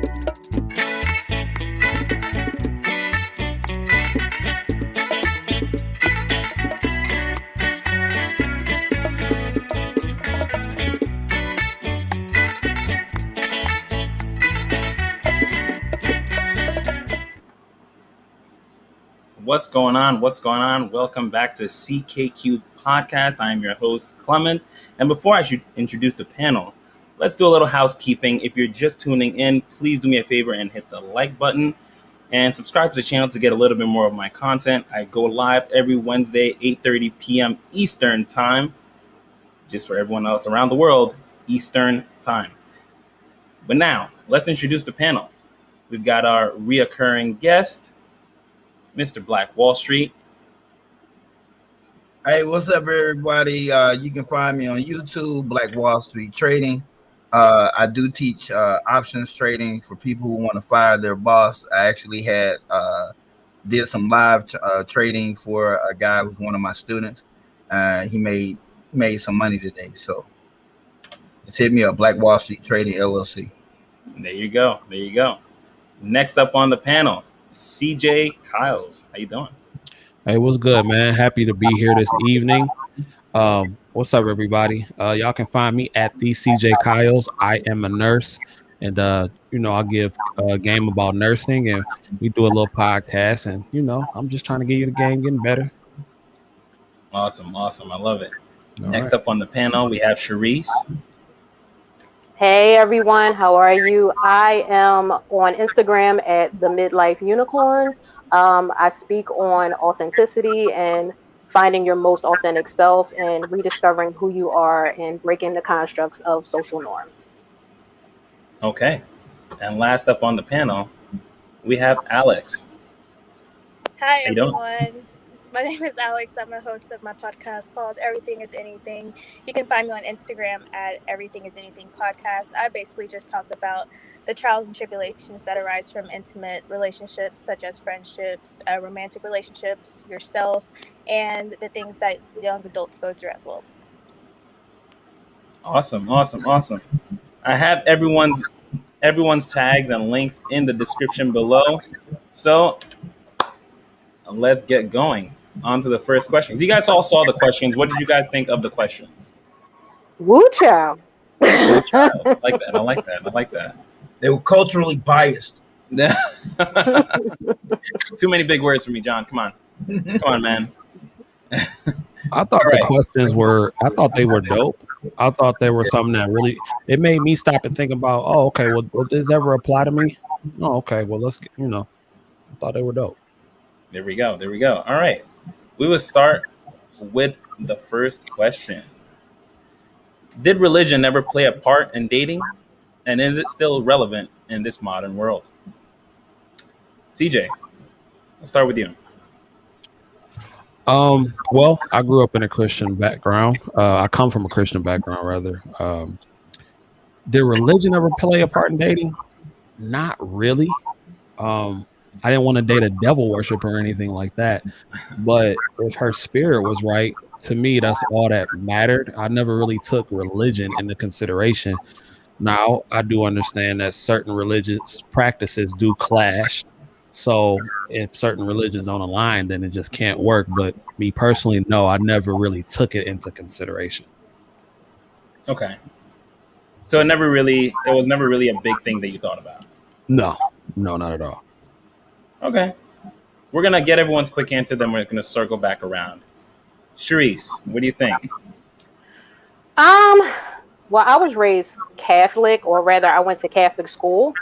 What's going on? What's going on? Welcome back to CKQ Podcast. I am your host, Clement. And before I should introduce the panel, let's do a little housekeeping. If you're just tuning in, please do me a favor and hit the like button and subscribe to the channel to get a little bit more of my content. I go live every Wednesday, 8:30 p.m. Eastern Time, just for everyone else around the world, Eastern Time. But now, let's introduce the panel. We've got our reoccurring guest, Mr. Black Wall Street. Hey, what's up, everybody? You can find me on YouTube, Black Wall Street Trading. I do teach options trading for people who want to fire their boss. I actually did some live trading for a guy who's one of my students. He made some money today. So just hit me up, Black Wall Street Trading LLC. There you go. There you go. Next up on the panel, CJ Kyles. How you doing? Hey, what's good, man? Happy to be here this evening. What's up, everybody? Y'all can find me at the CJ Kyles. I am a nurse, and I give a game about nursing, and we do a little podcast, and I'm just trying to get you the game getting better. Awesome. I love it. Next up on the panel, we have Sharice. Hey everyone, how are you? I am on Instagram at the Midlife Unicorn. I speak on authenticity and finding your most authentic self and rediscovering who you are and breaking the constructs of social norms. Okay. And last up on the panel, we have Alex. Hi everyone. My name is Alex. I'm a host of my podcast called Everything is Anything. You can find me on Instagram at Everything is Anything Podcast. I basically just talk about the trials and tribulations that arise from intimate relationships, such as friendships, romantic relationships, yourself, and the things that young adults go through as well. Awesome. I have everyone's tags and links in the description below. So let's get going. On to the first questions. You guys all saw the questions. What did you guys think of the questions? Woo child. I like that. They were culturally biased. Too many big words for me, John. Come on, man. I thought the questions were dope. I thought they were something that really, it made me stop and think about, will this ever apply to me? Oh, okay. Well, let's get, I thought they were dope. There we go. All right. We will start with the first question. Did religion ever play a part in dating? And is it still relevant in this modern world? CJ, let's start with you. Well, I grew up in a Christian background. I come from a Christian background, rather. Did religion ever play a part in dating? Not really. I didn't want to date a devil worshiper or anything like that. But if her spirit was right, to me, that's all that mattered. I never really took religion into consideration. Now, I do understand that certain religious practices do clash. So if certain religions don't align, then it just can't work. But me personally, no, I never really took it into consideration. Okay. So it was never really a big thing that you thought about? No, not at all. Okay. We're going to get everyone's quick answer, then we're going to circle back around. Sharice, what do you think? Well, I was raised Catholic, or rather I went to Catholic school.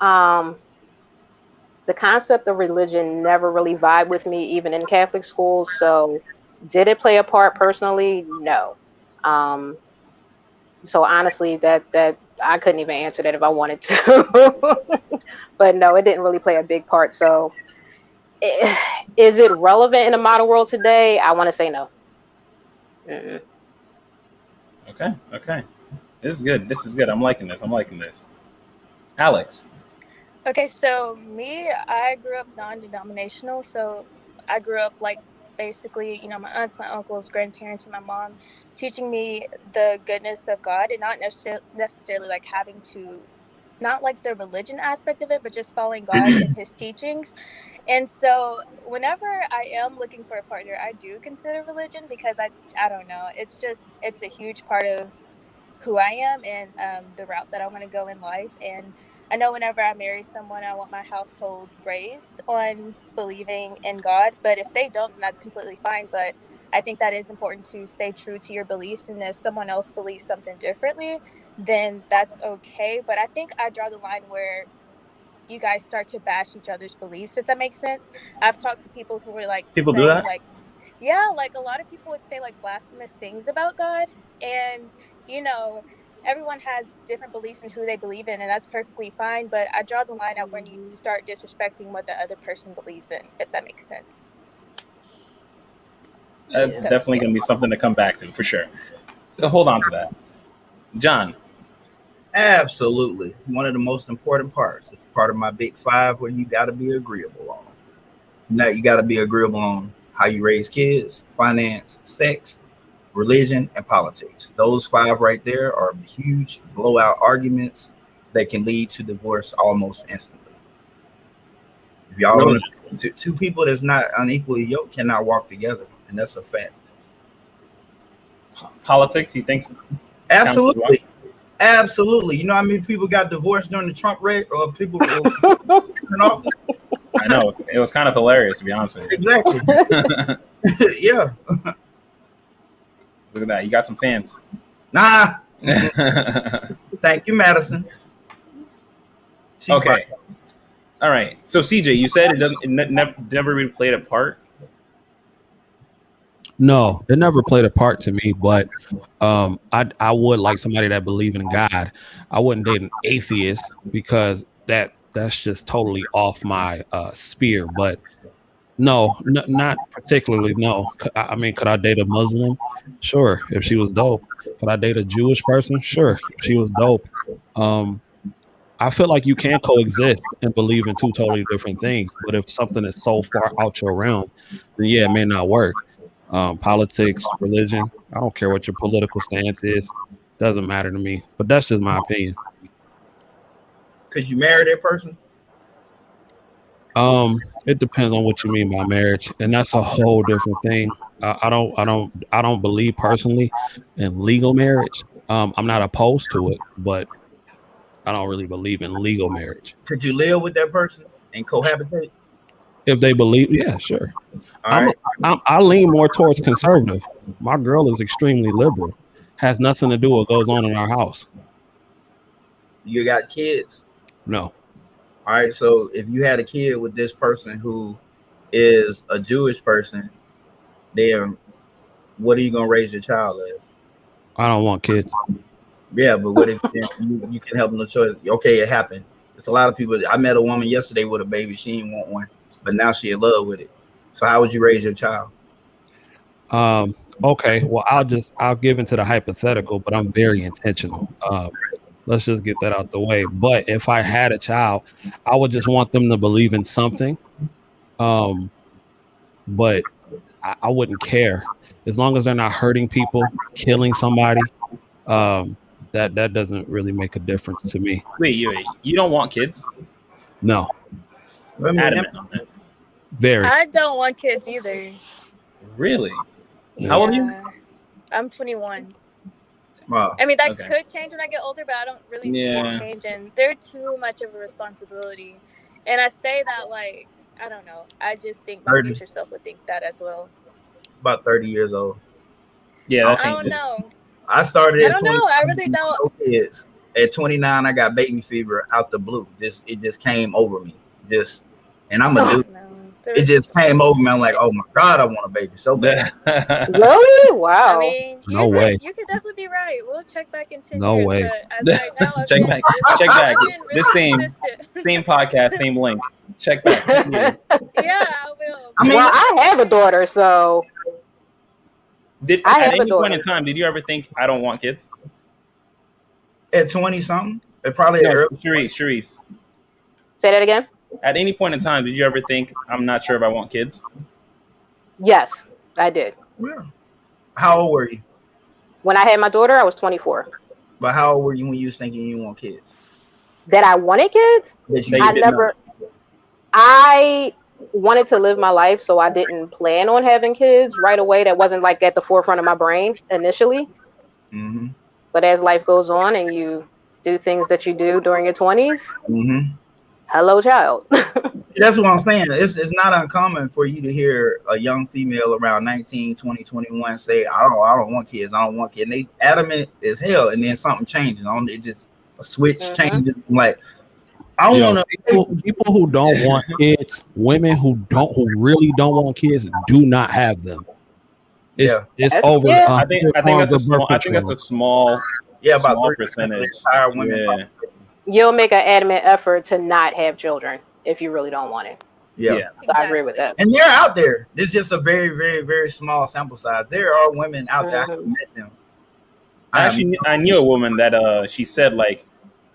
The concept of religion never really vibed with me, even in Catholic school. So did it play a part personally? No. So honestly, that I couldn't even answer that if I wanted to. But no, it didn't really play a big part. So is it relevant in the modern world today? I want to say no. Mm-mm. Okay. This is good. I'm liking this. Alex. Okay, so I grew up non-denominational. So I grew up basically, my aunts, my uncles, grandparents, and my mom teaching me the goodness of God, and not necessarily having to not like the religion aspect of it, but just following God and his teachings. And so whenever I am looking for a partner, I do consider religion, because I don't know, it's a huge part of who I am and the route that I want to go in life. And I know whenever I marry someone, I want my household raised on believing in God. But if they don't, then that's completely fine. But I think that is important to stay true to your beliefs. And if someone else believes something differently, then that's okay. But I think I draw the line where you guys start to bash each other's beliefs, if that makes sense. I've talked to people who were like People do saying that? like, yeah, like a lot of people would say like blasphemous things about God. And, you know, everyone has different beliefs in who they believe in, and that's perfectly fine. But I draw the line out when you start disrespecting what the other person believes in, if that makes sense. That's So, definitely yeah. going to be something to come back to for sure. So hold on to that. John, Absolutely. One of the most important parts. It's part of my big five where you got to be agreeable on. Now, you got to be agreeable on how you raise kids, finance, sex, religion, and politics. Those five right there are huge blowout arguments that can lead to divorce almost instantly. If y'all Really? want to, two people that's not unequally yoked cannot walk together, and that's a fact. politics, you think? Absolutely. Absolutely. You know how many people got divorced during the Trump race, or people were in office? I know. It was kind of hilarious, to be honest with you. Exactly. Yeah. Look at that. You got some fans. Nah. Thank you, Madison. Okay. All right. So CJ, you said it never really played a part. No, it never played a part to me, but I would like somebody that believe in God. I wouldn't date an atheist because that's just totally off my sphere. But no, not particularly. No, I mean, could I date a Muslim? Sure, if she was dope. Could I date a Jewish person? Sure, if she was dope. I feel like you can coexist and believe in two totally different things. But if something is so far out your realm, then yeah, it may not work. Politics, religion, I don't care what your political stance is. Doesn't matter to me. But that's just my opinion. Could you marry that person? It depends on what you mean by marriage, and that's a whole different thing. I don't believe personally in legal marriage. I'm not opposed to it, but I don't really believe in legal marriage. Could you live with that person and cohabitate? If they believe, yeah, sure. All right. I lean more towards conservative. My girl is extremely liberal. Has nothing to do with what goes on in our house. You got kids? No. All right. So if you had a kid with this person who is a Jewish person, then what are you gonna raise your child as? I don't want kids. Yeah, but what if you can help them no choice? Okay, it happened. It's a lot of people. I met a woman yesterday with a baby. She didn't want one, but now she in love with it. So how would you raise your child? Okay. Well, I'll give into the hypothetical, but I'm very intentional. Let's just get that out the way. But if I had a child, I would just want them to believe in something. But I wouldn't care as long as they're not hurting people, killing somebody. That doesn't really make a difference to me. Wait, you don't want kids? No. Adamant on it. Very. I don't want kids either. Really? How old are you? I'm 21. Wow. I mean, that Okay. could change when I get older, but I don't really see Yeah. it changing. They're too much of a responsibility. And I say that like, I don't know. I just think my 30. future self would think that as well. About 30 years old. Yeah, that I don't changes. know. I started I at don't 20. know. I really don't. No kids. At 29, I got baby fever out the blue. It just came over me. And I'm a dude. No. It just came over me. I'm like, oh my God, I want a baby so bad. Really? Wow. I mean, No way. You could definitely be right. We'll check back in 10 No years. way. But as right now, I've Check been, back. I've Check back. been This really same consistent. same podcast, same link. Check back. 10 years. Yeah, I will. I mean, Well, I have a daughter, so I At have a any point daughter. in time, did you ever think I don't want kids? at 20 something, it probably No, early. Sharice. say that again. At any point in time, did you ever think I'm not sure if I want kids? Yes, I did. Yeah. How old were you? When I had my daughter, I was 24. But how old were you when you was thinking you want kids? that I wanted kids. That That you you I didn't know. never. I wanted to live my life, so I didn't plan on having kids right away. That wasn't like at the forefront of my brain initially. Mm-hmm. But as life goes on and you do things that you do during your 20s, Mm-hmm. hello, child. That's what I'm saying. It's not uncommon for you to hear a young female around 19, 20, 21 say, I don't want kids. I don't want kids. And they adamant as hell. And then something changes. It just a switch changes. I'm like, I Yo, want to. people who don't want kids, women who really don't want kids, do not have them. It's over. Yeah. I think that's a small. I think that's a small About small 3% percentage. of entire women. Yeah. You'll make an adamant effort to not have children if you really don't want it. Yeah. So I agree with that. And they're out there. There's just a very, very, very small sample size. There are women out there. I haven't met them. I knew a woman that she said, like,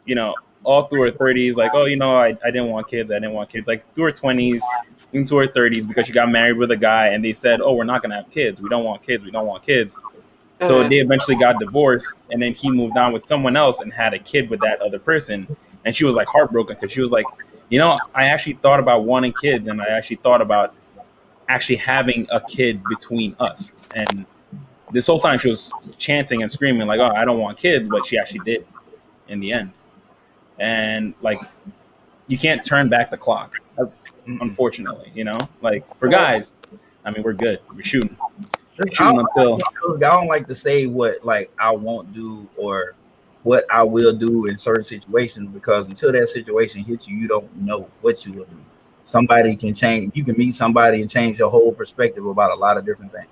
you know, all through her 30s, like, oh, you know, I didn't want kids. Like through her 20s into her 30s, because she got married with a guy and they said, oh, we're not going to have kids. We don't want kids. So they eventually got divorced, and then he moved on with someone else and had a kid with that other person. And she was like heartbroken because she was like, you know, I actually thought about wanting kids, and I actually thought about actually having a kid between us. And this whole time she was chanting and screaming like, oh, I don't want kids, but she actually did in the end. And like, you can't turn back the clock, unfortunately, you know, like for guys, I mean, we're good. We're shooting. I don't like to say what like I won't do or what I will do in certain situations, because until that situation hits you, you don't know what you will do. Somebody can change. You can meet somebody and change your whole perspective about a lot of different things.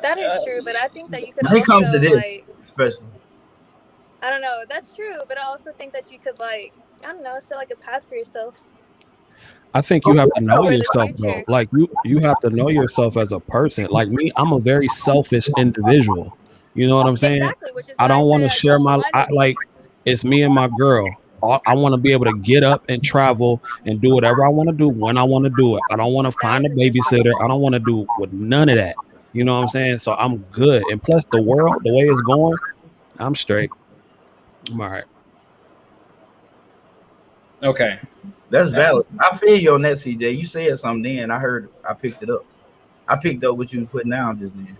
That is true, but I think that you could when it comes to this, like, especially. I don't know. That's true, but I also think that you could like, I don't know, set like a path for yourself. I think you have to know For the yourself, though. future. Like you have to know yourself as a person. Like me, I'm a very selfish individual. You know what I'm saying? Exactly, which is I why don't want to said I share don't my want any. like. It's me and my girl. I want to be able to get up and travel and do whatever I want to do when I want to do it. I don't want to find a babysitter. I don't want to do with none of that. You know what I'm saying? So I'm good. And plus, the world, the way it's going, I'm straight. I'm all right. Okay. That's valid. I feel you on that, CJ. You said something then. I picked it up. I picked up what you were putting down just then.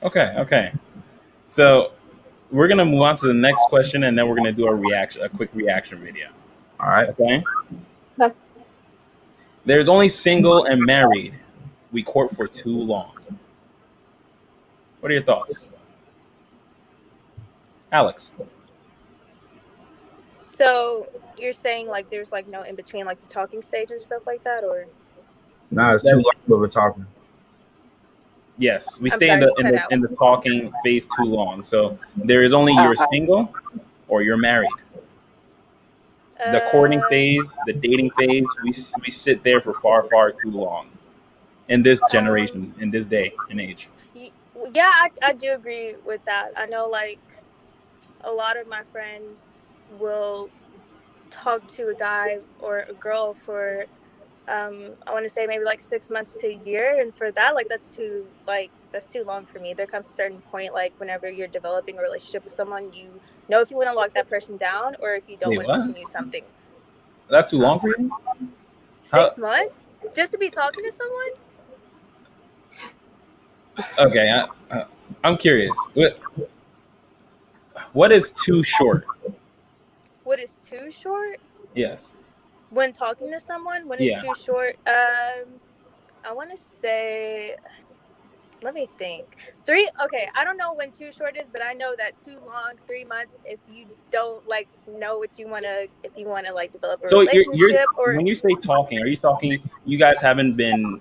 Okay. So we're gonna move on to the next question, and then we're gonna do a quick reaction video. All right. Okay. Okay. There's only single and married. We court for too long. What are your thoughts, Alex? So you're saying like there's like no in between, like the talking stage and stuff like that, or? Nah, it's too long of a talking. Yes, we I'm stay sorry, you cut out. in the talking phase too long. So there is only you're single or you're married. The courting phase, the dating phase, we sit there for far too long in this generation, in this day and age. Yeah, I do agree with that. I know like a lot of my friends will talk to a guy or a girl for I want to say maybe like 6 months to a year, and for that, like that's too long for me. There comes a certain point, like whenever you're developing a relationship with someone, you know if you want to lock that person down or if you don't want to continue something. That's too long for you? 6 months just to be talking to someone? Okay, I'm curious. What is too short? What is too short? Yes. When talking to someone, when it's too short, I want to say, let me think. 3, okay, I don't know when too short is, but I know that too long, 3 months, if you don't like know what you want to, if you want to like develop a relationship. Or when you say talking, are you talking, you guys haven't been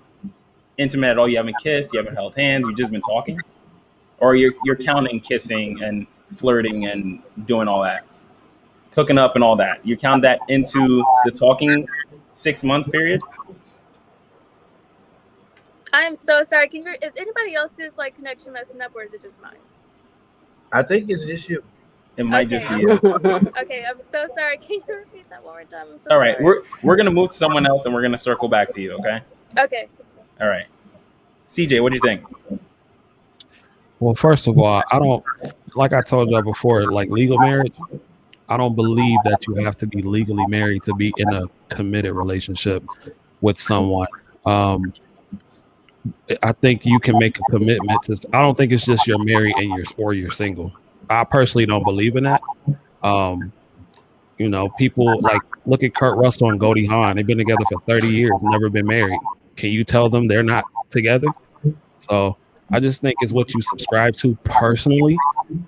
intimate at all? You haven't kissed, you haven't held hands, you've just been talking? Or you're counting kissing and flirting and doing all that? Hooking up and all that. You count that into the talking 6 months period? I am so sorry. Is anybody else's like connection messing up, or is it just mine? I think it's just you. It might just be you. Okay, I'm so sorry. Can you repeat that one more time? I'm so all right, sorry. we're gonna move to someone else and we're gonna circle back to you, okay? Okay. All right. CJ, what do you think? Well, first of all, I don't, like I told y'all before, like legal marriage, I don't believe that you have to be legally married to be in a committed relationship with someone. I think you can make a commitment to. I don't think it's just you're married and you're single. I personally don't believe in that. People like look at Kurt Russell and Goldie Hawn. They've been together for 30 years, never been married. Can you tell them they're not together? So I just think it's what you subscribe to personally.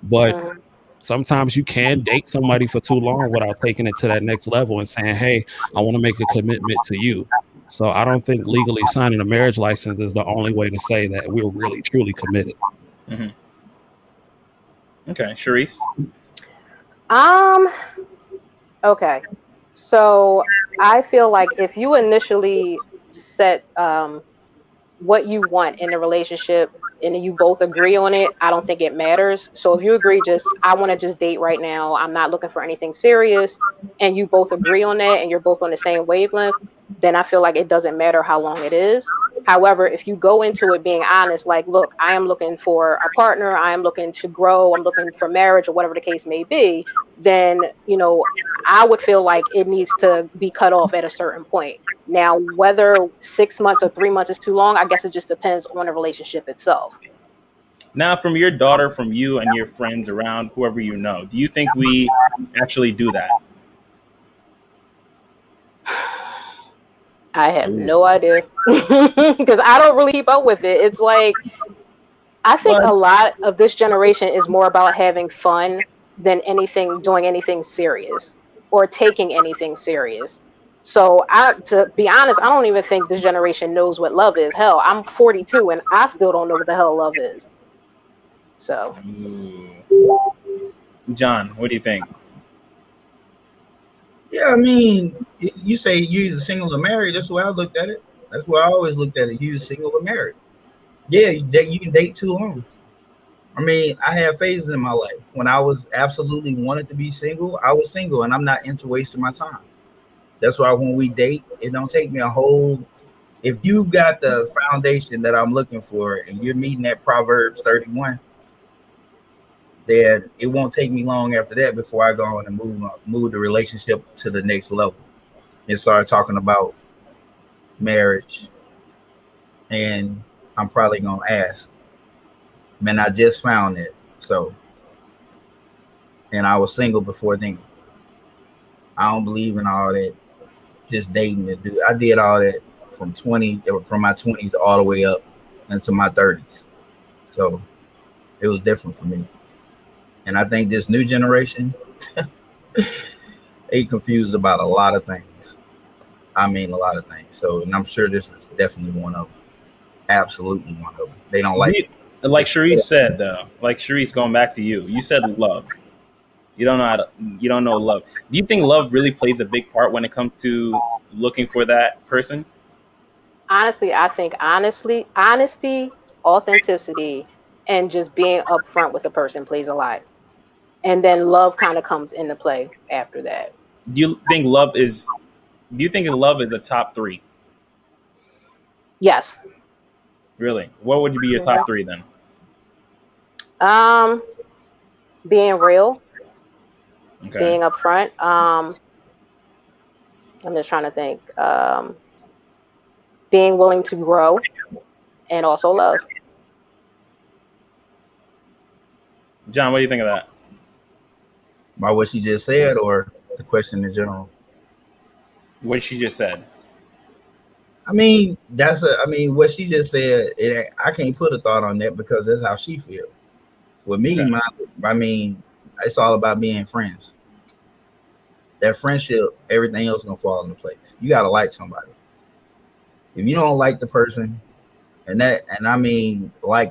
But sometimes you can date somebody for too long without taking it to that next level and saying, hey, I want to make a commitment to you. So I don't think legally signing a marriage license is the only way to say that we're really, truly committed. Mm-hmm. Okay, Sharice? Okay. So I feel like if you initially set what you want in a relationship and you both agree on it, I don't think it matters. So if you agree, I want to just date right now, I'm not looking for anything serious, and you both agree on that and you're both on the same wavelength, then I feel like it doesn't matter how long it is. However, if you go into it being honest, like, look, I am looking for a partner, I am looking to grow, I'm looking for marriage or whatever the case may be, then, I would feel like it needs to be cut off at a certain point. Now, whether 6 months or 3 months is too long, I guess it just depends on the relationship itself. Now, from your daughter, from you and your friends around, whoever you know, do you think we actually do that? I have no idea because I don't really keep up with it. It's like, I think a lot of this generation is more about having fun than doing anything serious or taking anything serious. So to be honest, I don't even think this generation knows what love is. Hell, I'm 42 and I still don't know what the hell love is. So, John, what do you think? Yeah, I mean, you say you're either single or married. That's the way I looked at it. That's why I always looked at it. You're single or married. Yeah, you can date too long. I mean, I had phases in my life when I was absolutely wanted to be single. I was single, and I'm not into wasting my time. That's why when we date, it don't take me a whole. If you got the foundation that I'm looking for, and you're meeting that Proverbs 31. Then it won't take me long after that before I go on and move the relationship to the next level and start talking about marriage. And I'm probably going to ask, man, I just found it. So, and I was single before then. I don't believe in all that, just dating to do. I did all that from my 20s all the way up into my 30s. So it was different for me. And I think this new generation, they confused about a lot of things. I mean, a lot of things. So, and I'm sure this is definitely one of them. Absolutely one of them. They don't like it. Like Sharice said, though, going back to you, you said love. You don't know love. Do you think love really plays a big part when it comes to looking for that person? Honestly, I think honesty, authenticity, and just being upfront with the person plays a lot. And then love kind of comes into play after that. Do you think love is a top 3? Yes. Really? What would be your top 3 then? Being real. Okay. Being upfront. I'm just trying to think. Being willing to grow and also love. John, what do you think of that? By what she just said, or the question in general? What she just said. I mean, what she just said. I can't put a thought on that because that's how she feels. With me, okay. It's all about being friends. That friendship, everything else gonna fall into place. You gotta like somebody. If you don't like the person, like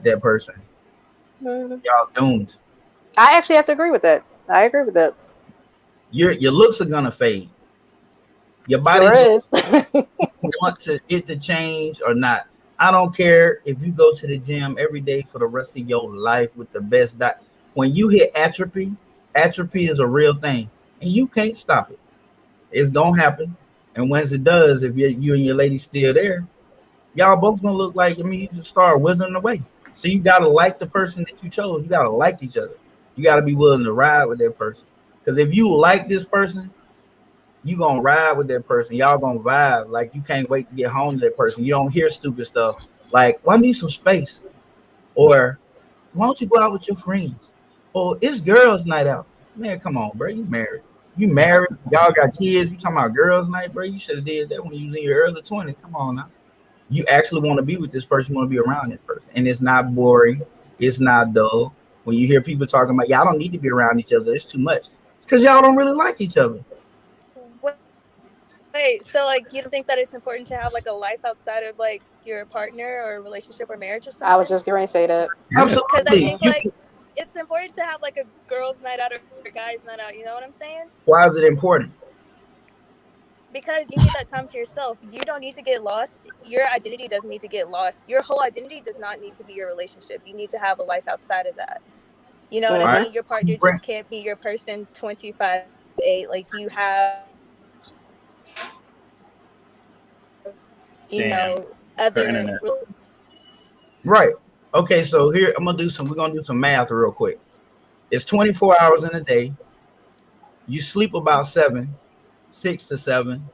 that person, y'all doomed. I actually have to agree with that. I agree with that. Your looks are gonna fade. Your body want it to change or not. I don't care if you go to the gym every day for the rest of your life with the best diet. When you hit atrophy is a real thing, and you can't stop it. It's gonna happen, and once it does, if you and your lady still there, y'all both gonna look like you just start withering away. So you gotta like the person that you chose. You gotta like each other. You gotta be willing to ride with that person. Because if you like this person, you gonna ride with that person. Y'all gonna vibe. Like you can't wait to get home to that person. You don't hear stupid stuff like, "Well, I need some space," or "Why don't you go out with your friends?" Or "It's girls' night out." Man, come on, bro. You married. You married. Y'all got kids. You talking about girls' night, bro? You should have did that when you was in your early 20s. Come on now. You actually want to be with this person. You want to be around this person, and it's not boring. It's not dull. When you hear people talking about, y'all don't need to be around each other, it's too much. It's because y'all don't really like each other. Wait, so like you don't think that it's important to have like a life outside of like your partner or relationship or marriage or something? I was just going to say that. Absolutely. Because I think like it's important to have like a girls' night out or a guys' night out. You know what I'm saying? Why is it important? Because you need that time to yourself. You don't need to get lost. Your identity doesn't need to get lost. Your whole identity does not need to be your relationship. You need to have a life outside of that. You know what I mean? Your partner just can't be your person 25/8. Like you have, you know, other rules. Right. Okay, so here we're gonna do some math real quick. It's 24 hours in a day. You sleep about 6 to 7.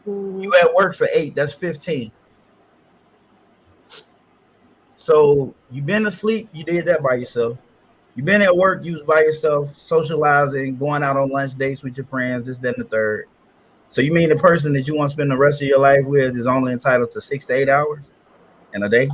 You at work for 8, that's 15. So you've been asleep, you did that by yourself. You've been at work, you was by yourself, socializing, going out on lunch dates with your friends, this, that, and the third. So you mean the person that you want to spend the rest of your life with is only entitled to 6 to 8 hours in a day?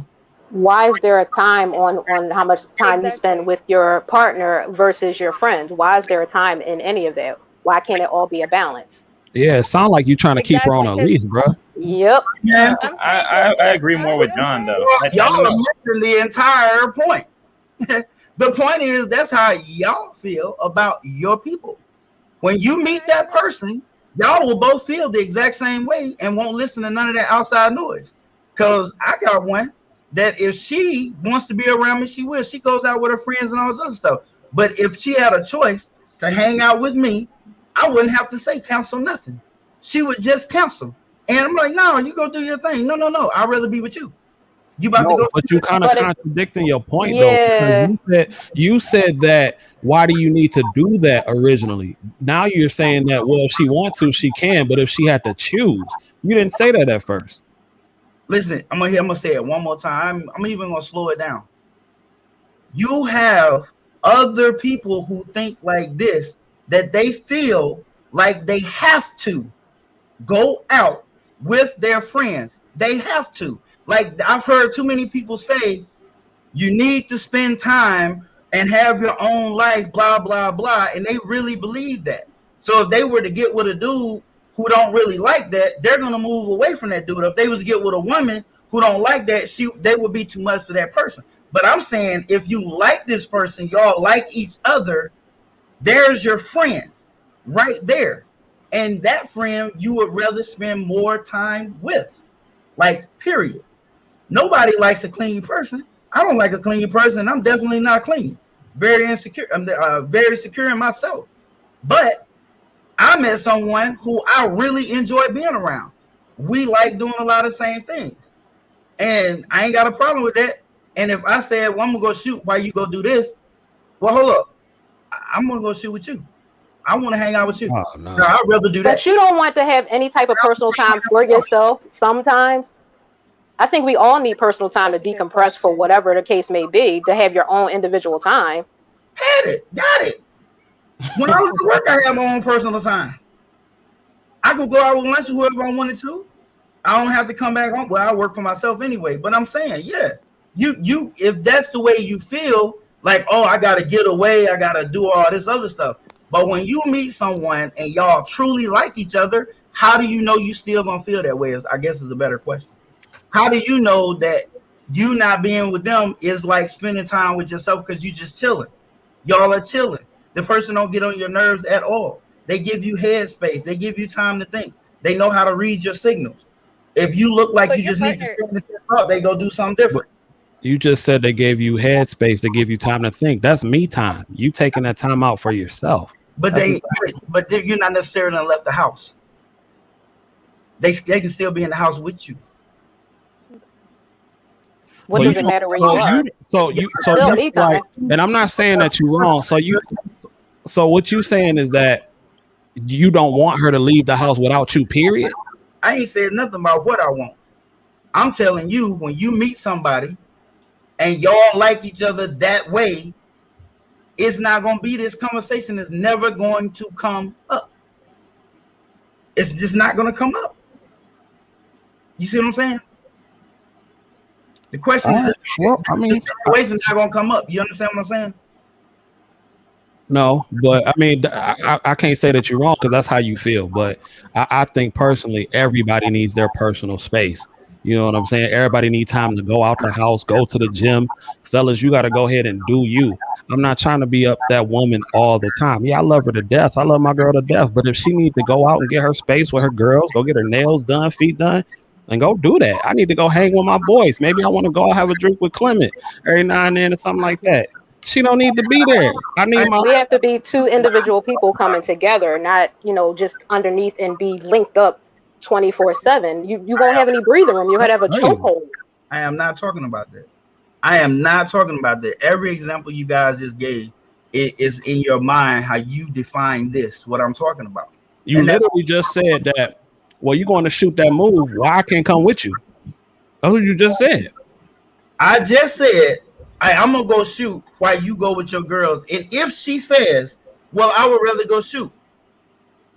Why is there a time on how much time you spend with your partner versus your friends? Why is there a time in any of that? Why can't it all be a balance? Yeah, it sounds like you're trying to keep her on a leash, bro. Yep. Yeah. I agree more with John though. Y'all are missing the entire point. The point is that's how y'all feel about your people. When you meet that person, y'all will both feel the exact same way and won't listen to none of that outside noise. Because I got one that if she wants to be around me, she will. She goes out with her friends and all this other stuff. But if she had a choice to hang out with me, I wouldn't have to say cancel nothing. She would just cancel. And I'm like, no, you go do your thing. No. I'd rather be with you. You about to go, but you kind of contradicting your point though. Because you said that. Why do you need to do that originally? Now you're saying that, well, if she wants to, she can, but if she had to choose, you didn't say that at first. Listen, I'm gonna say it one more time. I'm even gonna slow it down. You have other people who think like this, that they feel like they have to go out with their friends. They have to. Like I've heard too many people say, you need to spend time and have your own life, blah, blah, blah. And they really believe that. So if they were to get with a dude who don't really like that, they're going to move away from that dude. If they was to get with a woman who don't like that, they would be too much for that person. But I'm saying if you like this person, y'all like each other, there's your friend right there. And that friend you would rather spend more time with. Like, period. Nobody likes a clean person. I don't like a clean person. I'm definitely not clean. Very insecure. I'm very secure in myself. But I met someone who I really enjoy being around. We like doing a lot of the same things. And I ain't got a problem with that. And if I said, well, I'm going to go shoot while you go do this, well, hold up. I'm going to go shoot with you. I want to hang out with you. Oh, no. I'd rather do that. But you don't want to have any type of personal time for yourself sometimes. I think we all need personal time to decompress for whatever the case may be, to have your own individual time. Had it. Got it. When I was at work, I had my own personal time. I could go out with lunch with whoever I wanted to. I don't have to come back home. Well, I work for myself anyway. But I'm saying, yeah, you if that's the way you feel, like, oh, I got to get away, I got to do all this other stuff. But when you meet someone and y'all truly like each other, how do you know you still going to feel that way? I guess is a better question. How do you know that you not being with them is like spending time with yourself because you just chilling? Y'all are chilling. The person don't get on your nerves at all. They give you headspace. They give you time to think. They know how to read your signals. If you look like you just need to stand up, they go do something different. You just said they gave you headspace. They give you time to think. That's me time. You taking that time out for yourself. But you're not necessarily left the house. They can still be in the house with you. What does it matter where you are? So you like, and I'm not saying that you're wrong. So So what you saying is that you don't want her to leave the house without you, period? I ain't said nothing about what I want. I'm telling you, when you meet somebody and y'all like each other that way, it's not going to be this conversation is never going to come up. It's just not going to come up. You see what I'm saying? The question is, well, I mean, the situation's not going to come up. You understand what I'm saying? No, but I mean, I can't say that you're wrong because that's how you feel. But I think personally, everybody needs their personal space. You know what I'm saying? Everybody needs time to go out the house, go to the gym. Fellas, you got to go ahead and do you. I'm not trying to be up that woman all the time. Yeah, I love her to death. I love my girl to death. But if she needs to go out and get her space with her girls, go get her nails done, feet done, and go do that. I need to go hang with my boys. Maybe I want to go have a drink with Clement every now and then or something like that. She don't need to be there. We have to be two individual people coming together, not, just underneath and be linked up 24/7. You won't have any breathing room. You're gonna have a chokehold. I am not talking about that. I am not talking about that. Every example you guys just gave, it is in your mind how you define this, what I'm talking about. You literally just said that, well, you're going to shoot that move. Why I can't come with you? That's what you just said. I just said, I'm going to go shoot while you go with your girls. And if she says, well, I would rather go shoot.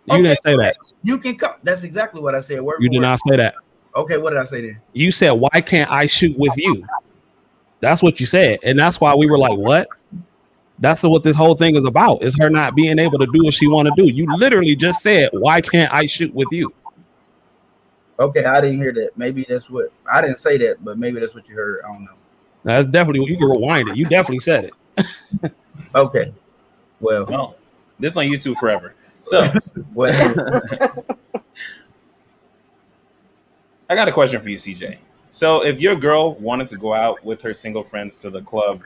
You didn't say that. You can come. That's exactly what I said. You did not say that. Okay, what did I say then? You said, why can't I shoot with you? That's what you said. And that's why we were like, what? That's what this whole thing is about. Is her not being able to do what she want to do. You literally just said, why can't I shoot with you? Okay, I didn't hear that. Maybe that's what, I didn't say that, but maybe that's what you heard. I don't know. That's definitely what you can rewind it. You definitely said it. Okay. Well, this on YouTube forever. So, I got a question for you, CJ. So, if your girl wanted to go out with her single friends to the club,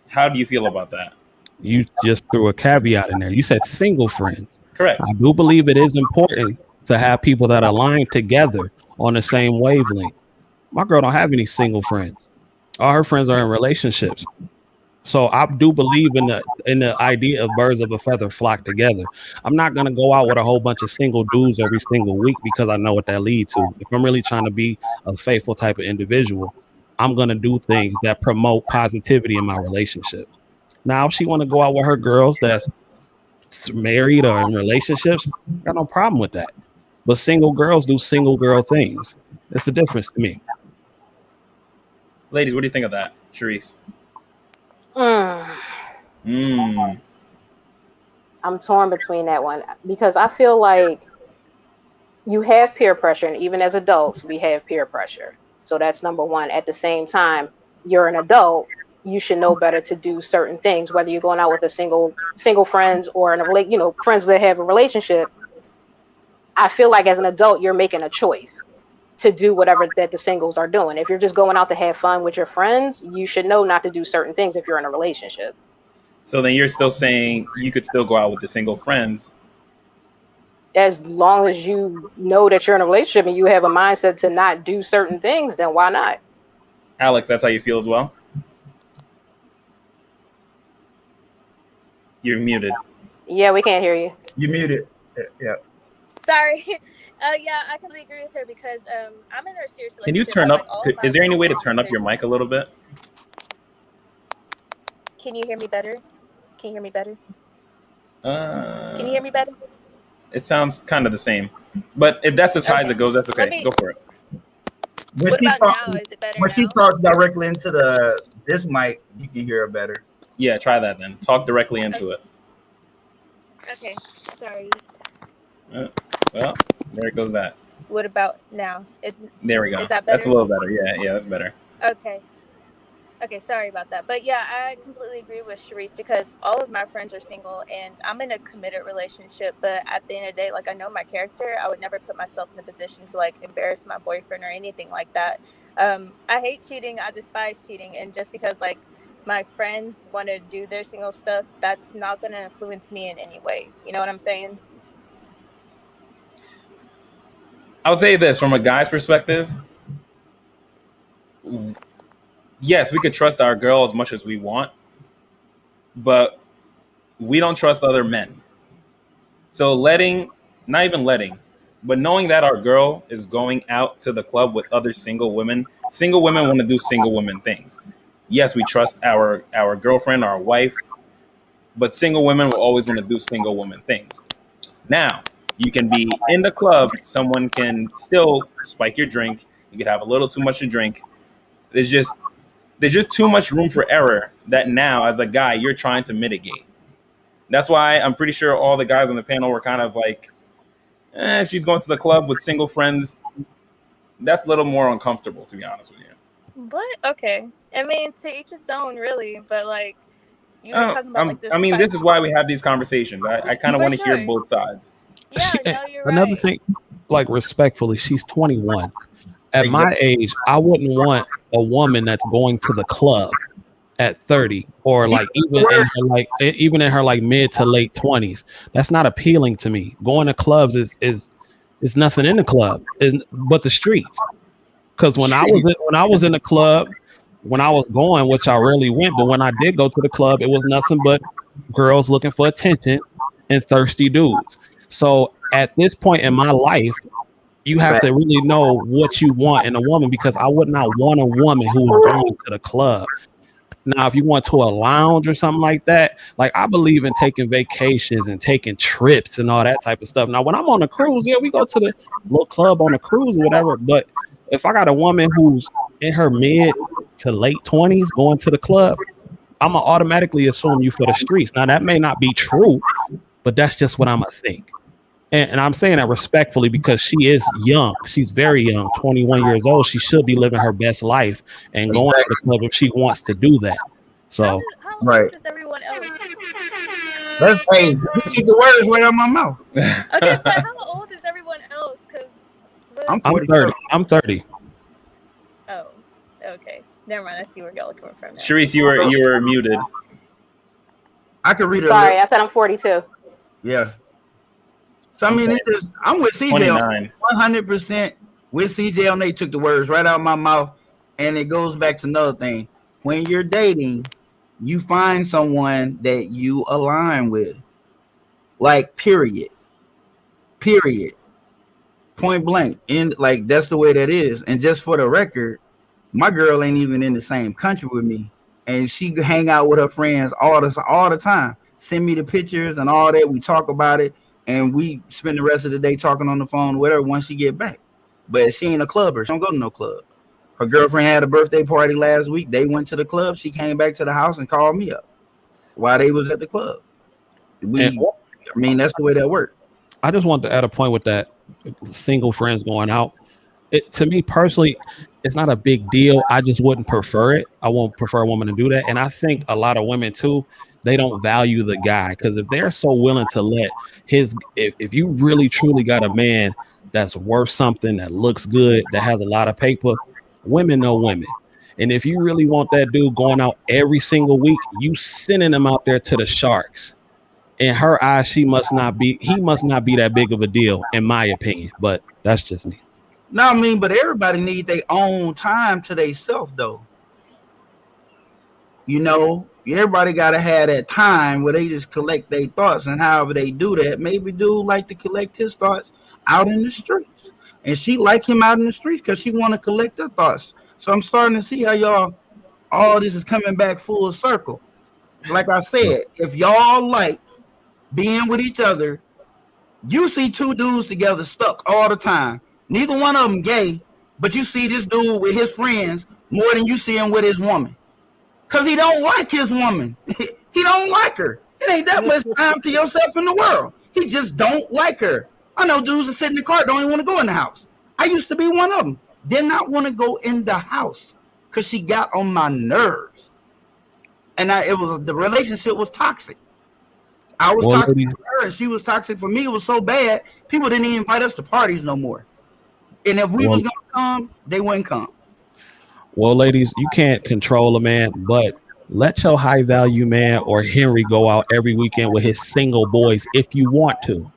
how do you feel about that? You just threw a caveat in there. You said single friends. Correct. I do believe it is important to have people that align together on the same wavelength. My girl don't have any single friends. All her friends are in relationships. So I do believe in the idea of birds of a feather flock together. I'm not going to go out with a whole bunch of single dudes every single week because I know what that leads to. If I'm really trying to be a faithful type of individual, I'm going to do things that promote positivity in my relationship. Now, if she want to go out with her girls that's married or in relationships, I got no problem with that. But single girls do single girl things. It's the difference to me. Ladies, what do you think of that? Sharice? I'm torn between that one because I feel like you have peer pressure, and even as adults, we have peer pressure. So that's number one. At the same time, you're an adult. You should know better to do certain things, whether you're going out with a single friends or friends that have a relationship. I feel like as an adult, you're making a choice to do whatever that the singles are doing. If you're just going out to have fun with your friends, you should know not to do certain things if you're in a relationship. So then you're still saying you could still go out with the single friends? As long as you know that you're in a relationship and you have a mindset to not do certain things, then why not? Alex, that's how you feel as well? You're muted. Yeah, we can't hear you. You muted. Yeah. Sorry. Yeah, I completely agree with her because I'm in a serious relationship. Can you turn up? Is there any way to turn up your mic a little bit? Can you hear me better? Can you hear me better? Can you hear me better? It sounds kind of the same. But if that's as high as it goes, that's okay. Go for it. What about now? Is it better when she talks directly into this mic, you can hear her better. Yeah, try that then. Talk directly into it. Okay, sorry. Well, there goes that. What about now? There we go. Is that better? That's a little better. Yeah, that's better. Okay, sorry about that. But yeah, I completely agree with Sharice because all of my friends are single and I'm in a committed relationship. But at the end of the day, I know my character. I would never put myself in a position to embarrass my boyfriend or anything like that. I hate cheating. I despise cheating. And just because my friends want to do their single stuff, that's not going to influence me in any way. You know what I'm saying? I would say this from a guy's perspective. Yes, we could trust our girl as much as we want, but we don't trust other men. So not even letting, but knowing that our girl is going out to the club with other single women want to do single women things. Yes, we trust our girlfriend, our wife, but single women will always want to do single woman things. Now, you can be in the club, someone can still spike your drink, you could have a little too much to drink. There's just too much room for error that now, as a guy, you're trying to mitigate. That's why I'm pretty sure all the guys on the panel were kind of like, if she's going to the club with single friends, that's a little more uncomfortable, to be honest with you. But okay, I mean, to each his own, really. But like, you were talking about like this. I mean, this is why we have these conversations. I kind of want to hear both sides. Yeah, no, you're right. Another thing, like respectfully, she's 21. At my age, I wouldn't want a woman that's going to the club at 30 or like even in her like mid to late 20s. That's not appealing to me. Going to clubs is nothing in the club but the streets. Because when I was in the club, when I was going, which I rarely went, but when I did go to the club, it was nothing but girls looking for attention and thirsty dudes. So at this point in my life, you have to really know what you want in a woman, because I would not want a woman who is going to the club. Now, if you went to a lounge or something like that, like I believe in taking vacations and taking trips and all that type of stuff. Now, when I'm on a cruise, yeah, we go to the little club on a cruise or whatever. But if I got a woman who's in her mid to late 20s going to the club, I'm going to automatically assume you for the streets. Now, that may not be true, but that's just what I'm going to think. And I'm saying that respectfully because she is young. She's very young, 21 years old. She should be living her best life and going to the club if she wants to do that. So, how old is everyone else? You keep the words right out of my mouth. Okay, but how old is everyone else? Because I'm 30. I'm 30. Oh, okay. Never mind. I see where y'all are coming from now. Sharice, you were muted. I could read it. Sorry, I said I'm 42. Yeah. So I mean, it's just, I'm with CJ 29. 100% with CJ on. They took the words right out of my mouth, and it goes back to another thing. When you're dating, you find someone that you align with, like period, point blank, and like that's the way that is. And just for the record, my girl ain't even in the same country with me, and she hang out with her friends all the time. Send me the pictures and all that. We talk about it. And we spend the rest of the day talking on the phone, whatever, once she get back. But she ain't a clubber. She don't go to no club. Her girlfriend had a birthday party last week. They went to the club. She came back to the house and called me up while they was at the club. I mean, that's the way that works. I just want to add a point with that single friends going out. To me personally, it's not a big deal. I just wouldn't prefer it. I won't prefer a woman to do that. And I think a lot of women too, they don't value the guy, because if they're so willing to let if you really truly got a man that's worth something, that looks good, that has a lot of paper, women know women. And if you really want that dude going out every single week, you sending him out there to the sharks. In her eyes, he must not be that big of a deal, in my opinion. But that's just me. No, I mean, but everybody needs their own time to themselves, though. You know, everybody got to have that time where they just collect their thoughts, and however they do that, maybe dude like to collect his thoughts out in the streets, and she like him out in the streets because she want to collect her thoughts. So I'm starting to see how all this is coming back full circle. Like I said, if y'all like being with each other, you see two dudes together stuck all the time. Neither one of them gay, but you see this dude with his friends more than you see him with his woman. Because he don't like his woman. He don't like her. It ain't that much time to yourself in the world. He just don't like her. I know dudes that sit in the car don't even want to go in the house. I used to be one of them. Did not want to go in the house because she got on my nerves. And the relationship was toxic. I was toxic for her, and she was toxic for me. It was so bad, people didn't even invite us to parties no more. And if we was going to come, they wouldn't come. Well, ladies, you can't control a man, but let your high value man or Henry go out every weekend with his single boys if you want to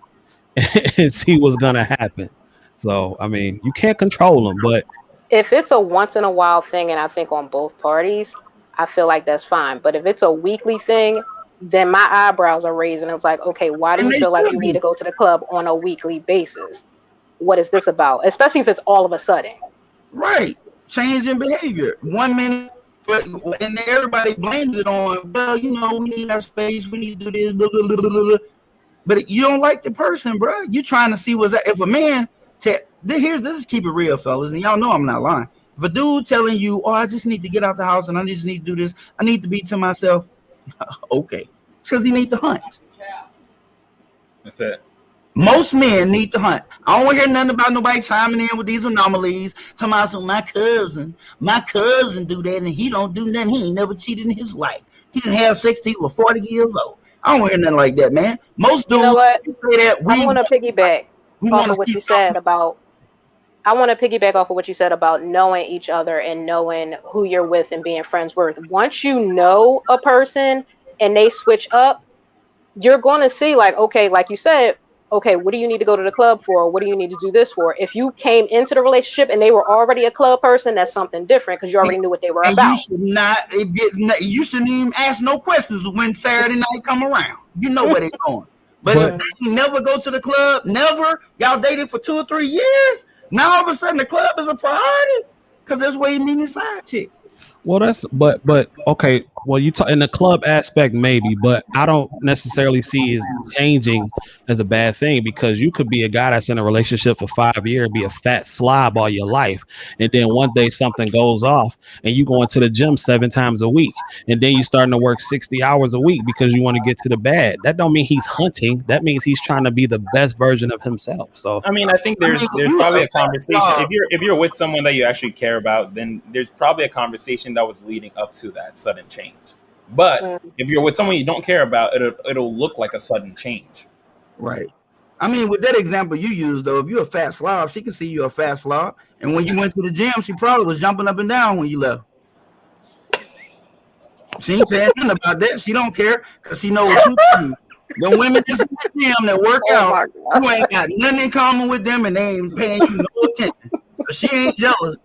and see what's going to happen. So, I mean, you can't control them, but if it's a once in a while thing, and I think on both parties, I feel like that's fine. But if it's a weekly thing, then my eyebrows are raised, and it's like, okay, why do And you they feel like should you be. need to go to the club on a weekly basis? What is this about? Especially if it's all of a sudden. Right. Change in behavior. 1 minute, and everybody blames it on, well, you know, we need our space, we need to do this, blah, blah, blah, blah, blah. But you don't like the person, bro. You're trying to see what's that. If a man, this is keep it real, fellas, and y'all know I'm not lying. If a dude telling you, oh, I just need to get out the house and I just need to do this, I need to be to myself, okay. Because he needs to hunt. That's it. Most men need to hunt. I don't want to hear nothing about nobody chiming in with these anomalies. Talking about some my cousin do that and he don't do nothing. He ain't never cheated in his life. He didn't have sex till he was 40 years old. I don't want to hear nothing like that, man. Most dudes You know what? say that I want to piggyback off of what you said about. I want to piggyback off of what you said about knowing each other and knowing who you're with and being friends with. Once you know a person and they switch up, you're going to see, like, okay, like you said, okay, what do you need to go to the club for? What do you need to do this for? If you came into the relationship and they were already a club person, that's something different because you already knew what they were and about. you shouldn't even ask no questions when Saturday night come around. You know where they're going. But if they never go to the club, never, y'all dated for 2 or 3 years, now all of a sudden the club is a priority because that's where you meet his side chick. Well, but okay. Well, you talk in the club aspect, maybe, but I don't necessarily see it changing as a bad thing because you could be a guy that's in a relationship for 5 years, be a fat slob all your life, and then one day something goes off, and you going to the gym 7 times a week, and then you starting to work 60 hours a week because you want to get to the bag. That don't mean he's hunting. That means he's trying to be the best version of himself. So, I mean, I think there's probably a conversation. If you're with someone that you actually care about, then there's probably a conversation that was leading up to that sudden change. But if you're with someone you don't care about, it'll look like a sudden change. Right. I mean, with that example you used, though, if you're a fat slob, she can see you're a fat slob. And when you went to the gym, she probably was jumping up and down when you left. She ain't saying nothing about that. She don't care because she know what you do. The women just in the gym that work out, you ain't got nothing in common with them and they ain't paying you no attention. So she ain't jealous.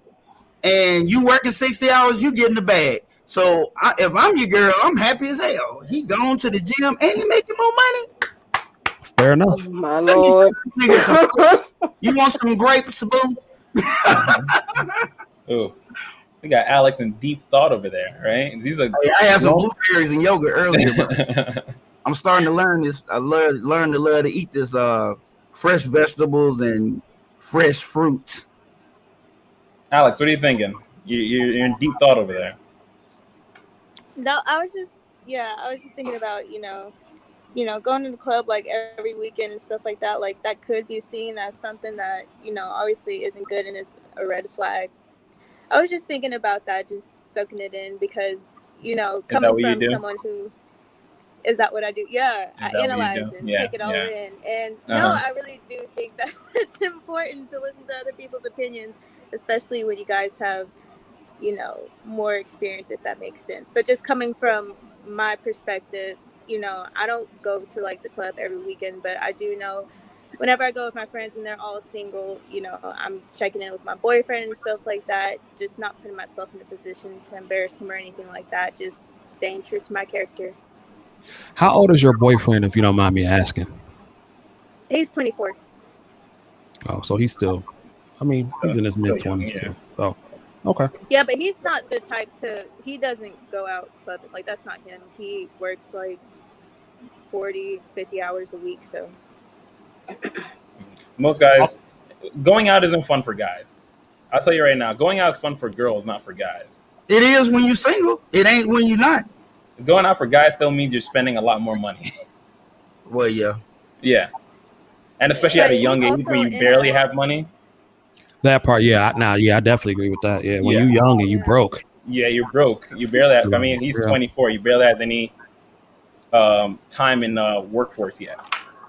And you working 60 hours, you get in the bag. So if I'm your girl, I'm happy as hell. He gone to the gym and he making more money. fair enough. Oh, my Lord. You want some grapes, boo? Ooh, we got Alex in deep thought over there, right? These are. I had some blueberries and yogurt earlier, but I'm starting to learn this. I learn to love to eat this fresh vegetables and fresh fruits. Alex, what are you thinking? You're in deep thought over there. No, I was just thinking about, going to the club like every weekend and stuff like that. Like that could be seen as something that, obviously isn't good and is a red flag. I was just thinking about that, just soaking it in because, coming from someone who, is that what I do? Yeah, I analyze and take it all in. And no, I really do think that it's important to listen to other people's opinions, especially when you guys have, more experience, if that makes sense. But just coming from my perspective, I don't go to like the club every weekend, but I do know whenever I go with my friends and they're all single, I'm checking in with my boyfriend and stuff like that, just not putting myself in a position to embarrass him or anything like that, just staying true to my character. How old is your boyfriend, if you don't mind me asking? He's 24. Oh, so he's still, he's in his mid-20s too. Oh, okay. Yeah, but he's not the type he doesn't go out clubbing. Like, that's not him. He works like 40, 50 hours a week, so. Most guys, going out isn't fun for guys. I'll tell you right now, going out is fun for girls, not for guys. It is when you're single. It ain't when you're not. Going out for guys still means you're spending a lot more money. Well, yeah. Yeah. And especially at a young age when you barely have money. That part, yeah. I definitely agree with that. Yeah, when you're young and you broke. Yeah, you're broke. You barely have, he's 24. He barely has any time in workforce yet.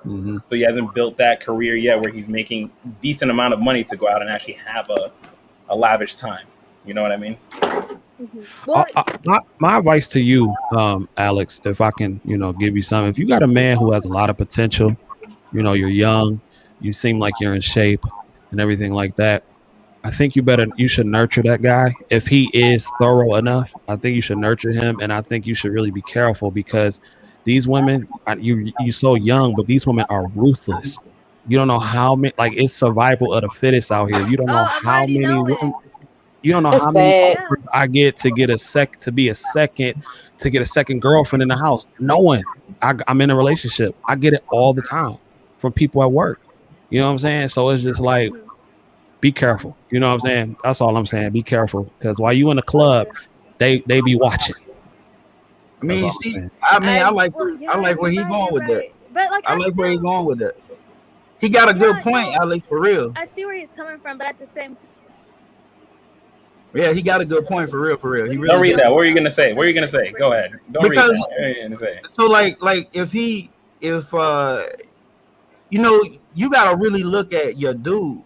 Mm-hmm. So he hasn't built that career yet where he's making decent amount of money to go out and actually have a lavish time. You know what I mean? Mm-hmm. Well, my advice to you, Alex, if I can, give you something. If you got a man who has a lot of potential, you're young, you seem like you're in shape and everything like that, I think you should nurture that guy. If he is thorough enough, I think you should nurture him, and I think you should really be careful because These women, you so young, but these women are ruthless. You don't know how many, like it's survival of the fittest out here. You don't know I'm how already many knowing. you don't know It's how many bad. Yeah. offers I get to get a second girlfriend in the house. Knowing I'm in a relationship, I get it all the time from people at work. You know what I'm saying? So it's just like, be careful. You know what I'm saying? That's all I'm saying. Be careful, because while you in the club, they be watching. I mean, That's you all I'm see, saying. I like where you're he's going you're with that. right. But like I like where he's going with that. He got a good point, no, Alex, for real. I see where he's coming from, but at the same Yeah, he got a good point, for real, for real. He Don't really read does. that. What are you gonna say? What are you gonna say? Go ahead. Don't read Because that. What are you gonna say? so like if you know, you gotta really look at your dude.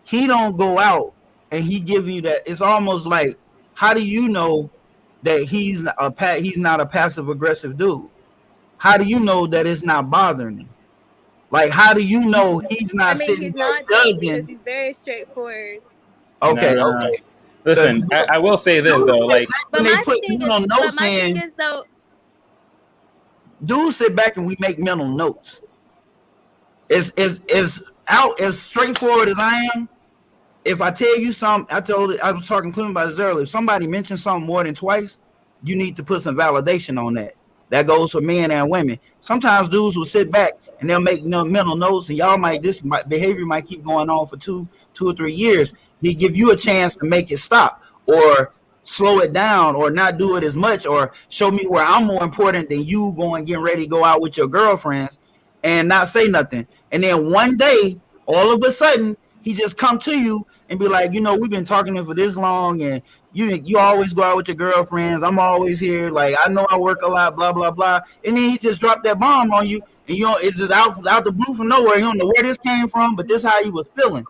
He don't go out and he giving you that. It's almost like, how do you know that he's not a passive aggressive dude? How do you know that it's not bothering him? Like, how do you know he's I not mean sitting he's there not though, because judging? he's very straightforward. Okay, Nah. okay. Listen, I will say this though. Like, But when they my put thing mental is notes my thing in, is though dudes sit back and we make mental notes. Is out as straightforward as I am. If I tell you something, I was talking to Clement about this earlier. If somebody mentions something more than twice, you need to put some validation on that. That goes for men and women. Sometimes dudes will sit back and they'll make mental notes, and this behavior might keep going on for two or 3 years. He give you a chance to make it stop, or slow it down, or not do it as much, or show me where I'm more important than you getting ready to go out with your girlfriends and not say nothing. And then one day, all of a sudden, he just come to you and be like, we've been talking for this long, and you always go out with your girlfriends. I'm always here. Like, I know I work a lot, blah, blah, blah. And then he just dropped that bomb on you, and it's just out the blue from nowhere. You don't know where this came from, but this is how he was feeling.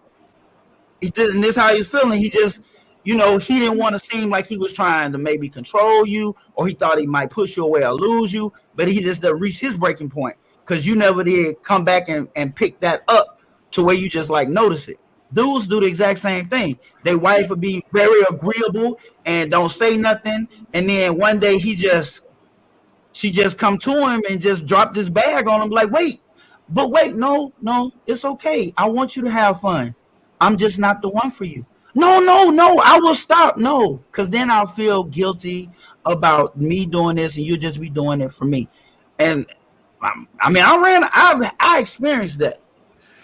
And this is how he was feeling. He just, he didn't want to seem like he was trying to maybe control you, or he thought he might push you away or lose you, but he just reached his breaking point, because you never did come back and pick that up to where you just like notice it. Dudes do the exact same thing. Their wife would be very agreeable and don't say nothing, and then one day she just come to him and just drop this bag on him, like, wait, no, it's okay. I want you to have fun. I'm just not the one for you. No, I will stop. No, because then I'll feel guilty about me doing this, and you'll just be doing it for me. And I mean, I experienced that.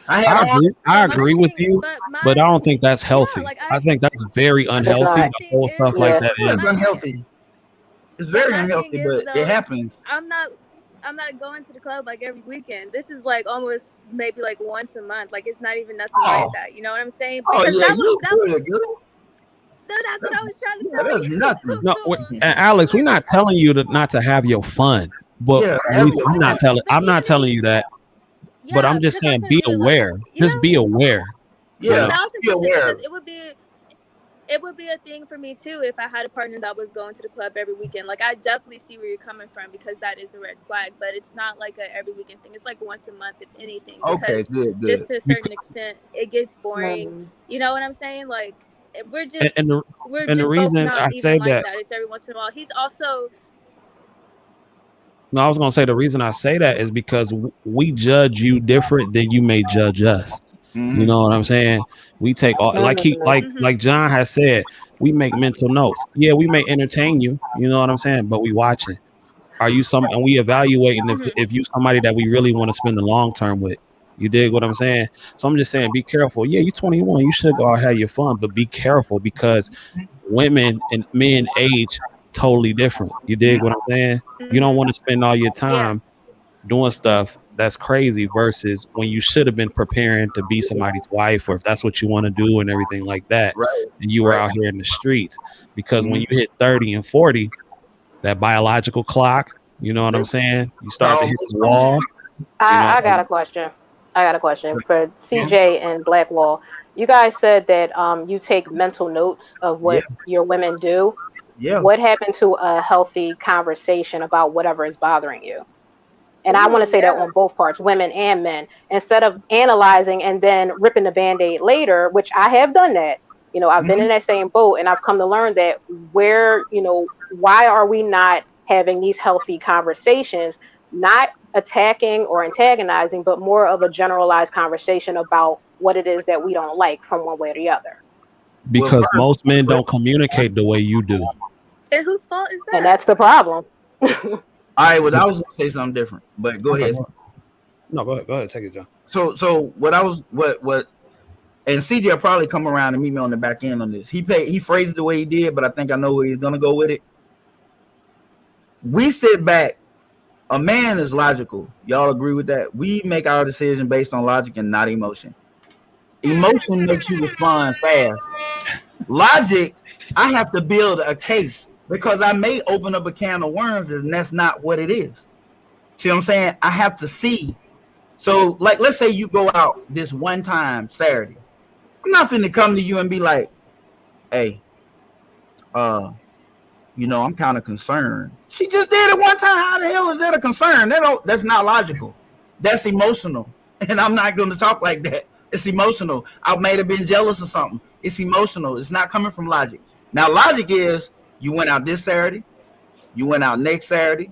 I agree with you, but I don't think that's healthy. I think that's very unhealthy. The whole stuff like that is unhealthy. It's very unhealthy, but it happens. I'm not going to the club like every weekend. This is like almost maybe like once a month. Like, it's not even nothing like that. You know what I'm saying? Because that's what I was trying to tell you. That's nothing. No, and Alex, we're not telling you not to have your fun, but I'm not telling you that. Yeah, but I'm just saying, be aware. Just be aware. Yeah, be aware. It would be a thing for me too if I had a partner that was going to the club every weekend. Like, I definitely see where you're coming from, because that is a red flag. But it's not like a every weekend thing. It's like once a month, if anything. Okay, good. Just to a certain extent, it gets boring. You know what I'm saying? Like, we're just the reason I say that, it's every once in a while. He's also. No, I was gonna say the reason I say that is because we judge you different than you may judge us. Mm-hmm. You know what I'm saying? We take all like John has said. We make mental notes. Yeah, we may entertain you. You know what I'm saying? But we watching. Are you and we evaluating if you somebody that we really want to spend the long term with? You dig what I'm saying? So I'm just saying, be careful. Yeah, you're 21. You should go out and have your fun, but be careful, because women and men age totally different. You dig what I'm saying? You don't want to spend all your time doing stuff that's crazy versus when you should have been preparing to be somebody's wife, or if that's what you want to do and everything like that. Right. And you were out here in the streets, because when you hit 30 and 40, that biological clock, you know what I'm saying? You start to hit the wall. I got a question. For CJ and Blackwall. You guys said that you take mental notes of what your women do. Yeah. What happened to a healthy conversation about whatever is bothering you? And I want to say that on both parts, women and men, instead of analyzing and then ripping the Band-Aid later, which I have done that. I've been in that same boat, and I've come to learn that why are we not having these healthy conversations not attacking or antagonizing, but more of a generalized conversation about what it is that we don't like from one way or the other. Because most men don't communicate the way you do. And whose fault is that? And that's the problem. All right, well, I was gonna say something different, but go ahead. No, go ahead, take it, John. So what and CJ will probably come around and meet me on the back end on this. He phrased it the way he did, but I think I know where he's gonna go with it. We sit back. A man is logical. Y'all agree with that? We make our decision based on logic and not emotion. Emotion makes you respond fast. Logic, I have to build a case because I may open up a can of worms and that's not what it is. See what I'm saying? I have to see. So, like, let's say you go out this one time Saturday. I'm not finna come to you and be like, hey, I'm kind of concerned. She just did it one time. How the hell is that a concern? That's not logical. That's emotional. And I'm not going to talk like that. It's emotional. I may have been jealous or something. It's emotional. It's not coming from logic. Now, logic is you went out this Saturday. You went out next Saturday.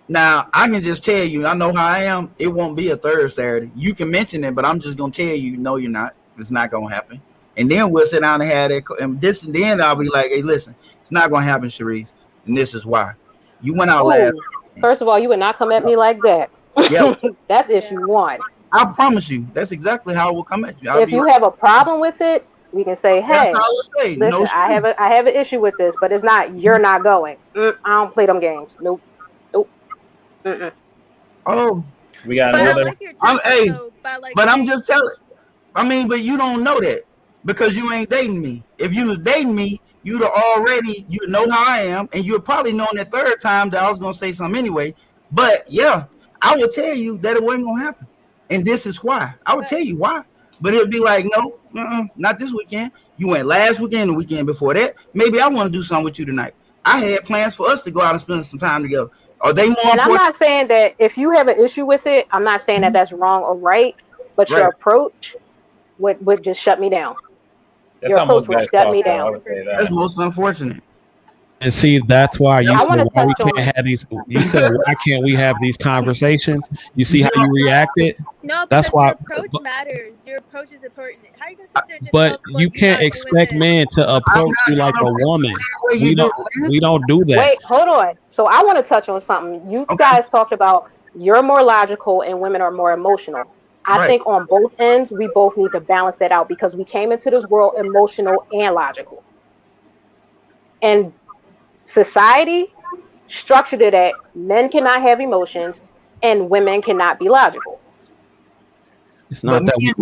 Now, I can just tell you, I know how I am. It won't be a third Saturday. You can mention it, but I'm just going to tell you, no, you're not. It's not going to happen. And then we'll sit down and have that. And then I'll be like, hey, listen, it's not going to happen, Sharice. And this is why. You went out last. First of all, you would not come at me like that. Yeah. That's issue one. I promise you, that's exactly how it will come at you. If you have a problem with it, we can say, hey, listen, no, I have an issue with this, but it's not, you're not going. I don't play them games. Nope. Mm-mm. Oh. We got another. But I'm just telling. I mean, but you don't know that because you ain't dating me. If you was dating me, you know how I am, and you'd probably known that third time that I was gonna say something anyway. But yeah, I would tell you that it wasn't gonna happen, and this is why. I would tell you why, but it'd be like, no, not this weekend. You went last weekend, the weekend before that. Maybe I want to do something with you tonight. I had plans for us to go out and spend some time together. Are they more? And I'm not saying that if you have an issue with it, I'm not saying that that's wrong or right, but your approach would just shut me down. That's how most guys shut talk, me down. I would say that. That's most unfortunate. And see, that's why you said why we can't have these. You said why can't we have these conversations? You see how you reacted. No, that's why. Your approach matters. Your approach is important. How are you gonna sit there just but you can't expect men to approach you like a woman. We don't do that. Wait, hold on. So I want to touch on something. You guys talked about you're more logical and women are more emotional. I think on both ends, we both need to balance that out because we came into this world emotional and logical. And society structured it that men cannot have emotions and women cannot be logical. It's not but that we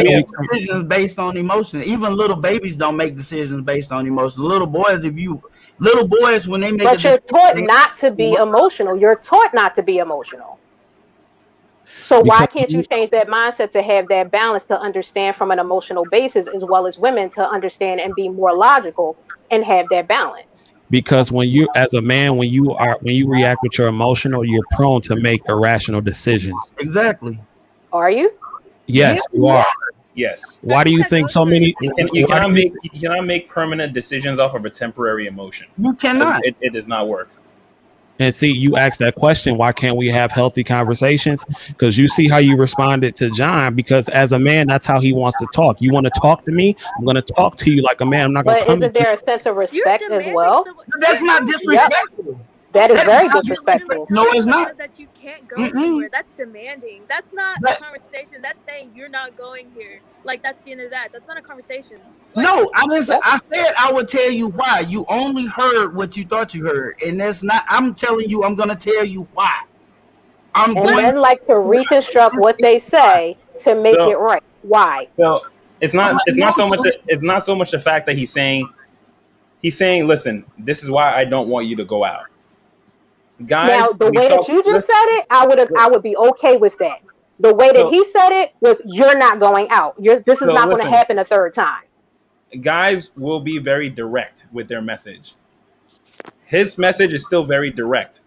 make decisions based on emotion. Even little babies don't make decisions based on emotion. Little boys, when they make but you're taught not to be emotional. You're taught not to be emotional. So why can't you change that mindset to have that balance to understand from an emotional basis as well as women to understand and be more logical and have that balance? Because when you, as a man, when you react with your emotional, you're prone to make irrational decisions. Exactly. Are you? Yes, you are. Yes. Why do you think so many? You cannot make permanent decisions off of a temporary emotion. You cannot. It does not work. And see, you asked that question, why can't we have healthy conversations? Because you see how you responded to John, because as a man, that's how he wants to talk. You want to talk to me? I'm going to talk to you like a man. I'm not going to come. But isn't there a sense of respect as well? That's not disrespectful. Yep. That is very disrespectful. No, it's not. That you can't go somewhere. That's demanding. That's not a conversation. That's saying you're not going here. Like, that's the end of that. That's not a conversation. Like, no, I said I would tell you why. You only heard what you thought you heard, and that's not. I'm telling you, I'm going to tell you why. Men like to reconstruct what they say to make it right. Why? So it's not so much the fact that he's saying, listen, this is why I don't want you to go out. Guys, now the way that you just said it, I would be okay with that. The way that he said it was, you're not going out. This is not going to happen a third time. Guys will be very direct with their message. His message is still very direct.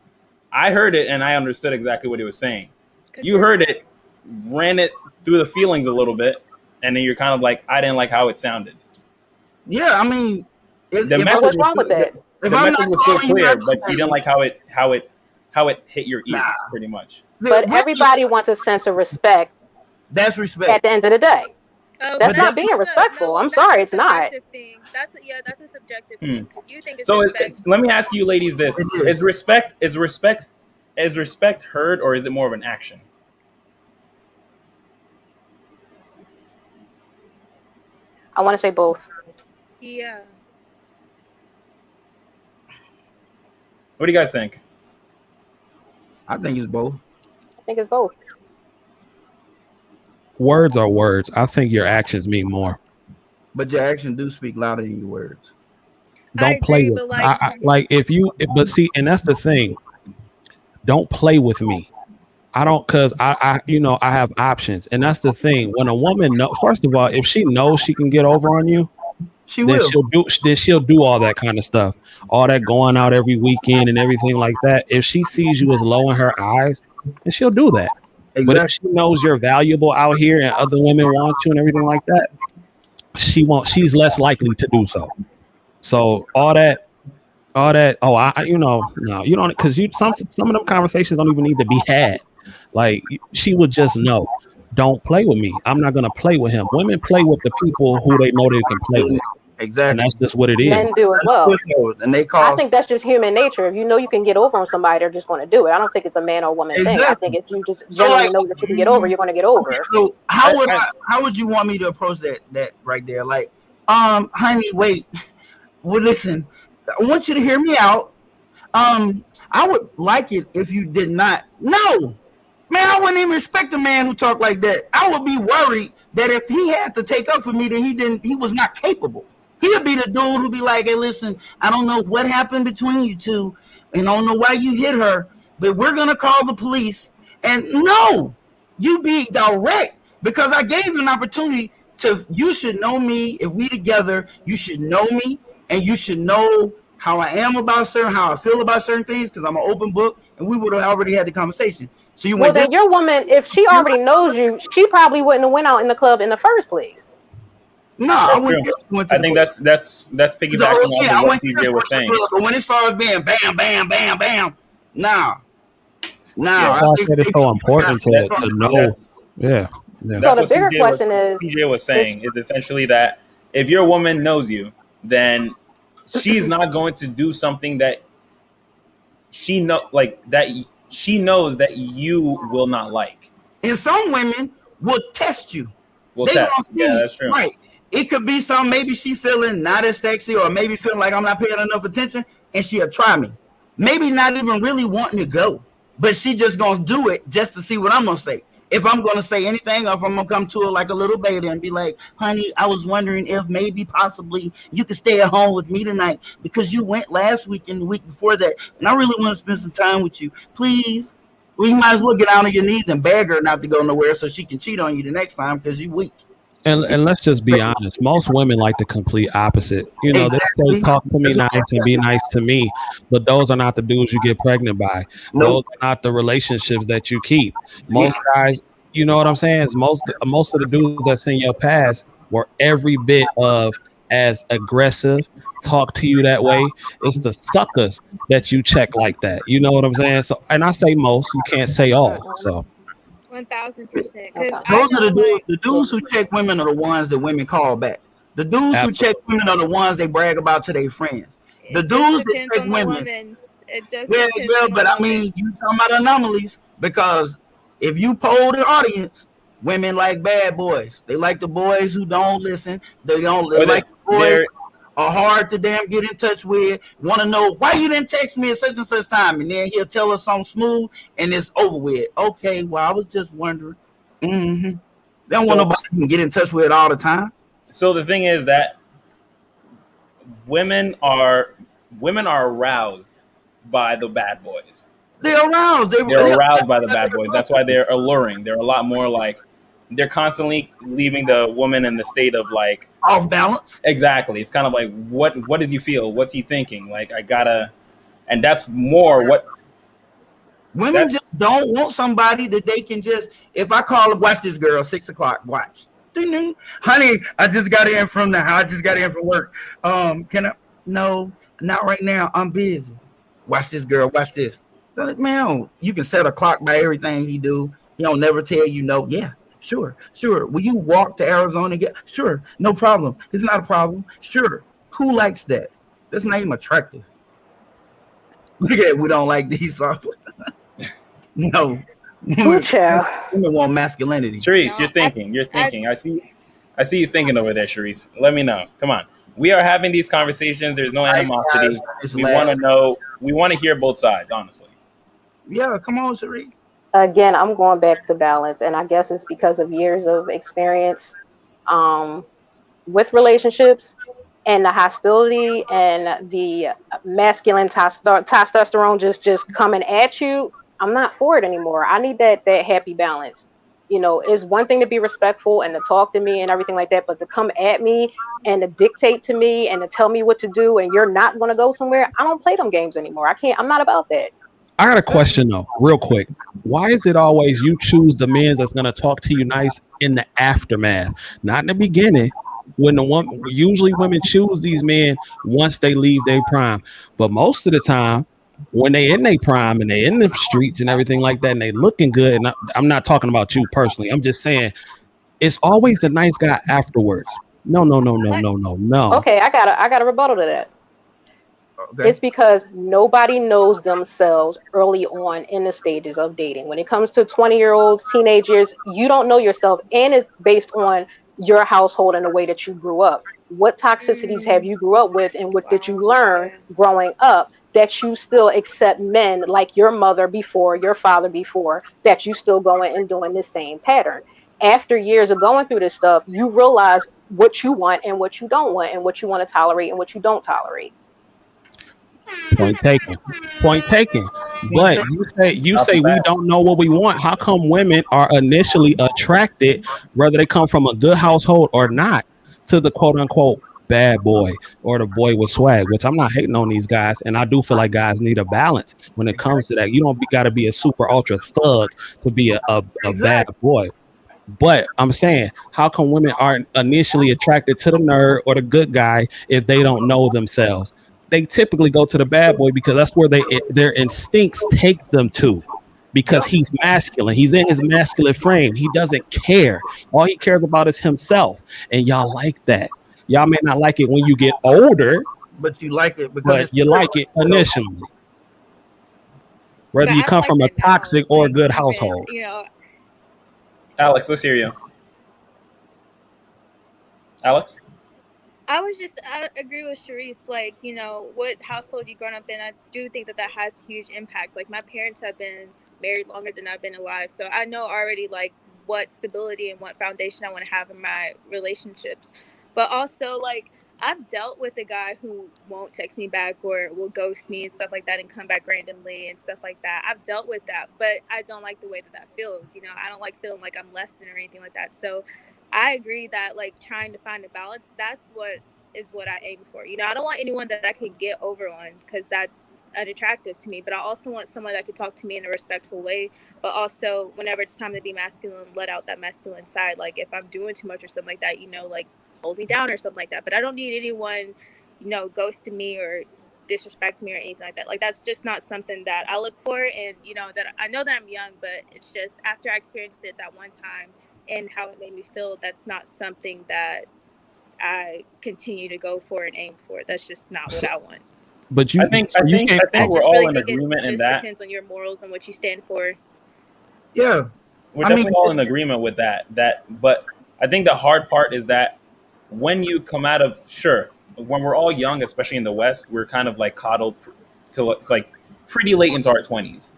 I heard it and I understood exactly what he was saying. You heard it, ran it through the feelings a little bit, and then you're kind of like, I didn't like how it sounded. Yeah, I mean, what's wrong with that? The message was still clear, but you didn't like how how it hit your ears, Nah. pretty much. But everybody wants a sense of respect That's respect. at the end of the day. Oh, That's but not being respectful. I'm that's sorry, a it's not. subjective thing. That's a subjective thing. 'Cause you think it's So respect. let me ask you, ladies, this: It is. is respect heard, or is it more of an action? I want to say both. Yeah. What do you guys think? I think it's both. I think it's both. Words are words. I think your actions mean more. But your actions do speak louder than your words. Don't play agree, with but like if you. But see, and that's the thing. Don't play with me. I don't, cause I have options, and that's the thing. When a woman first of all, if she knows she can get over on you, She then will. she'll do all that kind of stuff, all that going out every weekend and everything like that. If she sees you as low in her eyes, then she'll do that. But if Exactly. she knows you're valuable out here and other women want you and everything like that, she won't. She's less likely to do so. So all that. Oh, no, you don't, because some of them conversations don't even need to be had. Like she would just know. Don't play with me. I'm not gonna play with him. Women play with the people who they know they can play with, and Exactly. that's just what it is. Men do as well. And they I call. think that's just human nature. If you know you can get over on somebody, they're just going to do it. I don't think it's a man or woman thing. I Exactly. think if you just So, generally like- know that you can get over, you're going to get over. So how would you want me to approach that right there? Like, honey, wait. Well, listen, I want you to hear me out. I would like it if you did not. No, man, I wouldn't even respect a man who talked like that. I would be worried that if he had to take up for me, then he was not capable. He'd be the dude who'd be like, hey, listen, I don't know what happened between you two, and I don't know why you hit her, but we're gonna call the police. And no, you be direct, because I gave you an opportunity to. You should know me. If we together, you should know me, and you should know how I am about how I feel about certain things, because I'm an open book, and we would have already had the conversation. So you Well, went. then your woman, if she already knows you, she probably wouldn't have went out in the club in the first place. No, I That's went. true. Went to I the think club. that's piggybacking So, off I of what went to CJ was the saying. club, but when it started being bam, bam, bam, bam, nah. That's why I said it's so important to know. That's- Yeah. That's So the what bigger CJ question was, is, CJ was saying is essentially that if your woman knows you, then she's not going to do something that she knows that you will not like. And some women will test you. Will They test. gonna see, Yeah, that's true. right. It could be some, maybe she feeling not as sexy, or maybe feeling like I'm not paying enough attention, and she'll try me. Maybe not even really wanting to go, but she just gonna do it just to see what I'm gonna say. If I'm gonna say anything, or if I'm gonna come to her like a little beta and be like, honey, I was wondering if maybe possibly you could stay at home with me tonight, because you went last week and the week before that, and I really want to spend some time with you. Please. Well, you might as well get down on your knees and beg her not to go nowhere so she can cheat on you the next time, because you weak. And let's just be honest. Most women like the complete opposite. You know, they Exactly. say talk to me nice and be nice to me, but those are not the dudes you get pregnant by. Nope. Those are not the relationships that you keep. Most guys, you know what I'm saying? Is most of the dudes that's in your past were every bit of as aggressive, talk to you that way. It's the suckers that you check like that. You know what I'm saying? So, and I say most. You can't say all. So. 1000%. Okay. Those are the dudes who check women are the ones that women call back. The dudes who check women are the ones they brag about to their friends. The dudes that check women. It just Yeah, but I mean, you talking about anomalies, because if you poll the audience, women like bad boys. They like the boys who don't listen. They like the boys are hard to damn get in touch with. Want to know why you didn't text me at such and such time, and then he'll tell us something smooth, and it's over with. Okay, well, I was just wondering. They don't want nobody who can get in touch with it all the time. So the thing is that women are aroused by the bad boys. They're aroused. They're aroused by the bad boys. That's why they're alluring. They're a lot more like, they're constantly leaving the woman in the state of like off balance. Exactly. It's kind of like, what does he feel? What's he thinking? Like, I gotta, and that's more what women just don't want somebody that they can just, if I call them, watch this girl, 6 o'clock, watch. Ding, ding. Honey, I just got in from work. Can I? No, not right now. I'm busy. Watch this girl. Watch this. Man, you can set a clock by everything he do. He don't never tell you no. Yeah, sure. Will you walk to Arizona and get? Sure, no problem. It's not a problem. Sure. Who likes that? That's not even attractive. Look at we don't like these songs. No. Women want masculinity. Sharice, you're thinking. I see you thinking over there, Sharice. Let me know. Come on. We are having these conversations. There's no animosity. We want to know. We want to hear both sides, honestly. Yeah, come on, Sharice. Again, I'm going back to balance, and I guess it's because of years of experience with relationships and the hostility and the masculine testosterone just coming at you. I'm not for it anymore. I need that happy balance. You know, it's one thing to be respectful and to talk to me and everything like that, but to come at me and to dictate to me and to tell me what to do and you're not going to go somewhere, I don't play them games anymore. I'm not about that. I got a question though, real quick. Why is it always you choose the men that's gonna talk to you nice in the aftermath, not in the beginning? When usually women choose these men once they leave their prime, but most of the time when they in their prime and they in the streets and everything like that, and they looking good. And I'm not talking about you personally. I'm just saying it's always the nice guy afterwards. No. Okay, I got a rebuttal to that. Okay. It's because nobody knows themselves early on in the stages of dating. When it comes to 20-year-olds, teenagers, you don't know yourself, and it's based on your household and the way that you grew up. What toxicities have you grew up with, and what did you learn growing up that you still accept men like your mother before, your father before, that you still going and doing the same pattern? After years of going through this stuff, you realize what you want and what you don't want, and what you want to tolerate and what you don't tolerate. Point taken. But you say we don't know what we want. How come women are initially attracted, whether they come from a good household or not, to the quote unquote bad boy or the boy with swag? Which I'm not hating on these guys, and I do feel like guys need a balance when it comes to that. You don't got to be a super ultra thug to be a bad boy. But I'm saying, how come women aren't initially attracted to the nerd or the good guy if they don't know themselves? They typically go to the bad boy because that's where their instincts take them to, because he's masculine. He's in his masculine frame. He doesn't care. All he cares about is himself. And y'all like that. Y'all may not like it when you get older, but you like it because you like it initially. Whether you come from a toxic or a good household. You know, Alex, let's hear you. Alex? I agree with Sharice, like, you know, what household you grown up in, I do think that has a huge impact. Like, my parents have been married longer than I've been alive, so I know already, like, what stability and what foundation I want to have in my relationships. But also, like, I've dealt with a guy who won't text me back or will ghost me and stuff like that and come back randomly and stuff like that. I've dealt with that, but I don't like the way that feels. You know, I don't like feeling like I'm less than or anything like that. So I agree that, like, trying to find a balance, that's what I aim for. You know, I don't want anyone that I can get over on because that's unattractive to me, but I also want someone that could talk to me in a respectful way, but also whenever it's time to be masculine, let out that masculine side. Like, if I'm doing too much or something like that, you know, like, hold me down or something like that. But I don't need anyone, you know, ghosting me or disrespect me or anything like that. Like, that's just not something that I look for. And, you know, that I know that I'm young, but it's just after I experienced it that one time and how it made me feel, that's not something that I continue to go for and aim for. That's just not what I want. But I think we're all in agreement in that. It depends on your morals and what you stand for. Yeah, we're definitely all in agreement with that. But I think the hard part is that when you come out of, when we're all young, especially in the West, we're kind of like coddled to like pretty late into our 20s.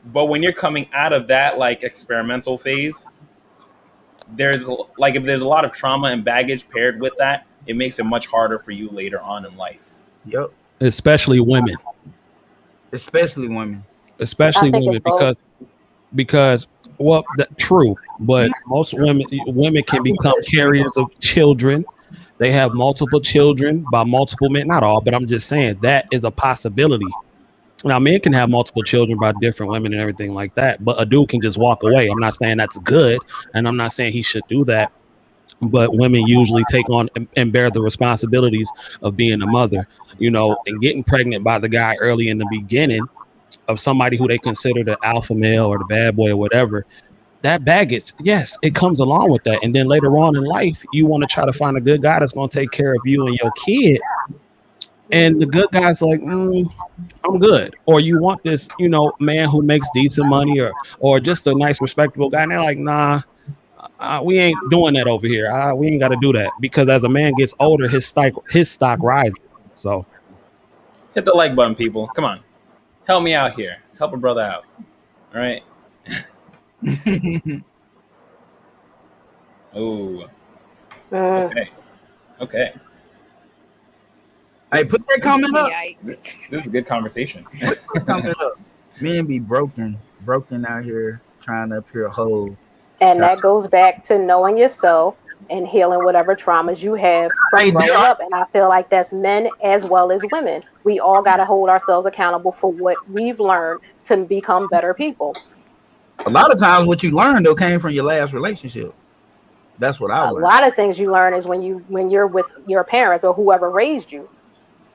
But when you're coming out of that like experimental phase, there's like, if there's a lot of trauma and baggage paired with that, it makes it much harder for you later on in life. Yep. Especially women because well, true, but most women can become carriers of children. They have multiple children by multiple men, not all, but I'm just saying that is a possibility. Now, men can have multiple children by different women and everything like that, but a dude can just walk away. I'm not saying that's good, and I'm not saying he should do that, but women usually take on and bear the responsibilities of being a mother, you know, and getting pregnant by the guy early in the beginning somebody who they consider the alpha male or the bad boy or whatever, that baggage, yes, it comes along with that. And then later on in life, you want to try to find a good guy that's going to take care of you and your kid. And the good guy's like, I'm good. Or you want this, man who makes decent money or just a nice, respectable guy. And they're like, nah, we ain't doing that over here. We ain't got to do that. Because as a man gets older, his stock rises. So hit the like button, people. Come on. Help me out here. Help a brother out. All right. Oh. Okay. Hey, put that comment up. This is a good conversation. Comment up. Men be broken out here trying to appear whole. And that goes back to knowing yourself and healing whatever traumas you have from growing up. And I feel like that's men as well as women. We all got to hold ourselves accountable for what we've learned to become better people. A lot of times what you learned, though, came from your last relationship. That's what I learned. A lot of things you learn is when you're with your parents or whoever raised you.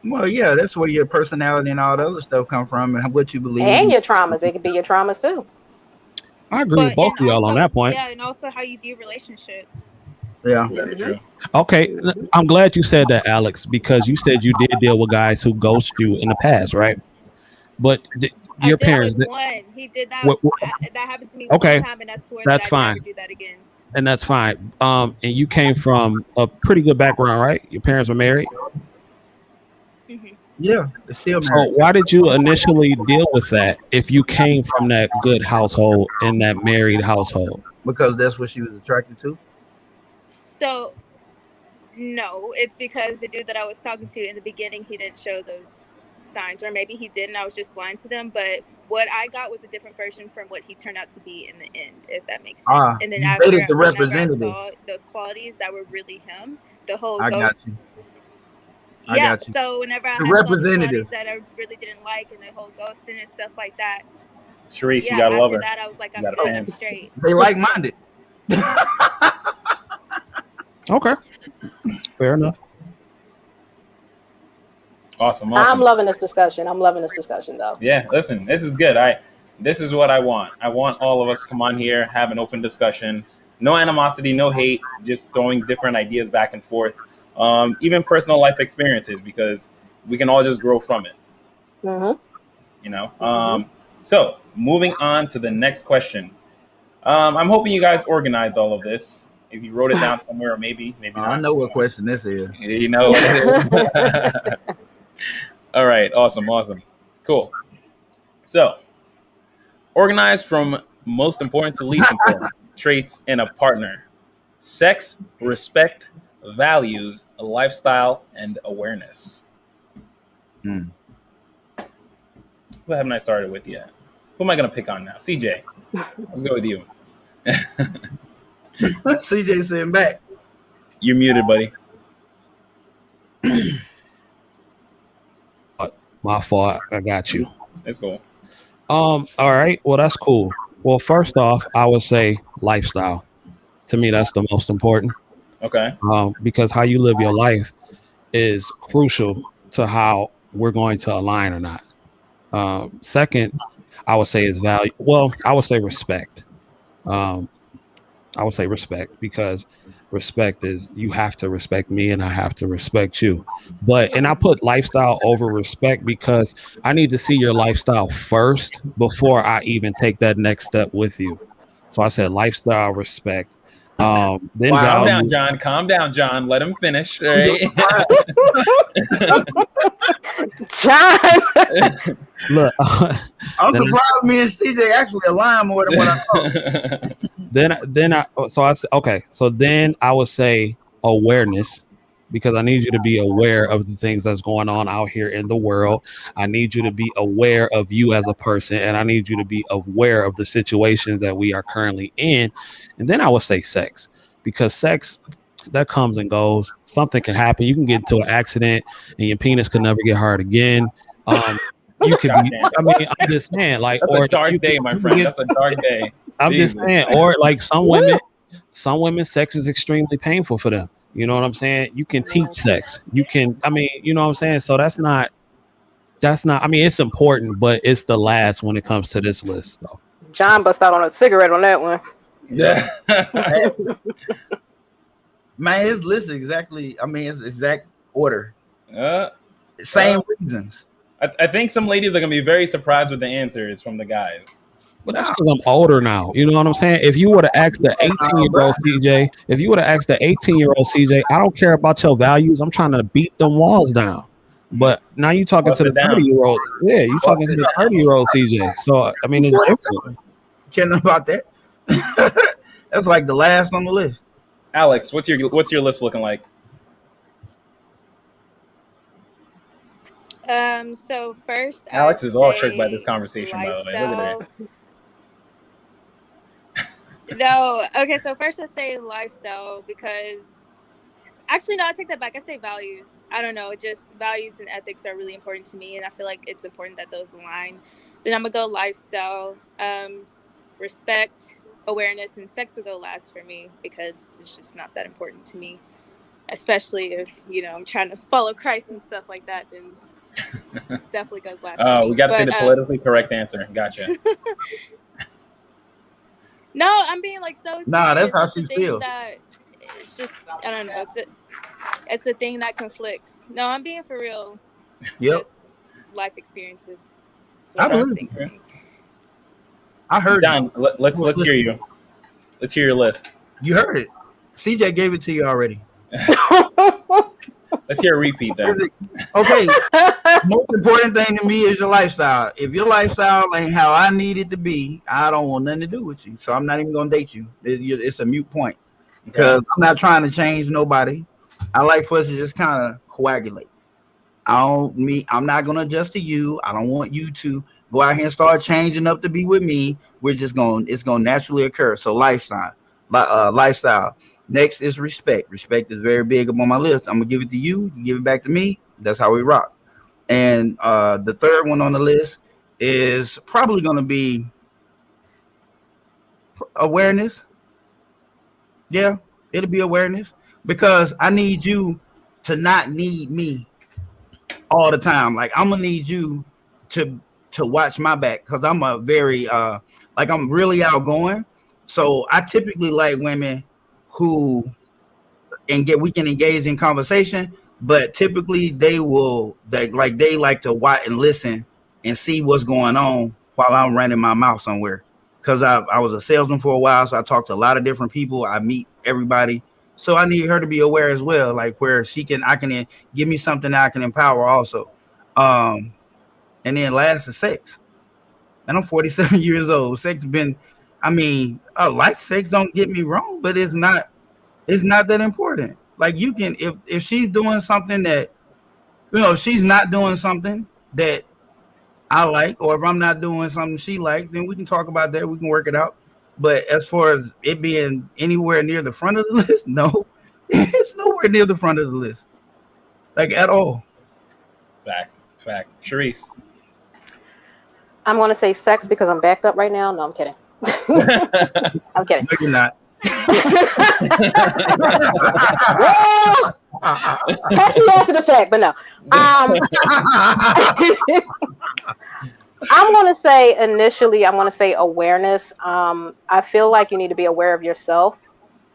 Well, yeah, that's where your personality and all the other stuff come from and what you believe. And your traumas. It could be your traumas, too. I agree with both of y'all on that point. Yeah, and also how you view relationships. Yeah. Very true. Okay, I'm glad you said that, Alex, because you said you did deal with guys who ghost you in the past, right? But your parents. One. He did that. That happened to me okay, one time, and I swore that's that fine. I'd never do that again. And that's fine. And you came from a pretty good background, right? Your parents were married. Mm-hmm. Yeah, they're still married. So why did you initially deal with that if you came from that good household in that married household? Because that's what she was attracted to. So, no, it's because the dude that I was talking to in the beginning, he didn't show those signs, or maybe he did and I was just blind to them. But what I got was a different version from what he turned out to be in the end, if that makes sense. And then after the representative. I saw those qualities that were really him, the whole I got you. I yeah, got you. so whenever I the had representative that I really didn't like, and the whole ghosting and stuff like that. Sharice, you gotta love her. After that, I was like, I'm good, I'm straight. They like-minded. Okay, fair enough. Awesome. I'm loving this discussion. Though. Yeah, listen, this is good. This is what I want. I want all of us to come on here, have an open discussion. No animosity, no hate, just throwing different ideas back and forth. Even personal life experiences, because we can all just grow from it. Mm-hmm. So moving on to the next question. I'm hoping you guys organized all of this. If you wrote it down somewhere, or maybe not. I know what question this is. You know what it is. All right, awesome, cool. So, organize from most important to least important traits in a partner: sex, respect, values, lifestyle, and awareness. Who haven't I started with yet? Who am I going to pick on now? CJ. Let's go with you. CJ sitting back. You're muted, buddy. My fault. I got you. Let's go. All right. Well, that's cool. Well, first off, I would say lifestyle. To me, that's the most important. Okay. Because how you live your life is crucial to how we're going to align or not. Second, I would say is value. Well, I would say respect. I would say respect, because respect is you have to respect me and I have to respect you. And I put lifestyle over respect because I need to see your lifestyle first before I even take that next step with you. So I said lifestyle, respect. Then Calm down, John. Let him finish. Right? John. Look, I'm surprised me and CJ actually align more than what I thought. Then I would say awareness, because I need you to be aware of the things that's going on out here in the world. I need you to be aware of you as a person, and I need you to be aware of the situations that we are currently in. And then I would say sex, because sex, that comes and goes. Something can happen. You can get into an accident and your penis could never get hard again. You could be, I mean, I'm just saying, like, that's a dark day, my friend. That's a dark day. I'm just saying, or like some women, sex is extremely painful for them. You know what I'm saying? You can teach sex. You can, I mean, you know what I'm saying? So that's not, that's not. I mean, it's important, but it's the last when it comes to this list. So. John bust out on a cigarette on that one. Yeah. Man, his list is exactly. I mean, it's exact order. Uh, Same reasons. I think some ladies are gonna be very surprised with the answers from the guys. But that's because I'm older now. You know what I'm saying? If you would have asked the 18-year-old CJ, I don't care about your values. I'm trying to beat them walls down. But now you talking Bust to the it down. 30-year-old. Yeah, you talking to the 30-year-old CJ. So I mean, it's different. Caring about that. That's like the last on the list. Alex, what's your list looking like? So first, Alex I'd is all say tricked by this conversation, by the way. Look at lifestyle. her. No, okay. So first, I say lifestyle because actually, no, I take that back. I say values. I don't know, just values and ethics are really important to me, and I feel like it's important that those align. Then I'm gonna go lifestyle, respect, awareness, and sex would go last for me because it's just not that important to me. Especially if I'm trying to follow Christ and stuff like that, then definitely goes last. Oh, for me. we got to say But, the politically correct answer. Gotcha. No, I'm being like so. Nah, that's serious. how It's she a thing feels. that it's just I don't know. It's a thing that conflicts. No, I'm being for real. Yep. Just life experiences. It's I the best believe thing for me. I heard John, let's hear you. Let's hear your list. you heard it. CJ gave it to you already. Let's hear a repeat then. Okay. Most important thing to me is your lifestyle. If your lifestyle ain't how I need it to be, I don't want nothing to do with you. So I'm not even gonna date you. It's a mute point because I'm not trying to change nobody. I like for us to just kind of coagulate. I'm not gonna adjust to you. I don't want you to go out here and start changing up to be with me. It's gonna naturally occur. So lifestyle. Next is respect. Respect is very big up on my list. I'm gonna give it to you. You give it back to me. That's how we rock. And the third one on the list is probably gonna be awareness. Yeah, it'll be awareness because I need you to not need me all the time. Like I'm gonna need you to watch my back because I'm a very I'm really outgoing. So I typically like women who we can engage in conversation, but typically they like to watch and listen and see what's going on while I'm running my mouth somewhere. Because I was a salesman for a while, so I talked to a lot of different people. I meet everybody. So I need her to be aware as well, like where I can give me something that I can empower also. And then last is sex. And I'm 47 years old. Sex I like sex, don't get me wrong, but it's not that important. Like you can, if she's doing something that, if she's not doing something that I like, or if I'm not doing something she likes, then we can talk about that. We can work it out. But as far as it being anywhere near the front of the list, no, it's nowhere near the front of the list, like at all. Fact. Sharice. I'm going to say sex because I'm backed up right now. No, I'm kidding. I'm kidding. No, you're not. Well, catch me after the fact, but no. I'm going to say initially, I'm going to say awareness. I feel like you need to be aware of yourself,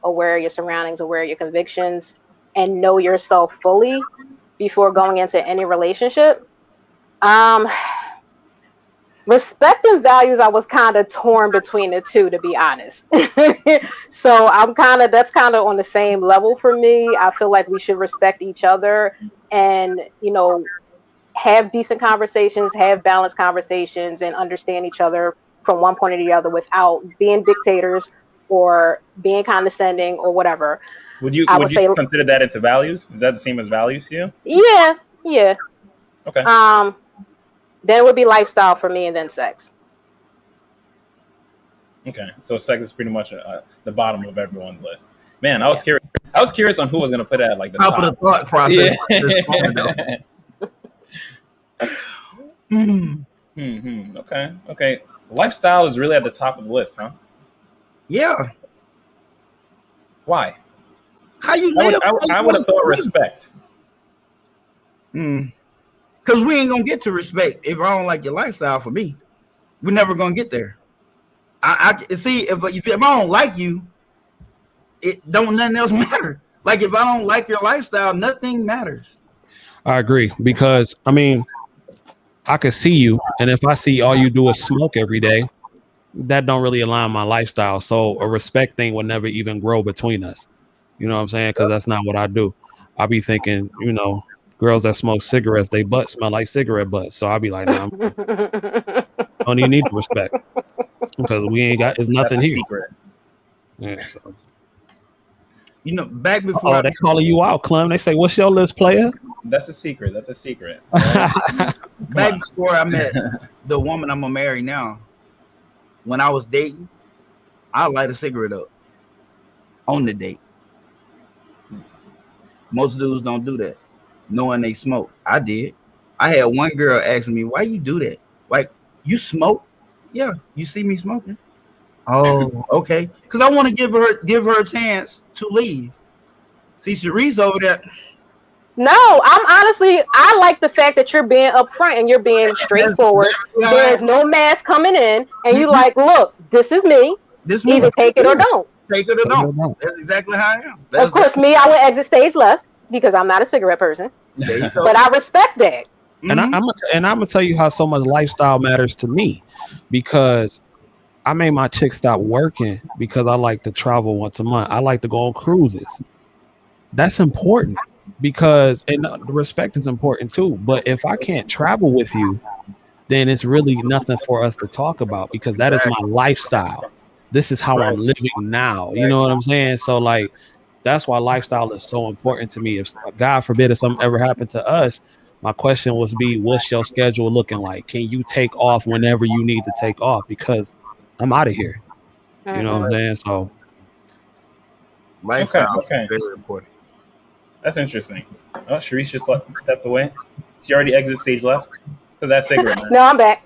aware of your surroundings, aware of your convictions, and know yourself fully before going into any relationship. Respect and values, I was kind of torn between the two, to be honest. So that's kind of on the same level for me. I feel like we should respect each other and, have decent conversations, have balanced conversations, and understand each other from one point or the other without being dictators or being condescending or whatever. Would you consider that into values? Is that the same as values to you? Yeah. Okay. Then it would be lifestyle for me, and then sex. Okay, so sex is pretty much the bottom of everyone's list. Man, I was curious. I was curious on who was going to put it at like the top of the thought process. Yeah. Okay. Lifestyle is really at the top of the list, huh? Yeah. Why? How you live? I would have thought respect. Because Because we ain't gonna get to respect if I don't like your lifestyle. For me, we're never gonna get there. I see if I don't like you, it don't nothing else matter. Like if I don't like your lifestyle, nothing matters. I agree, because I mean, I could see you, and if I see all you do is smoke every day, that don't really align my lifestyle. So a respect thing would never even grow between us. You know what I'm saying? Because that's not what I do. I be thinking, you know, girls that smoke cigarettes, they butt smell like cigarette butts. So I'll be like, nah, don't even need to respect, because we ain't got, it's nothing here. Secret. Yeah, so. You know, back before Oh, they calling you out, Clem. They say, "What's your list, player?" That's a secret. That's a secret. back before I met the woman I'm gonna marry now, when I was dating, I light a cigarette up on the date. Most dudes don't do that, knowing they smoke. I did. I had one girl asking me, "Why you do that? Like, you smoke?" Yeah, you see me smoking. Oh, okay. Because I want to give her a chance to leave. See, Sharice over there. No, I like the fact that you're being upfront and you're being straightforward. There's no mask coming in, and you like, look, this is me. Either take it or don't. Take it or don't. That's exactly how I am. Of course, me, I would exit stage left because I'm not a cigarette person. But I respect that. And I'm gonna tell you how so much lifestyle matters to me, because I made my chick stop working because I like to travel once a month. I like to go on cruises. That's important, because, and the respect is important too. But if I can't travel with you, then it's really nothing for us to talk about, because that is my lifestyle. This is how I'm living now. You know what I'm saying? So like, that's why lifestyle is so important to me. If God forbid, if something ever happened to us, my question would be, what's your schedule looking like? Can you take off whenever you need to take off? Because I'm out of here. You know what I'm saying? So lifestyle is very important. That's interesting. Oh, Sharice just stepped away. She already exited stage left. Because that cigarette. No, I'm back.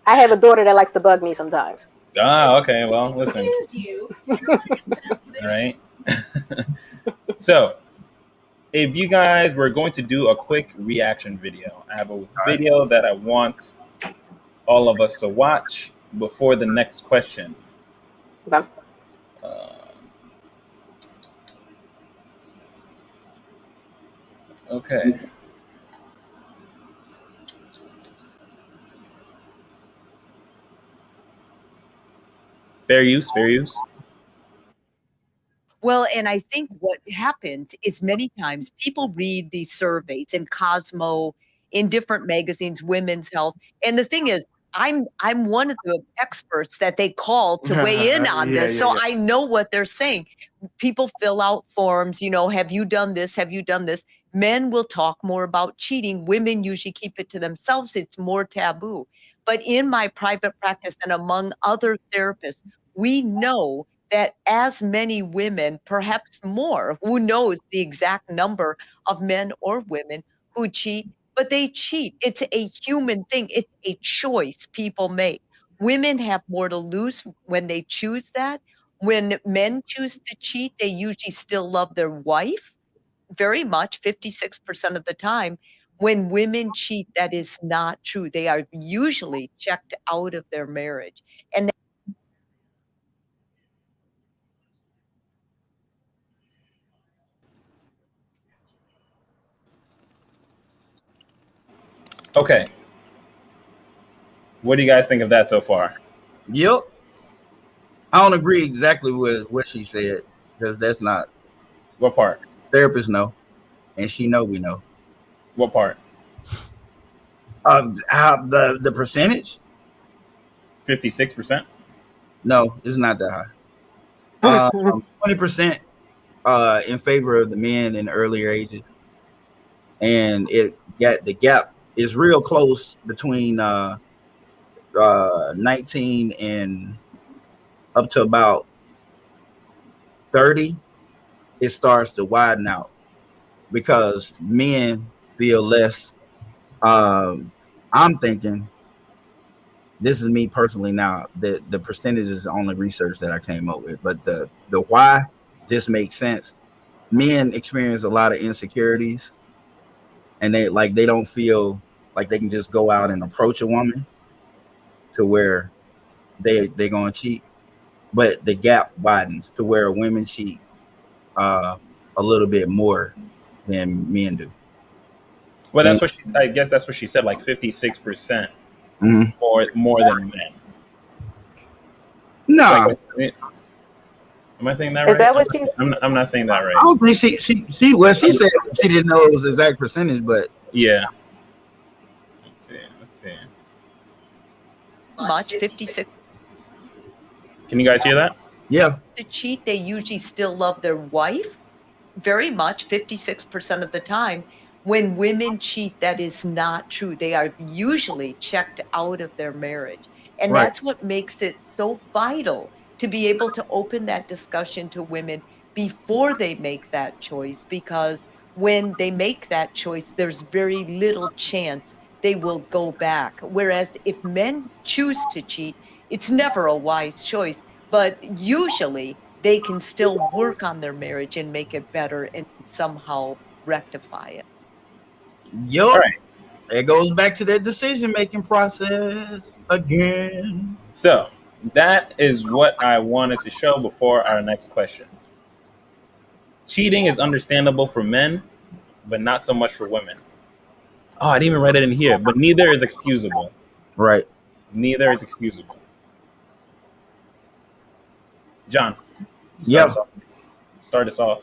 I have a daughter that likes to bug me sometimes. Ah, okay. Well, listen. All right. So, if you guys were going to do a quick reaction video, I have a video that I want all of us to watch before the next question. Okay. Okay. Fair use, fair use. Well, and I think what happens is many times people read these surveys in Cosmo, in different magazines, Women's Health, and the thing is, I'm one of the experts that they call to weigh in on this, so I know what they're saying. People fill out forms, you know, have you done this? Have you done this? Men will talk more about cheating. Women usually keep it to themselves. It's more taboo. But in my private practice and among other therapists, we know that as many women, perhaps more, who knows the exact number of men or women who cheat, but they cheat. It's a human thing. It's a choice people make. Women have more to lose when they choose that. When men choose to cheat, they usually still love their wife very much, 56% of the time. When women cheat, that is not true. They are usually checked out of their marriage. And Okay. What do you guys think of that so far? Yep. I don't agree exactly with what she said, because that's not. What part? Therapists know, and she know we know. What part? How the percentage? 56%? No, it's not that high. 20% in favor of the men in the earlier ages, and the gap is real close between 19 and up to about 30. It starts to widen out because men feel less. I'm thinking, this is me personally now, the percentage is the only research that I came up with, but the why just makes sense. Men experience a lot of insecurities and they don't feel like they can just go out and approach a woman to where they're gonna cheat, but the gap widens to where women cheat a little bit more than men do. Well, that's what I guess that's what she said, like 56% more than men. No. Like, am I saying that right? Is that what she? I'm not saying that right. I don't think she said she didn't know it was the exact percentage, but yeah. Let's see. Much 56. Can you guys hear that? yeah. To cheat, they usually still love their wife very much, 56% of the time. When women cheat, that is not true. They are usually checked out of their marriage. And Right. that's what makes it so vital to be able to open that discussion to women before they make that choice, because when they make that choice, there's very little chance they will go back. Whereas if men choose to cheat, it's never a wise choice, but usually they can still work on their marriage and make it better and somehow rectify it. Yup. All right. It goes back to that decision-making process again. So that is what I wanted to show before our next question. Cheating is understandable for men, but not so much for women. Oh, I didn't even write it in here, but neither is excusable. Right. Neither is excusable. John, Yeah. start us off.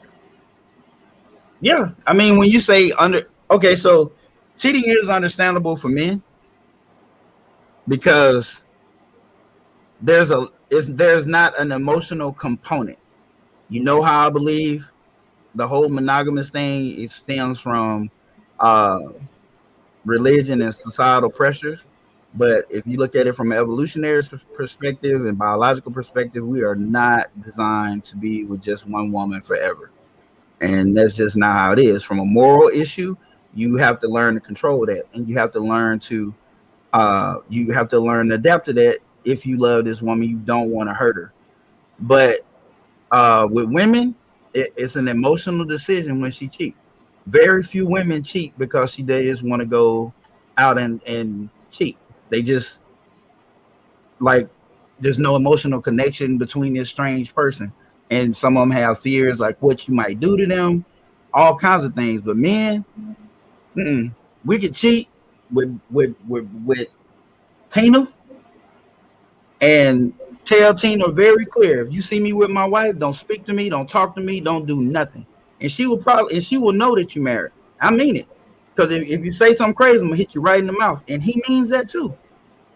Yeah. I mean, when you say okay, so cheating is understandable for men because there's not an emotional component. You know how I believe the whole monogamous thing, it stems from religion and societal pressures. But if you look at it from an evolutionary perspective and biological perspective, we are not designed to be with just one woman forever. And that's just not how it is. From a moral issue, you have to learn to control that, and you have to learn to adapt to that. If you love this woman, you don't want to hurt her. But with women, it's an emotional decision when she cheats. Very few women cheat because they just want to go out and cheat. They just like there's no emotional connection between this strange person. And some of them have fears like what you might do to them, all kinds of things. But men, we could cheat with Tina and tell Tina very clear, if you see me with my wife, don't speak to me, don't talk to me, don't do nothing. And she will know that you married. I mean it. Because if you say something crazy, I'm gonna hit you right in the mouth. And he means that too.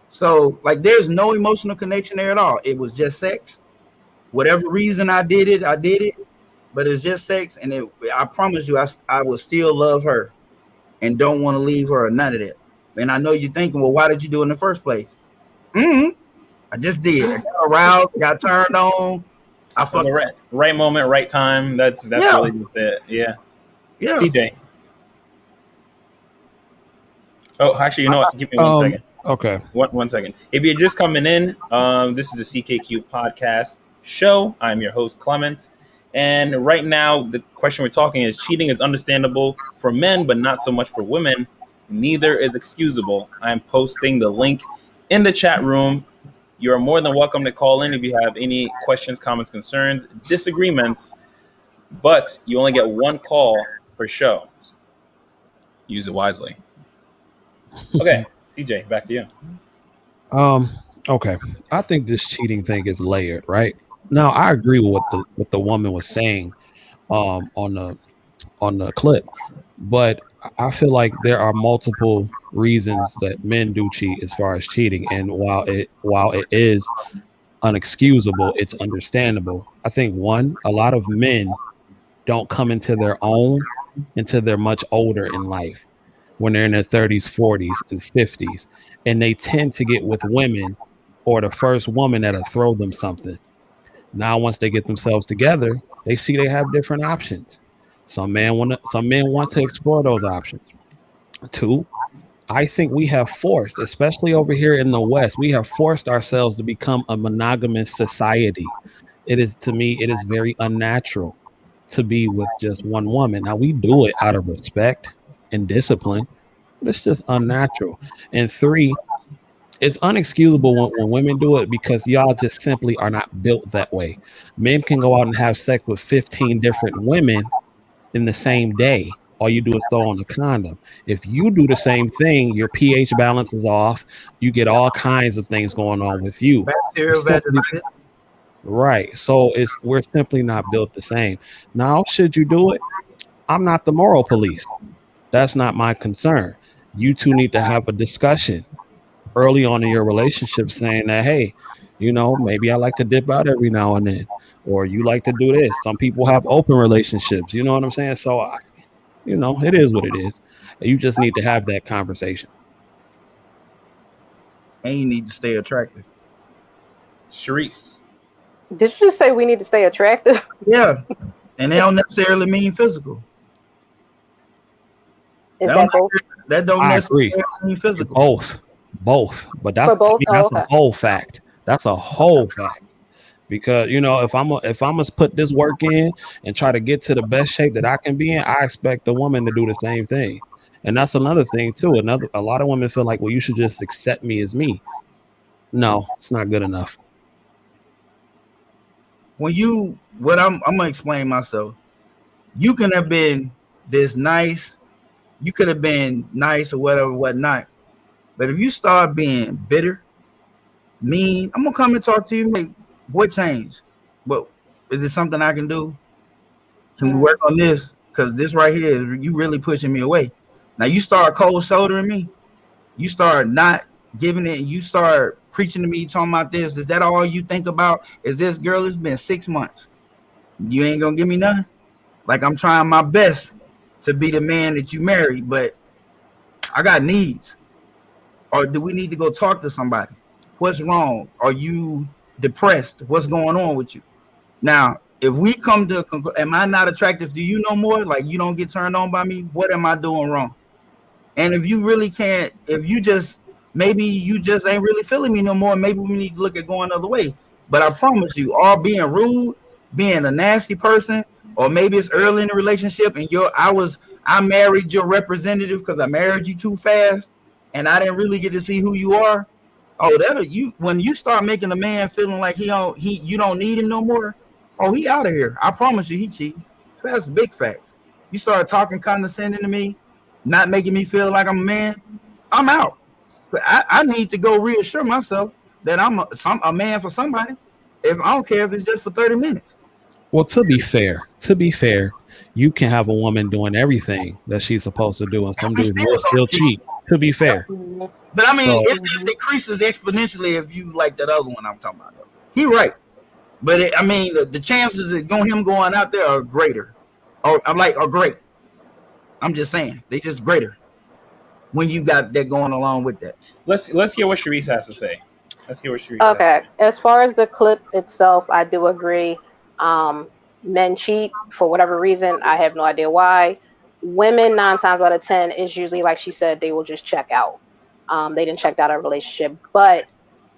So like there's no emotional connection there at all. It was just sex. Whatever reason I did it, but it's just sex. And I promise you, I will still love her and don't want to leave her or none of that. And I know you're thinking, well, why did you do it in the first place? I just did. I got aroused, got turned on. I fucked the right moment, right time. That's really just it. Yeah. Yeah. CJ. Oh, actually, you know what? Give me 1 second. Okay. One second. If you're just coming in, this is a CKQ podcast show. I'm your host, Clement. And right now, the question we're talking is cheating is understandable for men, but not so much for women. Neither is excusable. I'm posting the link in the chat room. You are more than welcome to call in if you have any questions, comments, concerns, disagreements, but you only get one call per show. Use it wisely. Okay, CJ, back to you. Okay. I think this cheating thing is layered, right? Now, I agree with what the woman was saying on the clip, but I feel like there are multiple reasons that men do cheat as far as cheating, and while it is unexcusable, it's understandable. I think a lot of men don't come into their own until they're much older in life, when they're in their 30s, 40s, and 50s, and they tend to get with women or the first woman that'll throw them something. Now, once they get themselves together, they see they have different options. Some men want to explore those options. 2, I think we have forced, especially over here in the West, we have forced ourselves to become a monogamous society. To me, it is very unnatural to be with just one woman. Now, we do it out of respect. and discipline. It's just unnatural. And three, it's unexcusable when women do it because y'all just simply are not built that way. Men can go out and have sex with 15 different women in the same day. All you do is throw on a condom. If you do the same thing, your pH balance is off. You get all kinds of things going on with you. Bacterial vaginitis. Right. So we're simply not built the same. Now, should you do it? I'm not the moral police. That's not my concern. You two need to have a discussion early on in your relationship saying that, hey, maybe I like to dip out every now and then, or you like to do this. Some people have open relationships. You know what I'm saying? So, it is what it is. You just need to have that conversation. And you need to stay attractive. Sharice. Did you just say we need to stay attractive? Yeah. And they don't necessarily mean physical. That don't necessarily mean physical. Both. But that's a whole fact. That's a whole fact. Because if I'm gonna put this work in and try to get to the best shape that I can be in, I expect the woman to do the same thing. And that's another thing too. A lot of women feel like, well, you should just accept me as me. No, it's not good enough. I'm gonna explain myself. You can have been this nice, you could have been nice or whatever, whatnot. But if you start being bitter, mean, I'm gonna come and talk to you. Like, what changed? But is it something I can do? Can we work on this? Because this right here is you really pushing me away. Now you start cold shouldering me. You start not giving it. You start preaching to me, talking about this. Is that all you think about? Is this girl? It's been 6 months. You ain't gonna give me nothing. Like, I'm trying my best to be the man that you married, but I got needs. Or do we need to go talk to somebody? What's wrong? Are you depressed? What's going on with you? Now, if we come to, am I not attractive to you no more? Like, you don't get turned on by me? What am I doing wrong? And if you really can't, maybe you just ain't really feeling me no more, maybe we need to look at going the other way. But I promise you, all being rude, being a nasty person, or maybe it's early in the relationship and I married your representative because I married you too fast and I didn't really get to see who you are. Oh, when you start making a man feeling like you don't need him no more. Oh, he out of here. I promise you, he cheating. That's big facts. You start talking condescending to me, not making me feel like I'm a man. I'm out. But I need to go reassure myself that I'm a man for somebody. I don't care if it's just for 30 minutes. Well, to be fair, you can have a woman doing everything that she's supposed to do, and some dudes will still cheat. To be fair. But I mean, it just increases exponentially if you like that other one I'm talking about. He right. But the chances of him going out there are greater. Are great. I'm just saying, they just greater when you got that going along with that. Let's hear what Sharice has to say. Okay. As far as the clip itself, I do agree. Men cheat for whatever reason. I have no idea why. Women, 9 times out of 10, is usually, like she said, they will just check out. They didn't check out a relationship. But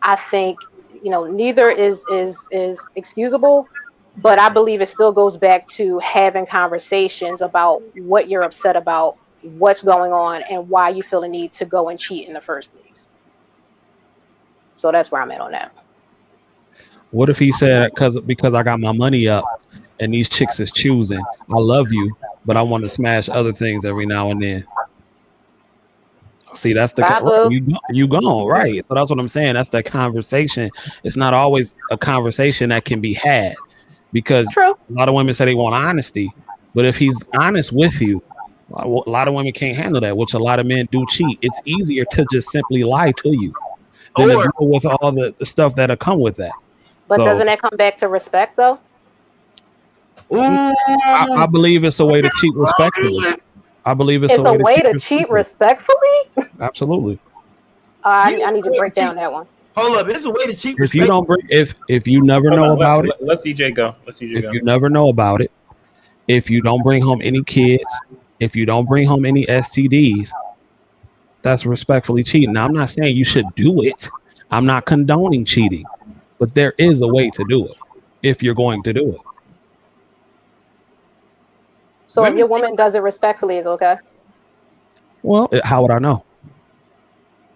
I think, neither is excusable. But I believe it still goes back to having conversations about what you're upset about, what's going on, and why you feel the need to go and cheat in the first place. So that's where I'm at on that. What if he said, because I got my money up and these chicks is choosing, I love you, but I want to smash other things every now and then? See, that's you gone, right? So that's what I'm saying. That's that conversation. It's not always a conversation that can be had, because a lot of women say they want honesty, but if he's honest with you, a lot of women can't handle that, which a lot of men do cheat. It's easier to just simply lie to you than to deal with all the stuff that'll come with that. But doesn't that come back to respect, though? I believe it's a way to cheat respectfully. I believe it's a way to cheat respectfully. Absolutely. I need to break down that one. Hold up, it's a way to cheat. If you don't if you never know about it, let's CJ go. If you never know about it, if you don't bring home any kids, if you don't bring home any STDs, that's respectfully cheating. Now, I'm not saying you should do it. I'm not condoning cheating, but there is a way to do it if you're going to do it. So if your woman does it respectfully, is okay? Well, how would I know?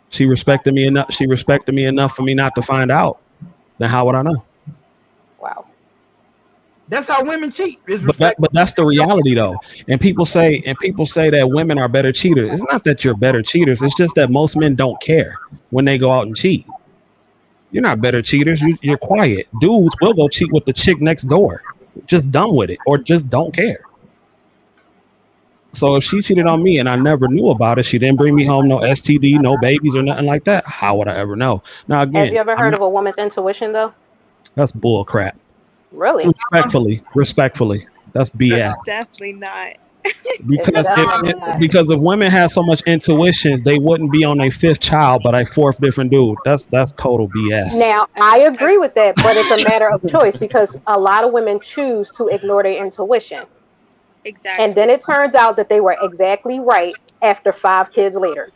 She respected me enough. She respected me enough for me not to find out. Then how would I know? Wow. That's how women cheat. Is But respect. that's the reality though. And people say that women are better cheaters. It's not that you're better cheaters. It's just that most men don't care when they go out and cheat. You're not better cheaters. You're quiet. Dudes will go cheat with the chick next door. Just done with it or just don't care. So if she cheated on me and I never knew about it, she didn't bring me home no STD, no babies or nothing like that. How would I ever know? Now again, Have you ever heard of a woman's intuition though? That's bull crap. Really? Respectfully, that's BS. That's definitely not. Because if women had so much intuitions, they wouldn't be on a fifth child, but a fourth different dude. That's total BS. Now, I agree with that, but it's a matter of choice because a lot of women choose to ignore their intuition. Exactly. And then it turns out that they were exactly right after 5 kids later.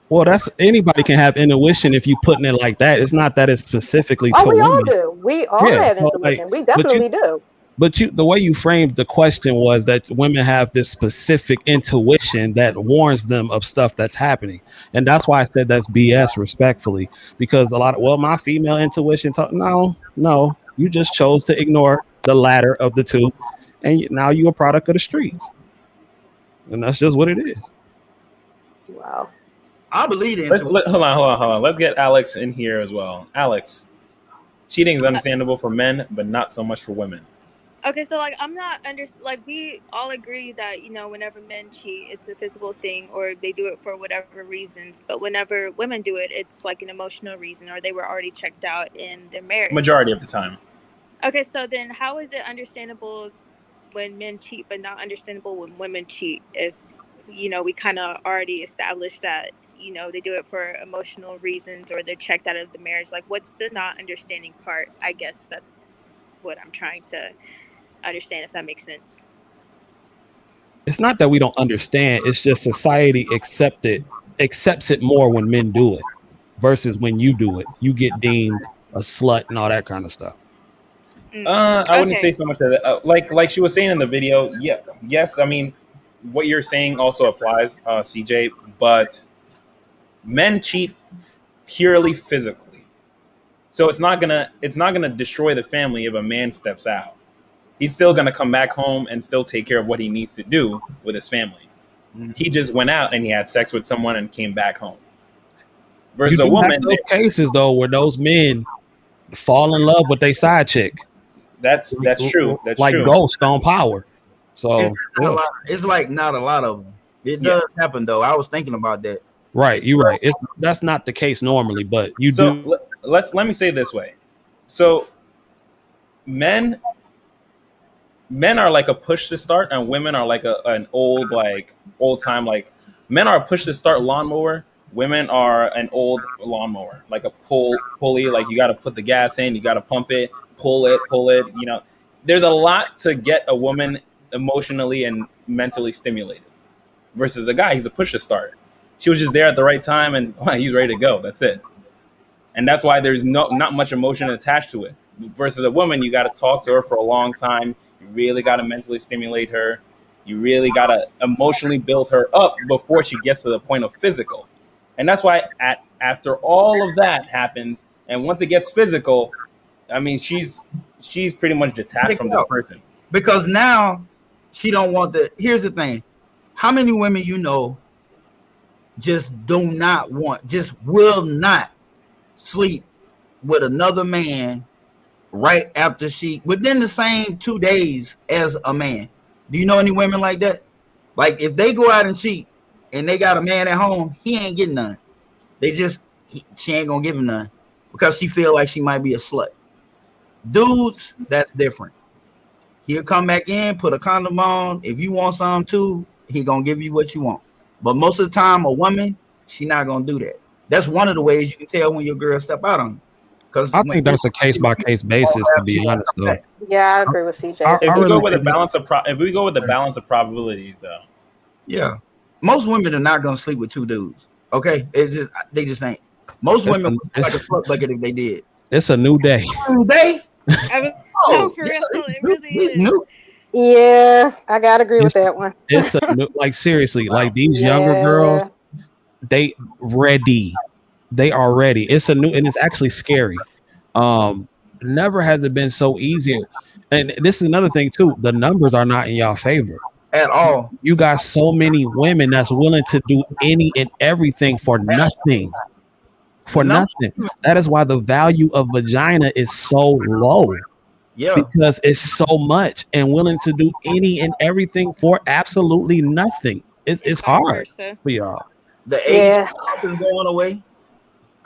Well, that's anybody can have intuition if you putting it like that. It's not that it's specifically to we women. all do. We all have so, intuition. We definitely do. But the way you framed the question was that women have this specific intuition that warns them of stuff that's happening. And that's why I said that's BS respectfully, because my female intuition, no, you just chose to ignore the latter of the two. And now you're a product of the streets. And that's just what it is. Wow. I believe in Hold on. Let's get Alex in here as well. Alex, cheating is understandable for men, but not so much for women. Okay, so I'm not we all agree that whenever men cheat, it's a physical thing, or they do it for whatever reasons. But whenever women do it, it's like an emotional reason, or they were already checked out in their marriage. Majority of the time. Okay, so then how is it understandable when men cheat, but not understandable when women cheat? If we kind of already established that they do it for emotional reasons, or they're checked out of the marriage. Like, what's the not understanding part? I guess that's what I'm trying to understand, if that makes sense. It's not that we don't understand. It's just society accepts it more when men do it versus when you do it. You get deemed a slut and all that kind of stuff. I wouldn't say so much of that. Like she was saying in the video, yes. I mean, what you're saying also applies, CJ. But men cheat purely physically, so it's not gonna destroy the family if a man steps out. He's still gonna come back home and still take care of what he needs to do with his family. Mm-hmm. He just went out and he had sex with someone and came back home. Versus a woman. Those cases though, where those men fall in love with their side chick. That's true. That's like true. Ghost on Power. So it's like not a lot of them. It does happen though. I was thinking about that. Right, you're right. That's not the case normally, but you do. Let me say it this way. So men are like a push to start, and women are like an old time, like men are a push to start lawnmower. Women are an old lawnmower, like a pulley. Like you got to put the gas in, you got to pump it, pull it. There's a lot to get a woman emotionally and mentally stimulated. Versus a guy, he's a push to start. She was just there at the right time, and he's ready to go. That's it. And that's why there's not much emotion attached to it. Versus a woman, you got to talk to her for a long time. You really got to mentally stimulate her. You really got to emotionally build her up before she gets to the point of physical. And that's why after all of that happens, and once it gets physical, I mean, she's pretty much detached from this person. Because now she don't want here's the thing. How many women just will not sleep with another man right after within the same 2 days as a man? Do you know any women like that? Like if they go out and cheat and they got a man at home, he ain't getting none. She ain't gonna give him none because she feel like she might be a slut. Dudes, that's different. He'll come back in, put a condom on. If you want some too, he gonna give you what you want. But most of the time, a woman, she not gonna do that. That's one of the ways you can tell when your girl step out on you. Because I think that's a case by case basis, to be honest, though. Yeah, I agree with CJ. If we go with the balance of probabilities, though. Yeah, most women are not gonna sleep with 2 dudes. Okay, they just ain't. Most women would like a fuck bucket if they did. It's a new day. No, for real, it really is. New. Yeah, I gotta agree with that one. It's a new, seriously, like these younger girls, they ready. They are ready. It's a new, and it's actually scary. Never has it been so easy. And this is another thing too. The numbers are not in y'all favor at all. You got so many women that's willing to do any and everything for nothing. For nothing. That is why the value of vagina is so low. Yeah. Because it's so much and willing to do any and everything for absolutely nothing. It's hard for y'all. The age is going away.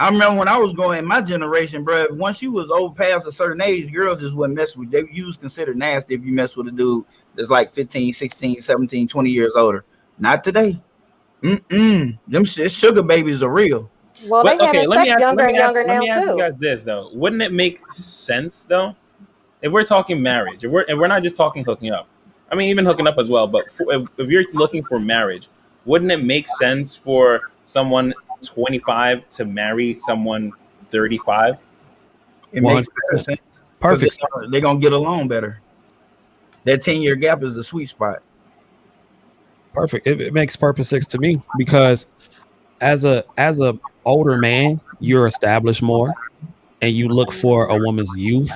I remember when I was going in my generation, bro, once you was over past a certain age, girls just wouldn't mess with you. You was considered nasty if you mess with a dude that's like 15, 16, 17, 20 years older. Not today. Them sugar babies are real. Well, they okay, let me ask you guys this, though. Wouldn't it make sense, though, if we're talking marriage, if we're not just talking hooking up, I mean, even hooking up as well, but if you're looking for marriage, wouldn't it make sense for someone 25 to marry someone 35? It makes sense. Perfect. They're going to get along better. That 10-year gap is the sweet spot. Perfect. It makes perfect sense to me because as a older man, you're established more and you look for a woman's youth.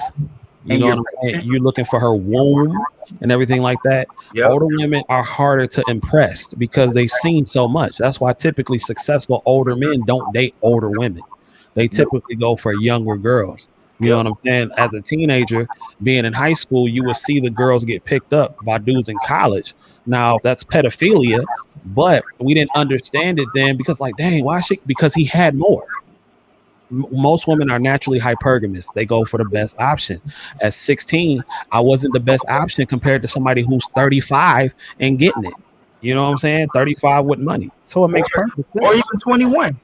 You know what I'm saying? You're looking for her womb and everything like that. Yep. Older women are harder to impress because they've seen so much. That's why typically successful older men don't date older women. They typically go for younger girls. You know what I'm saying? As a teenager, being in high school, you will see the girls get picked up by dudes in college. Now, that's pedophilia, but we didn't understand it then because, like, dang, why she? Because he had more. Most women are naturally hypergamous. They go for the best option. At 16, I wasn't the best option compared to somebody who's 35 and getting it. You know what I'm saying? 35 with money. So it makes perfect sense. Or even 21.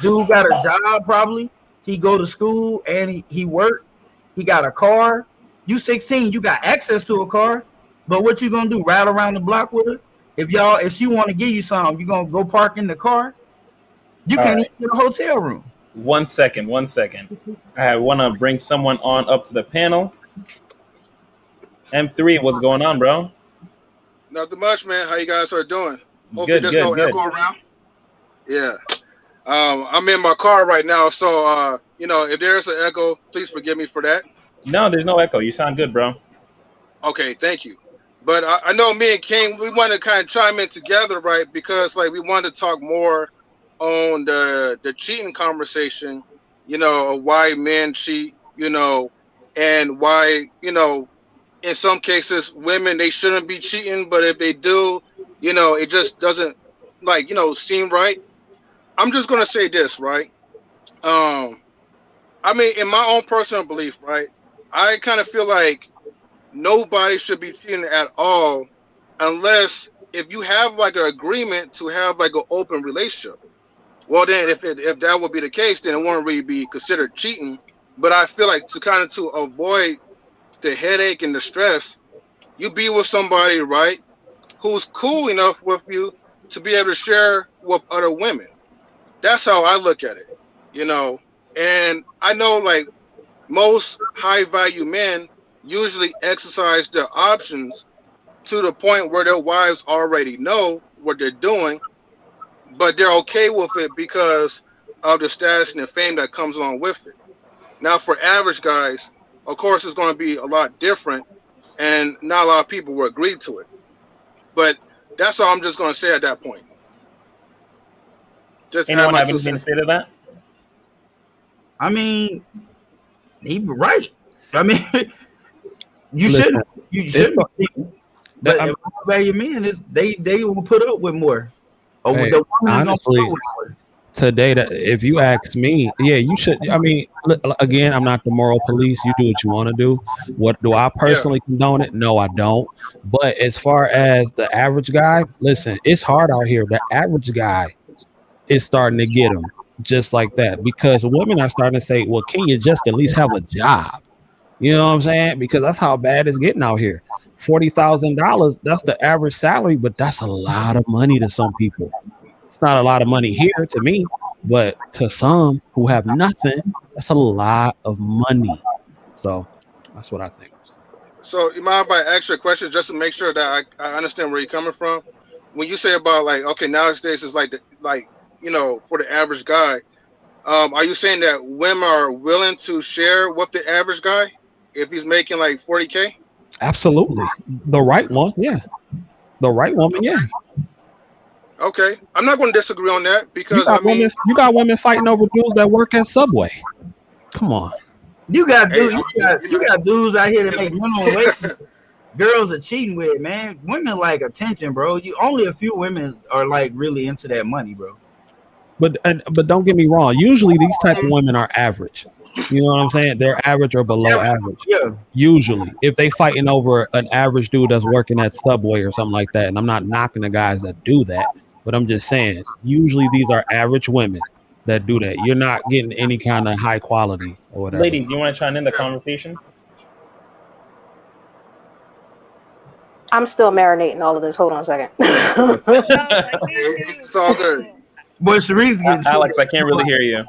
Dude got a job probably. He go to school and he work. He got a car. You 16, you got access to a car. But what you gonna do? Ride around the block with her? If she want to give you something, you gonna go park in the car? You can't even get a hotel room. One second. I want to bring someone on up to the panel. M3, what's going on, bro? Nothing much, man. How you guys are doing? Hopefully there's no echo around. Yeah. I'm in my car right now, so if there's an echo, please forgive me for that. No, there's no echo. You sound good, bro. Okay, thank you. But I know me and King, we want to kind of chime in together, right? Because we want to talk more on the cheating conversation, why men cheat, and why, in some cases women, they shouldn't be cheating, but if they do, it just doesn't seem right. I'm just gonna say this, right? I mean, in my own personal belief, right, I kind of feel like nobody should be cheating at all unless if you have an agreement to have an open relationship. Well, then if that would be the case, then it wouldn't really be considered cheating. But I feel like to avoid the headache and the stress, you be with somebody, right, who's cool enough with you to be able to share with other women. That's how I look at it, And I know most high value men usually exercise their options to the point where their wives already know what they're doing, but they're okay with it because of the status and the fame that comes along with it. Now, for average guys, of course, it's going to be a lot different, and not a lot of people will agree to it. But that's all I'm just going to say at that point. Just anyone have anything to say to that? I mean, he right. I mean, you shouldn't. But value men they will put up with more. Hey, honestly, today, if you ask me, yeah, you should. I mean, again, I'm not the moral police. You do what you want to do. What do I personally condone it? No, I don't. But as far as the average guy, listen, it's hard out here. The average guy is starting to get them just like that because women are starting to say, well, can you just at least have a job? You know what I'm saying? Because that's how bad it's getting out here. $40,000, that's the average salary, but that's a lot of money to some people. It's not a lot of money here to me, but to some who have nothing, that's a lot of money. So that's what I think. So you mind if I ask you a question just to make sure that I understand where you're coming from? When you say about okay, nowadays it's for the average guy. Are you saying that women are willing to share with the average guy if he's making like 40K? Absolutely. The right one, yeah. The right woman, yeah. Okay, I'm not going to disagree on that because You got women fighting over dudes that work at Subway. Come on. You got dudes, you got dudes out here that make minimum wage. Girls are cheating with, man. Women like attention, bro. Only a few women are like really into that money, bro. But don't get me wrong. Usually these type of women are average. You know what I'm saying? They're average or below average. Yeah. Usually, if they fighting over an average dude that's working at Subway or something like that, and I'm not knocking the guys that do that, but I'm just saying, usually these are average women that do that. You're not getting any kind of high quality or whatever. Ladies, do you want to chime in the conversation? I'm still marinating all of this. Hold on a second. It's all good. But Sharice getting Alex, I can't really hear you.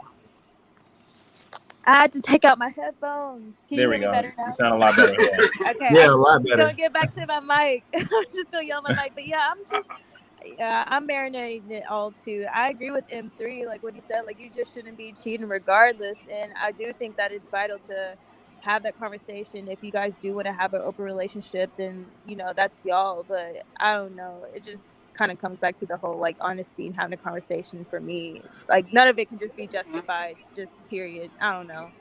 I had to take out my headphones. Can There you we hear me go. better now? You sound a lot better. Yeah. Okay. Yeah, a lot I'm just better. gonna get back to my mic. I'm just gonna yell my mic. But yeah, I'm marinating it all too. I agree with M3, like what he said, like you just shouldn't be cheating regardless. And I do think that it's vital to have that conversation. If you guys do want to have an open relationship, then that's y'all. But I don't know. It just kind of comes back to the whole like honesty and having a conversation. For me, like none of it can just be justified, just period. I don't know.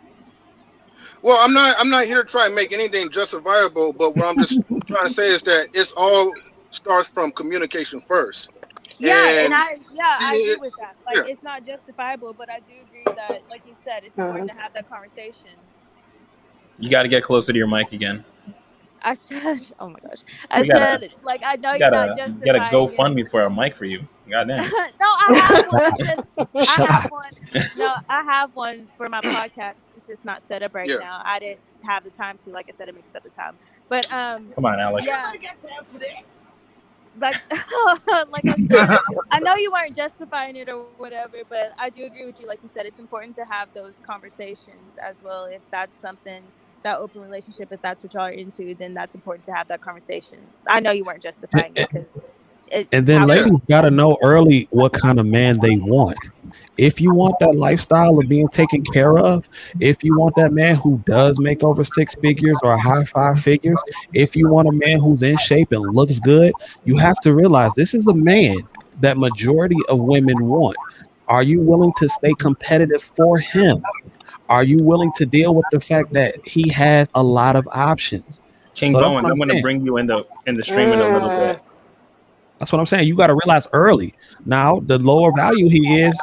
Well, I'm not here to try and make anything justifiable, but what I'm just trying to say is that it's all starts from communication first. Yeah, And I agree with that. Like it's not justifiable, but I do agree that, like you said, it's important to have that conversation. You got to get closer to your mic again. I said, oh my gosh. I said, like, I know you're not justifying. You got to GoFundMe for a mic for you. Goddamn. No, I have one. I have one for my podcast. It's just not set up right now. I didn't have the time to. Like I said, I mixed up the time. But come on, Alex. Yeah. Like I said, I know you weren't justifying it or whatever, but I do agree with you. Like you said, it's important to have those conversations as well. If that's something, that open relationship, if that's what y'all are into, then that's important to have that conversation. I know you weren't justifying it because. And then ladies got to know early what kind of man they want. If you want that lifestyle of being taken care of, if you want that man who does make over 6 figures or high 5 figures, if you want a man who's in shape and looks good, you have to realize this is a man that majority of women want. Are you willing to stay competitive for him? Are you willing to deal with the fact that he has a lot of options? King Bowens, I'm going to bring you in the stream in a little bit. That's what I'm saying. You got to realize early. Now, the lower value he is,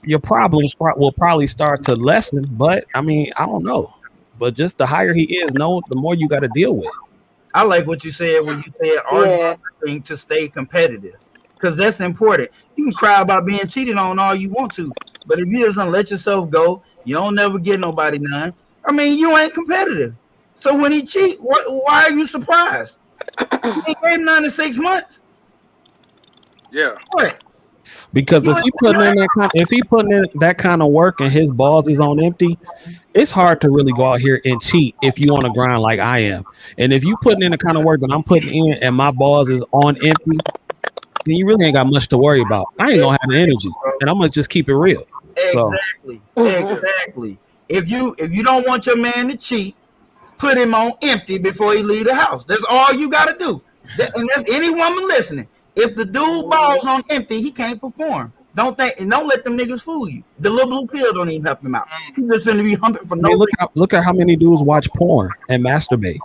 your problems will probably start to lessen. But I mean, I don't know. But just the higher he is, the more you got to deal with. I like what you said when you said arguing to stay competitive, because that's important. You can cry about being cheated on all you want to, but if you just don't let yourself go, you don't never get nobody none. I mean, you ain't competitive. So when he cheat, why are you surprised? He gave none in 6 months. Yeah. What? Because if he putting in that kind of work and his balls is on empty, it's hard to really go out here and cheat if you on the grind like I am. And if you putting in the kind of work that I'm putting in and my balls is on empty, then you really ain't got much to worry about. I ain't gonna have the energy, and I'm gonna just keep it real. Exactly. Exactly. If you don't want your man to cheat, put him on empty before he leave the house. That's all you got to do. And that's any woman listening. If the dude balls on empty, he can't perform. Don't let them niggas fool you. The little blue pill don't even help him out. He's just gonna be humping for no reason. Look at how many dudes watch porn and masturbate.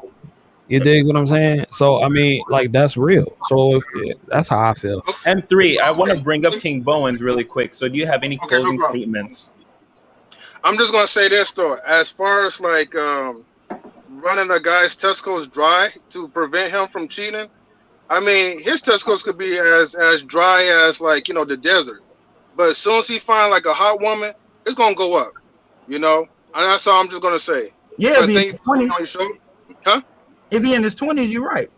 You dig what I'm saying? So I mean, like that's real. So that's how I feel. M3, I want to bring up King Bowens really quick. So do you have any closing statements? I'm just gonna say this though, as far as like running a guy's testicles dry to prevent him from cheating. I mean, his testicles could be as dry as like, the desert. But as soon as he find like a hot woman, it's gonna go up. And that's all I'm just gonna say. Yeah, if he's 20s. Huh? If he in his 20s, you're right.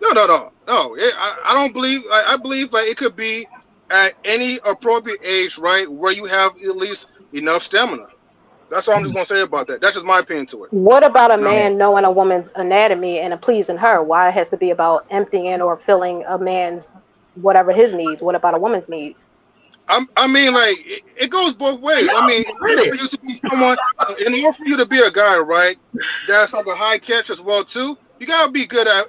No. I don't believe. I believe like it could be at any appropriate age, right, where you have at least enough stamina. That's all I'm just gonna say about that. That's just my opinion to it. What about a man knowing a woman's anatomy and pleasing her? Why it has to be about emptying or filling a man's whatever his needs? What about a woman's needs? I mean, like it goes both ways. I mean, in order for you to be someone, in order for you to be a guy, right, that's like a high catch as well too. You gotta be good at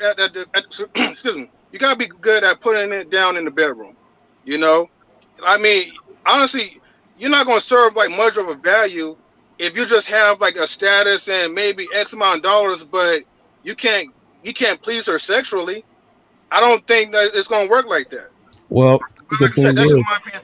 excuse me. You gotta be good at putting it down in the bedroom. You know, I mean, honestly, you're not gonna serve like much of a value if you just have like a status and maybe X amount of dollars, but you can't please her sexually. I don't think that it's gonna work like that. Well, the thing That's is, my opinion.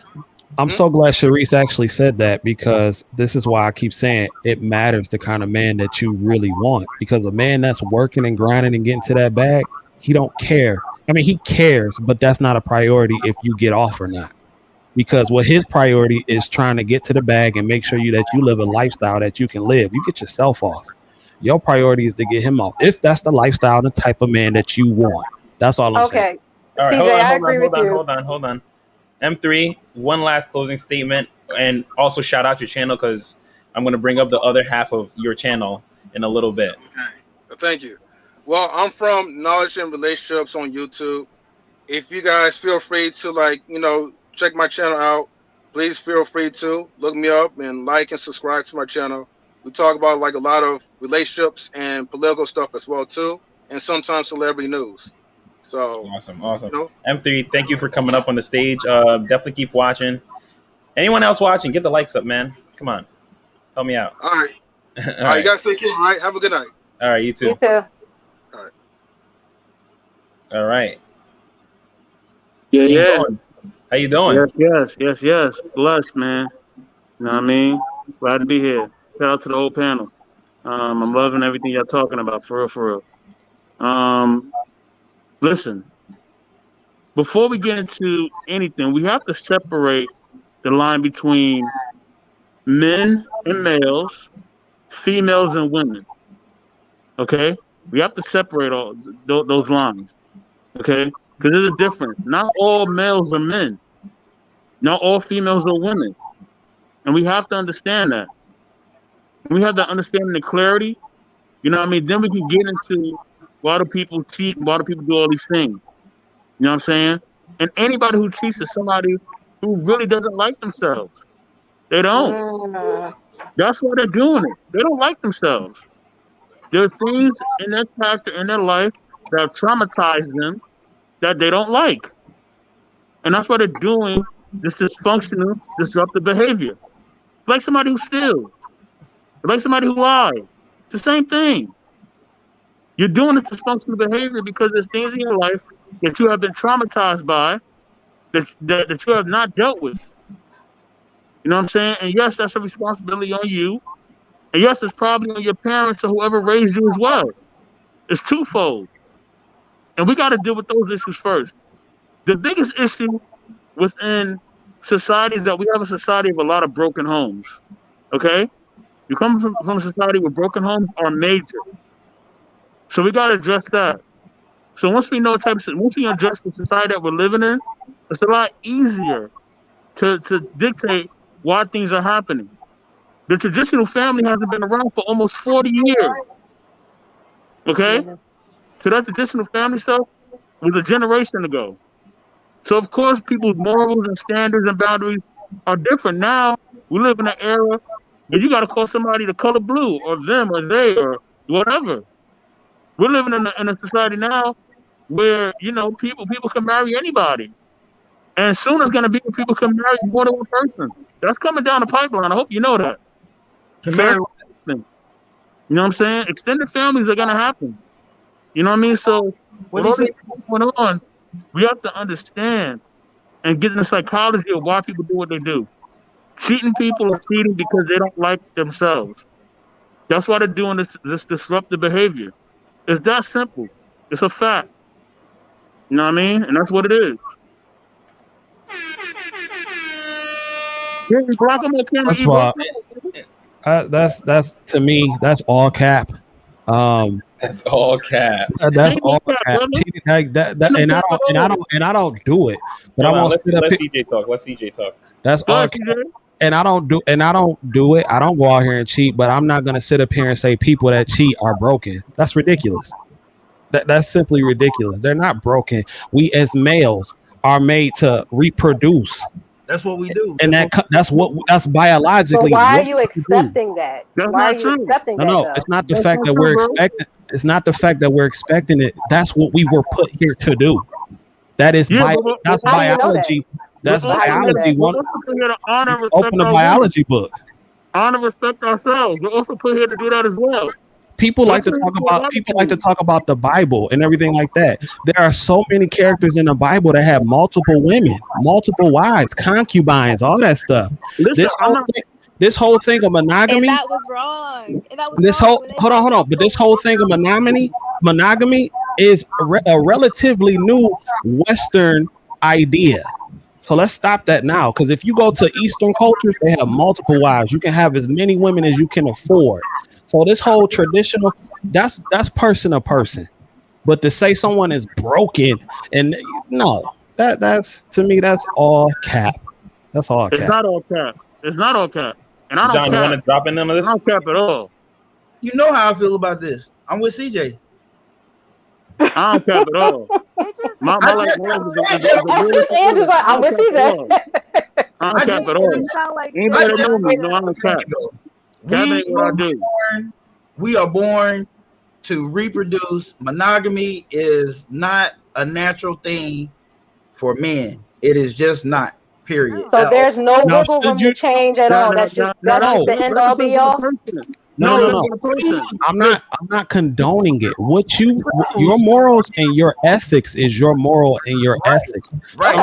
I'm so glad Sharice actually said that, because this is why I keep saying it matters the kind of man that you really want. Because a man that's working and grinding and getting to that bag, he don't care. I mean, he cares, but that's not a priority if you get off or not. Because what his priority is trying to get to the bag and make sure that you live a lifestyle that you can live. You get yourself off. Your priority is to get him off. If that's the lifestyle, the type of man that you want. That's all I'm saying. Okay. CJ, I agree with you. Hold on. M3, one last closing statement, and also shout out your channel, because I'm going to bring up the other half of your channel in a little bit. Okay. Thank you. Well, I'm from Knowledge and Relationships on YouTube. If you guys feel free to check my channel out, please feel free to look me up and like and subscribe to my channel. We talk about like a lot of relationships and political stuff as well too, and sometimes celebrity news. So awesome. M3, thank you for coming up on the stage. Definitely keep watching. Anyone else watching, get the likes up, man. Come on, help me out. All right. All right, you guys take care. All right, have a good night. All right, you too. You too. All right. Yeah. How you doing? Yes. Blessed, man. You know what I mean? Glad to be here. Shout out to the whole panel. I'm loving everything y'all talking about, for real. Listen, before we get into anything, we have to separate the line between men and males, females and women. Okay? We have to separate all those lines. Okay? Because there's a difference. Not all males are men. Not all females are women. And we have to understand that. When we have that understanding and clarity, you know what I mean? Then we can get into why do people cheat and why do people do all these things. You know what I'm saying? And anybody who cheats is somebody who really doesn't like themselves. They don't. That's why they're doing it. They don't like themselves. There's things in their character, in their life, that have traumatized them that they don't like. And that's why they're doing this dysfunctional, disruptive behavior. Like somebody who steals. Like somebody who lies. It's the same thing. You're doing this dysfunctional behavior because there's things in your life that you have been traumatized by that you have not dealt with. You know what I'm saying? And yes, that's a responsibility on you. And yes, it's probably on your parents or whoever raised you as well. It's twofold. And we got to deal with those issues first. The biggest issue within society is that we have a society of a lot of broken homes. Okay? You come from a society where broken homes are major. So we got to address that. So once we address the society that we're living in, it's a lot easier to dictate why things are happening. The traditional family hasn't been around for almost 40 years. Okay? So that traditional family stuff was a generation ago. So of course people's morals and standards and boundaries are different. Now we live in an era where you got to call somebody the color blue or them or they or whatever. We're living in a society now where, you know, people can marry anybody. And soon it's going to be where people can marry more than one person. That's coming down the pipeline. I hope you know that. You know what I'm saying? Extended families are going to happen. You know what I mean? So with all this going on, we have to understand and get in the psychology of why people do what they do. Cheating people are cheating because they don't like themselves. That's why they're doing this disruptive behavior. It's that simple. It's a fact. You know what I mean? And that's what it is. That's why. That's to me. That's all cap. That's all cap. That's all cap. Like that, and I don't do it. But I want to let CJ talk. Let CJ talk. That's all cap. And I don't do it. I don't go out here and cheat. But I'm not gonna sit up here and say people that cheat are broken. That's ridiculous. That's simply ridiculous. They're not broken. We as males are made to reproduce. That's what we do. And that's biologically. But why are what you we do. accepting that? That's Why are not you true. accepting that? No, though? it's not the That's fact not that true, we're bro. expecting. It's not the fact that we're expecting it. That's what we were put here to do. That is Yeah, but that's How do you know that? biology. That's we're also biology. here- we're One, also put here to honor and respect open a our women. biology book. Honor and respect ourselves. We're also put here to do that as well. People We're like to put here talk to do a about lot of people like to things. talk about the Bible and everything like that. There are so many characters in the Bible that have multiple women, multiple wives, concubines, all that stuff. Listen, This whole thing of And monogamy. that was wrong. And that was This wrong whole when they hold on, had hold on. But this whole thing of monogamy is a relatively new Western idea. So let's stop that now. Because if you go to Eastern cultures, they have multiple wives. You can have as many women as you can afford. So this whole traditional, that's person to person. But to say someone is broken and no, that's to me that's all cap. That's all it's cap. not all cap. It's not all cap. And I don't John, you want to cap. drop in none of I this? don't cap at all. You know how I feel about this. I'm with CJ. I don't cap at all. It just My I life just- was Andrew's like, I'm with CJ. I don't cap at all. sound like Anybody this. that know me know I don't cap. Cap ain't what I do. We are born to reproduce. Monogamy is not a natural thing for men. It is just not. Period. So there's no Now, wiggle room should you- to change at all. That's just the end all be all. No. I'm not condoning it. Your morals and your ethics is your moral and your ethics. Right.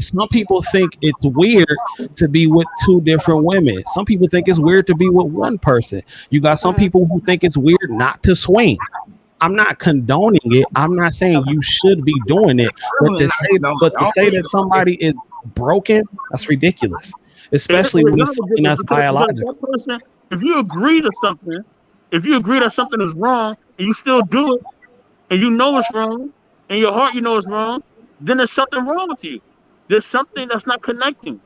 Some people think it's weird to be with two different women. Some people think it's weird to be with one person. You got some people who think it's weird not to swing. I'm not condoning it. I'm not saying you should be doing it. But to say that somebody is broken, that's ridiculous. Especially when it's something that's biological. If you agree to something, if you agree that something is wrong and you still do it, and you know it's wrong, in your heart you know it's wrong, then there's something wrong with you. There's something that's not connecting.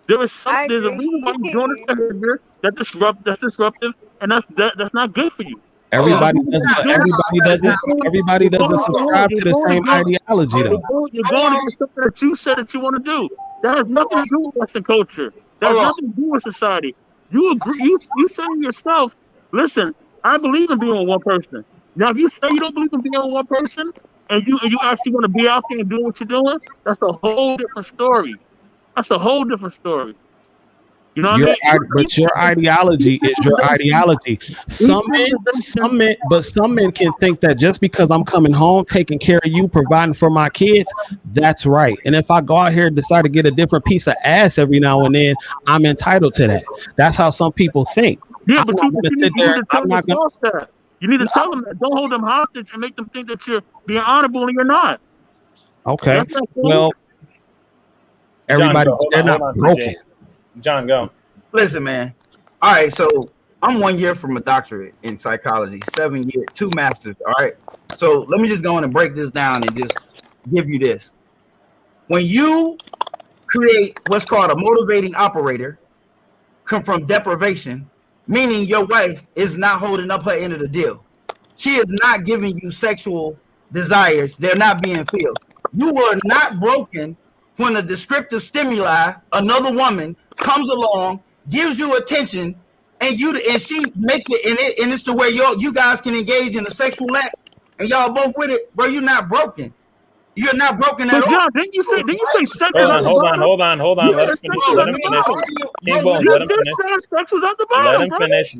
There's a reason why you're doing this behavior that's disruptive, and that's not good for you. Everybody doesn't subscribe to the same ideology though. You're going to do something that you said that you want to do. That has nothing to do with Western culture. That has nothing to do with society. You agree? You say to yourself, "Listen, I believe in being with one person." Now, if you say you don't believe in being with one person, and you actually want to be out there and do what you're doing, that's a whole different story. That's a whole different story. You know what I mean? But your ideology is your ideology. Some men can think that just because I'm coming home, taking care of you, providing for my kids, that's right. And if I go out here and decide to get a different piece of ass every now and then, I'm entitled to that. That's how some people think. Yeah, but you need to tell them that. You need to tell them that. Don't hold them hostage and make them think that you're being honorable and you're not. Okay. Well, everybody, they're not broken. John, go. Listen, man. All right, so I'm 1 year from a doctorate in psychology, 7 years, 2 masters. All right. So let me just go in and break this down and just give you this. When you create what's called a motivating operator, come from deprivation, meaning your wife is not holding up her end of the deal. She is not giving you sexual desires. They're not being filled. You are not broken when a descriptive stimuli, another woman, comes along, gives you attention, and she makes it, and it's to where you guys can engage in a sexual act, and y'all both with it, bro. You're not broken. You're not broken at all. John, didn't you say sex? Hold on. Let him finish. King Bones, let him finish. Sex was at the bottom. Let him finish.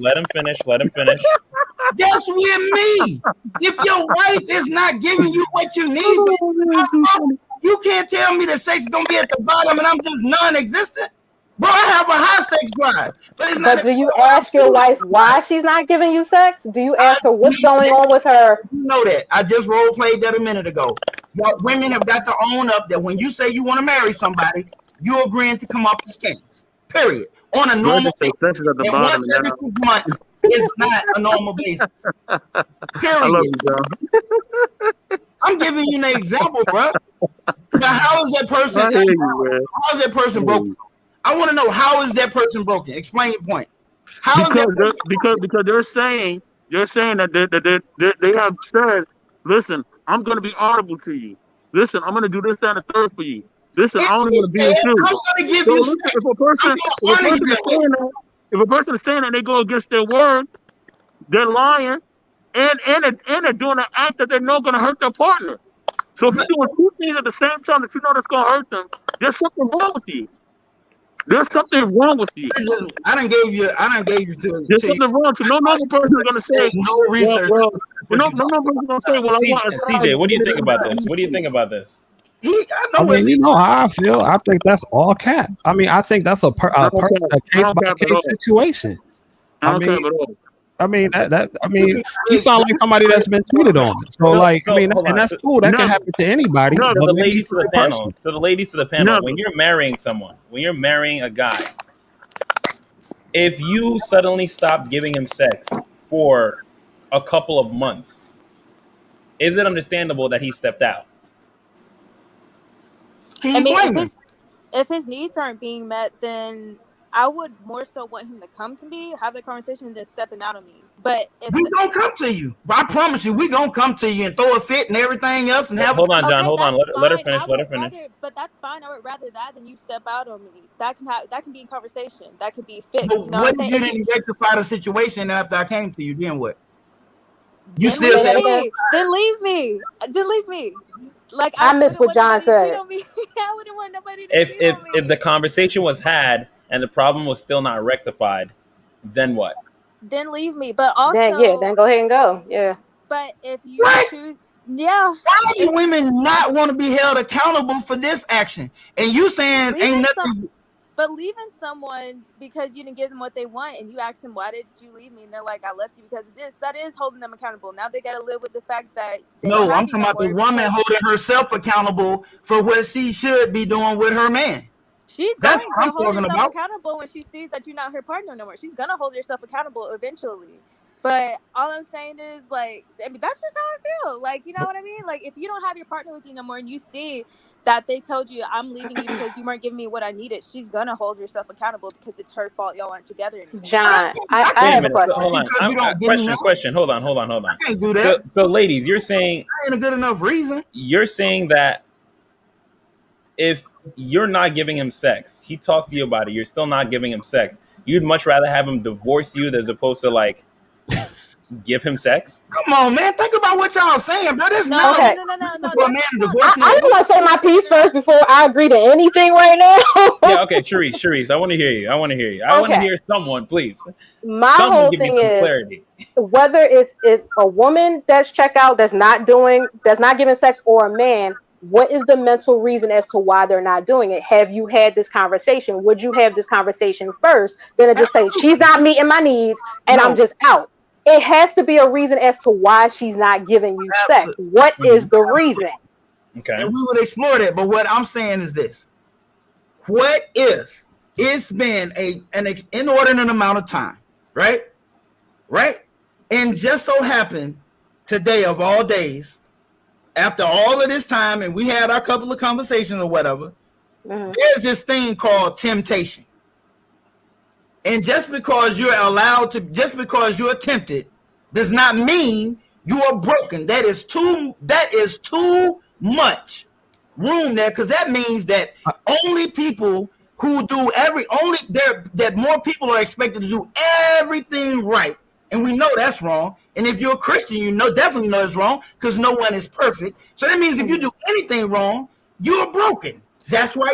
That's with me. If your wife is not giving you what you need, you can't tell me that sex is gonna be at the bottom and I'm just non-existent. Bro, I have a high sex drive, but it's not. But do you ask your wife why she's not giving you sex? Do you ask her what's going on with her? You know that. I just role played that a minute ago. Y'all, women have got to own up that when you say you want to marry somebody, you're agreeing to come off the skates. Period. On a normal basis. And once every 6 months is not a normal basis. Period. I love you, John. I'm giving you an example, bro. Now, how is that person? How is that person broken? I want to know, how is that person broken? Explain your point. Because they're saying that they have said, listen, I'm going to be honorable to you. Listen, I'm going to do this, that, and the third for you. Listen, I don't want to be with you. I'm gonna give So you. listen, if a person is saying that they go against their word, they're lying, and they're doing an act that they know going to hurt their partner. So if you're doing two things at the same time that you know that's going to hurt them, there's something wrong with you. There's something wrong with you. I done gave you to. There's something wrong. So no normal person is going to say, no research. well, no normal person is going to say, well, I want CJ, what do you think about this? What do you think about this? I mean, you know how I feel. I think that's all cat. I mean, I think that's a case by case situation. I mean, you sound like somebody that's been tweeted on. So and that's cool. That can happen to anybody. To the ladies to the panel. To the ladies to the panel. When you're marrying someone, when you're marrying a guy, if you suddenly stop giving him sex for a couple of months, is it understandable that he stepped out? I mean, if his needs aren't being met, then I would more so want him to come to me, have the conversation, than stepping out on me. But we gonna come to you. I promise you, we gonna come to you and throw a fit and everything else. And hold on, John. Hold on. Let her finish. Let her finish. But that's fine. I would rather that than you step out on me. That can be in conversation. That could be fixed. But what if you didn't rectify the situation after I came to you? Then what? You still say then leave me. Then leave me. Like I missed what John said. I wouldn't want nobody to cheat on me. If the conversation was had and the problem was still not rectified, then what? Then leave me. But also, then go ahead and go. Yeah. But if you choose, why do women not want to be held accountable for this action? And you saying ain't nothing. But leaving someone because you didn't give them what they want, and you ask them, why did you leave me? And they're like, I left you because of this. That is holding them accountable. Now they got to live with the fact that. No, I'm talking about the woman holding herself accountable for what she should be doing with her man. She's going to hold herself accountable when she sees that you're not her partner no more. She's going to hold herself accountable eventually. But all I'm saying is, that's just how I feel. Like, you know what I mean? Like, if you don't have your partner with you no more and you see that they told you, I'm leaving you because you weren't giving me what I needed, she's going to hold herself accountable because it's her fault y'all aren't together anymore. John, I have a question. Hold on. Question. Hold on. I can't do that. So, ladies, you're saying... That ain't a good enough reason. You're saying that if you're not giving him sex, he talks to you about it, you're still not giving him sex, you'd much rather have him divorce you as opposed to, give him sex? Come on, man. Think about what y'all saying, bro. That's no. I want to say my piece first before I agree to anything right now. Yeah, okay, Sharice, I want to hear you. I want to hear someone, please. My whole thing is clarity. Whether it's a woman that's checked out, that's not giving sex, or a man, what is the mental reason as to why they're not doing it? Have you had this conversation? Would you have this conversation first than to just say, she's not meeting my needs and I'm just out? It has to be a reason as to why she's not giving you sex. What is the reason? Okay. And we would explore that. But what I'm saying is this. What if it's been an inordinate amount of time, right? And just so happened today of all days, after all of this time, and we had our couple of conversations or whatever, there's this thing called temptation. And just because you're tempted does not mean you are broken. That is too much room there, because that means that only people who do that more people are expected to do everything right. And we know that's wrong. And if you're a Christian, definitely know it's wrong, because no one is perfect. So that means if you do anything wrong, you're broken. That's why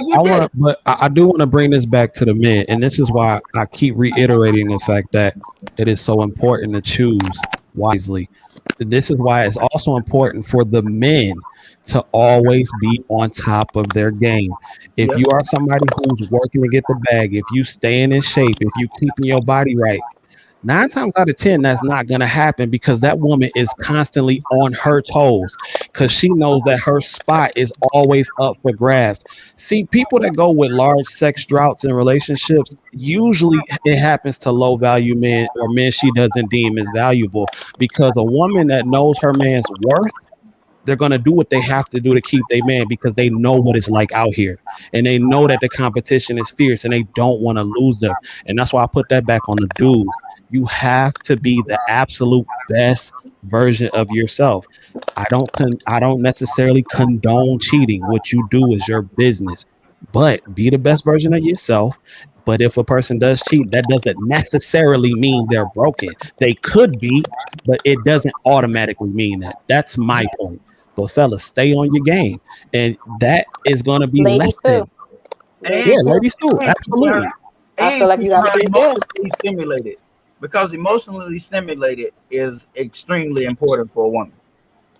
I do want to bring this back to the men, and this is why I keep reiterating the fact that it is so important to choose wisely. This is why it's also important for the men to always be on top of their game. If you are somebody who's working to get the bag, if you staying in shape, if you keeping your body right, 9 times out of 10, that's not going to happen, because that woman is constantly on her toes, because she knows that her spot is always up for grabs. See, people that go with large sex droughts in relationships, usually it happens to low value men or men she doesn't deem as valuable, because a woman that knows her man's worth, they're going to do what they have to do to keep their man, because they know what it's like out here, and they know that the competition is fierce and they don't want to lose them. And that's why I put that back on the dudes. You have to be the absolute best version of yourself. I don't necessarily condone cheating. What you do is your business. But be the best version of yourself. But if a person does cheat, that doesn't necessarily mean they're broken. They could be, but it doesn't automatically mean that. That's my point. But fellas, stay on your game. And that is going to be Ladies lessened. too. Yeah, ladies too. Absolutely. I feel like you got to be there. Emotionally stimulated, because emotionally stimulated is extremely important for a woman.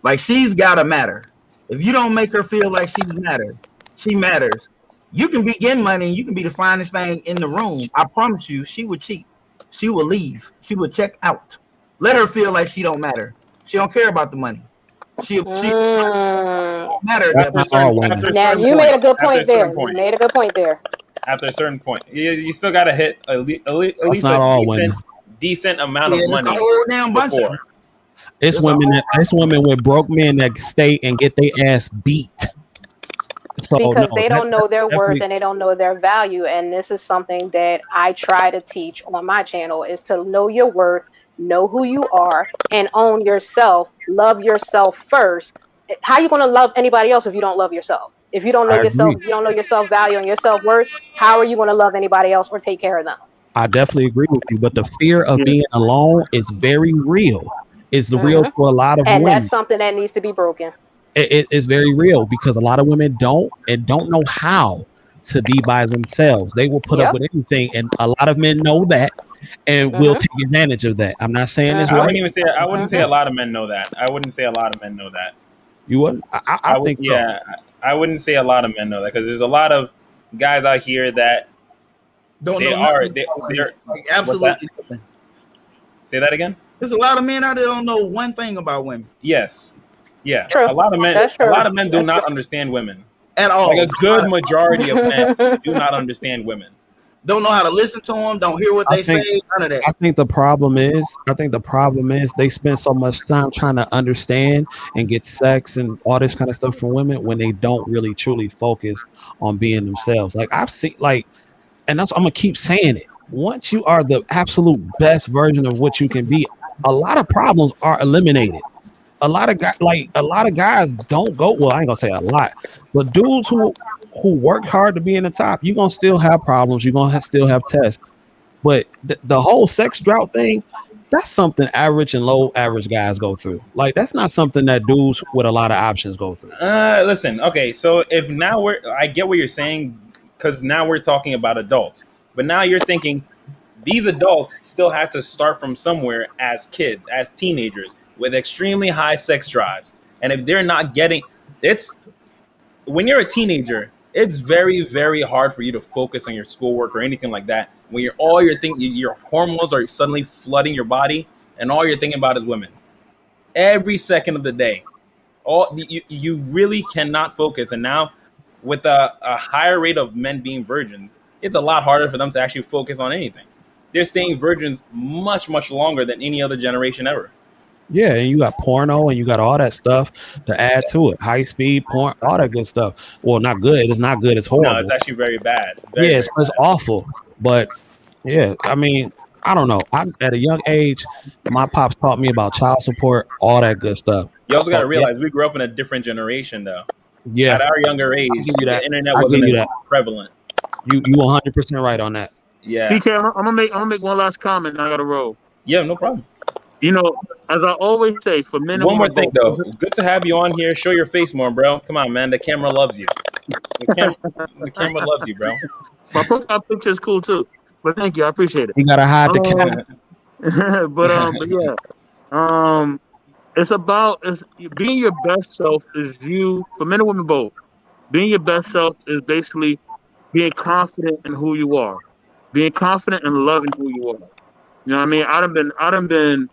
Like, she's got to matter. If you don't make her feel like she matters. You can be getting money, you can be the finest thing in the room. I promise you, she would cheat. She will leave. She will check out. Let her feel like she don't matter. She don't care about the money. She matter. Now you made a good point there. You made a good point there. After a certain point, you still got to hit at least a decent amount of money. A whole damn bunch of them. It's women with broke men that stay and get their ass beat. So, because they don't know their worth and they don't know their value. And this is something that I try to teach on my channel, is to know your worth, know who you are, and own yourself. Love yourself first. How are you going to love anybody else if you don't love yourself? If you don't know yourself, if you don't know your self-value and your self-worth, how are you going to love anybody else or take care of them? I definitely agree with you, but the fear of being alone is very real. It's real for a lot of women. And that's something that needs to be broken. It is very real, because a lot of women don't know how to be by themselves. They will put up with anything, and a lot of men know that and will take advantage of that. I'm not saying this right. I wouldn't say a lot of men know that. I wouldn't say a lot of men know that. You wouldn't? I think so. Yeah, I wouldn't say a lot of men know that, because there's a lot of guys out here that they're absolutely nothing. Say that again. There's a lot of men out there don't know one thing about women. Yes. Yeah. True. A lot of men do not understand women at all. Like a good majority of men do not understand women. Don't know how to listen to them. Don't hear what they say. None of that. I think the problem is they spend so much time trying to understand and get sex and all this kind of stuff from women when they don't really truly focus on being themselves. Like, I've seen, and I'm gonna keep saying it. Once you are the absolute best version of what you can be, a lot of problems are eliminated. A lot of guys don't go. Well, I ain't gonna say a lot, but dudes who work hard to be in the top, you're gonna still have problems. You're gonna still have tests. But the whole sex drought thing, that's something average and low average guys go through. Like, that's not something that dudes with a lot of options go through. Listen, okay, so if now I get what you're saying, because now we're talking about adults, but now you're thinking these adults still have to start from somewhere as kids, as teenagers, with extremely high sex drives. And if they're not getting when you're a teenager, it's very, very hard for you to focus on your schoolwork or anything like that. When your hormones are suddenly flooding your body, and all you're thinking about is women every second of the day. You really cannot focus. And now with a higher rate of men being virgins, it's a lot harder for them to actually focus on anything. They're staying virgins much, much longer than any other generation ever. Yeah, and you got porno and you got all that stuff to add to it. High speed porn, all that good stuff. Well, not good. It's not good. It's horrible. No, it's actually very bad. It's awful. But yeah, I mean, I don't know. At a young age, my pops taught me about child support, all that good stuff. You also got to realize we grew up in a different generation, though. Yeah. At our younger age, the internet wasn't as prevalent. You 100% right on that. Yeah. TK, I'm gonna make one last comment. And I gotta roll. Yeah, no problem. You know, as I always say, for men. One more thing, though. Good to have you on here. Show your face more, bro. Come on, man. The camera loves you. The camera loves you, bro. My profile picture is cool too. But thank you, I appreciate it. You gotta hide the camera. but yeah, it's about being your best self. Is you, for men and women both. Being your best self is basically being confident in who you are, being confident and loving who you are. You know what I mean? I done been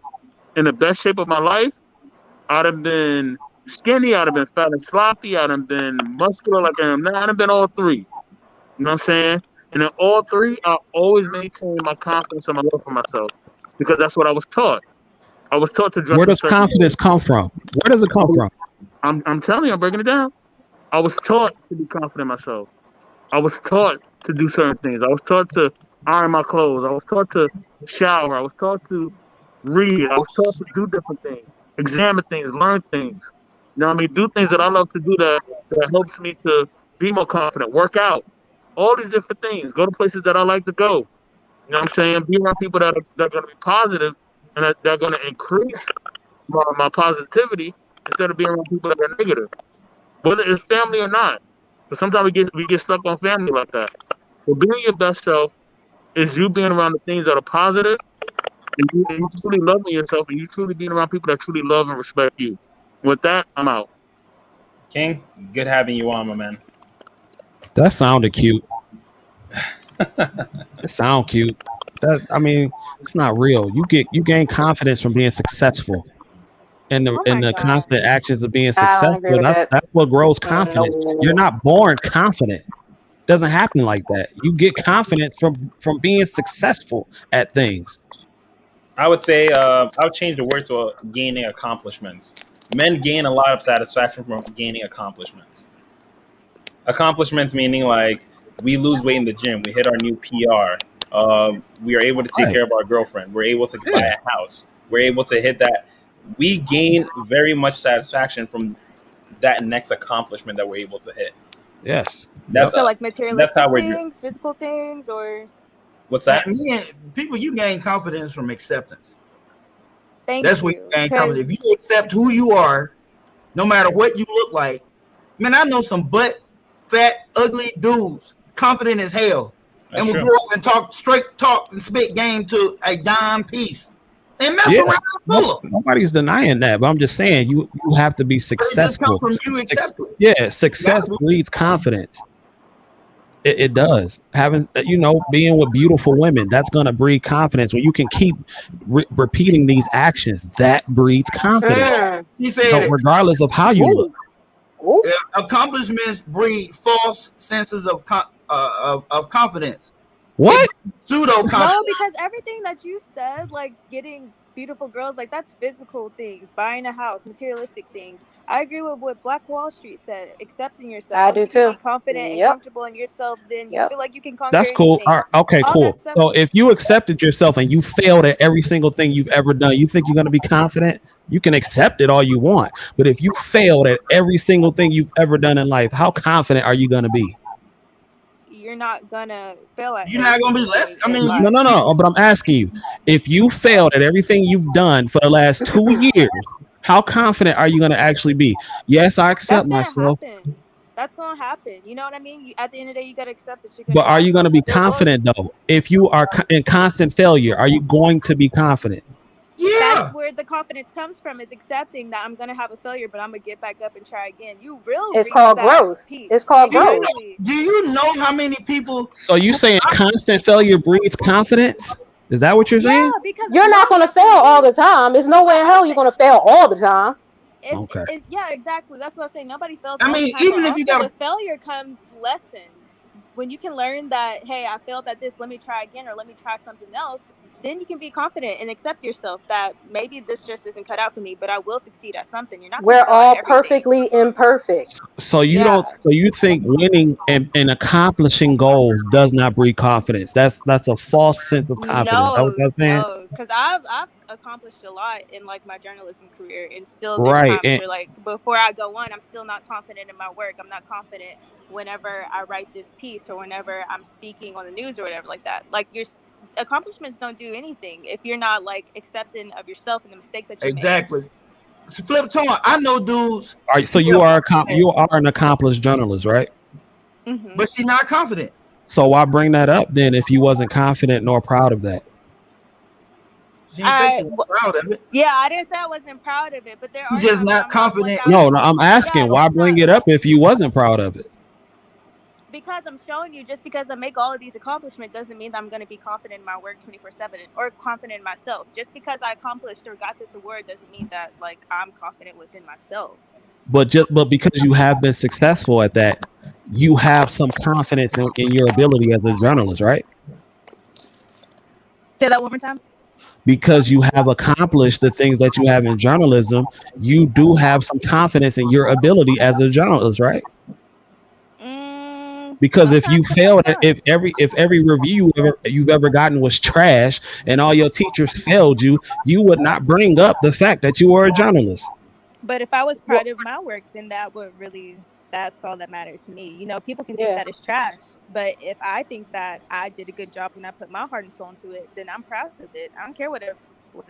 in the best shape of my life. I done been skinny. I done been fat and sloppy. I done been muscular like I am now. I done been all three. You know what I'm saying? And in all three, I always maintain my confidence and my love for myself, because that's what I was taught. I was taught to dress. Where does confidence come from? Where does it come from? I'm telling you, I'm breaking it down. I was taught to be confident in myself. I was taught to do certain things. I was taught to iron my clothes. I was taught to shower. I was taught to read. I was taught to do different things, examine things, learn things. You know what I mean? Do things that I love to do that helps me to be more confident, work out, all these different things. Go to places that I like to go. You know what I'm saying? Be around people that are going to be positive and that are going to increase my positivity instead of being around people that are negative, whether it's family or not. But sometimes we get stuck on family like that. So being your best self is you being around the things that are positive, and you truly loving yourself, and you truly being around people that truly love and respect you. With that, I'm out. King, good having you on, my man. That sounded cute. It sound cute. I mean, it's not real. You gain confidence from being successful. And the constant actions of being successful, that's what grows confidence. You're not born confident. It doesn't happen like that. You get confidence from being successful at things. I would say I would change the word to gaining accomplishments. Men gain a lot of satisfaction from gaining accomplishments. Accomplishments meaning like we lose weight in the gym, we hit our new PR, we are able to take care of our girlfriend, we're able to buy a house, we're able to hit that. We gain very much satisfaction from that next accomplishment that we're able to hit. Yes. So like materialistic things, physical things, or what's that? People, you gain confidence from acceptance. That's what you gain confidence. If you accept who you are, no matter what you look like. Man, I know some butt, fat, ugly dudes, confident as hell, and will go up and talk and spit game to a dime piece. And mess around. Nobody's denying that, but I'm just saying you have to be successful. From you accepting. Yeah, success breeds confidence. It does. Having being with beautiful women, that's gonna breed confidence. When you can keep repeating these actions, that breeds confidence. He said, regardless of how you look. Accomplishments breed false senses of confidence. What? Pseudo confidence. No, because everything that you said, like getting beautiful girls, like that's physical things, buying a house, materialistic things. I agree with what Black Wall Street said. Accepting yourself. I do too. Be confident and comfortable in yourself, then you feel like you can conquer. That's cool. Anything. Okay, cool. So if you accepted yourself and you failed at every single thing you've ever done, you think you're going to be confident? You can accept it all you want, but if you failed at every single thing you've ever done in life, how confident are you going to be? You're not gonna fail at. You're not gonna be less. I mean, no. But I'm asking you, if you failed at everything you've done for the last 2 years, how confident are you gonna actually be? Yes, I accept myself. That's gonna happen. You know what I mean? At the end of the day, you gotta accept that you're gonna. But are you gonna be confident though? If you are in constant failure, are you going to be confident? Yeah. That's where the confidence comes from, is accepting that I'm going to have a failure, but I'm going to get back up and try again. You really It's called growth. It's called growth. Do you know how many people? So you saying constant failure breeds confidence? Is that what you're saying? Yeah, because you're not going to fail all the time. There's no way in hell you're going to fail all the time. Yeah, exactly. That's what I'm saying. Nobody fails. I mean, even if you got with failure comes lessons. When you can learn that, hey, I failed at this, let me try again, or let me try something else. Then you can be confident and accept yourself that maybe this just isn't cut out for me, but I will succeed at something. You're not. We're all perfectly imperfect. So you don't. So you think winning and accomplishing goals does not breed confidence? That's a false sense of confidence. No, because I've accomplished a lot in like my journalism career, and still there's times where like before I go on, I'm still not confident in my work. I'm not confident whenever I write this piece or whenever I'm speaking on the news or whatever like that. Like accomplishments don't do anything if you're not like accepting of yourself and the mistakes that you make. So flip tone. I know dudes. All right, so you are an accomplished journalist, right? Mm-hmm. But she's not confident. So why bring that up then if you wasn't confident nor proud of that? She didn't say she was proud of it. Yeah, I didn't say I wasn't proud of it, but she's just not confident. No, I'm asking why bring it up if you wasn't proud of it? Because I'm showing you, just because I make all of these accomplishments doesn't mean that I'm going to be confident in my work 24/7 or confident in myself. Just because I accomplished or got this award doesn't mean that like I'm confident within myself. But because you have been successful at that, you have some confidence in your ability as a journalist, right? Say that one more time. Because you have accomplished the things that you have in journalism, you do have some confidence in your ability as a journalist, right? Because if you Sometimes failed, fun. if every review you've ever gotten was trash, and all your teachers failed you, you would not bring up the fact that you were a journalist. But if I was proud of my work, then that's all that matters to me. People can think Yeah. that it's trash, but if I think that I did a good job and I put my heart and soul into it, then I'm proud of it. I don't care what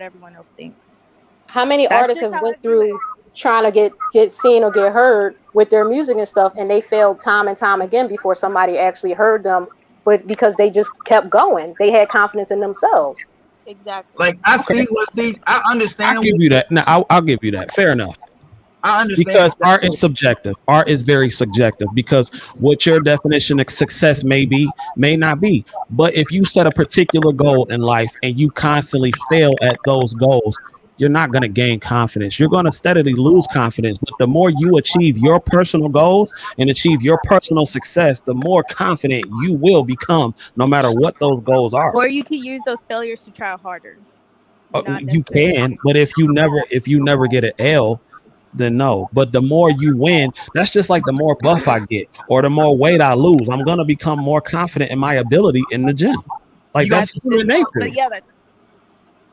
everyone else thinks. How many That's artists just have how I went view it. through trying to get seen or get heard with their music and stuff, and they failed time and time again before somebody actually heard them, but because they just kept going, they had confidence in themselves. Exactly. Like I understand. I'll give you that. No, I'll give you that. Fair enough. I understand Because art is subjective. Art is very subjective because what your definition of success may be, may not be. But if you set a particular goal in life and you constantly fail at those goals, you're not going to gain confidence. You're going to steadily lose confidence. But the more you achieve your personal goals and achieve your personal success, the more confident you will become, no matter what those goals are. Or you could use those failures to try harder. Not You necessarily. can, but if you never get an L, then no. But the more you win, that's just like the more buff I get or the more weight I lose, I'm gonna become more confident in my ability in the gym. Like that's human nature. But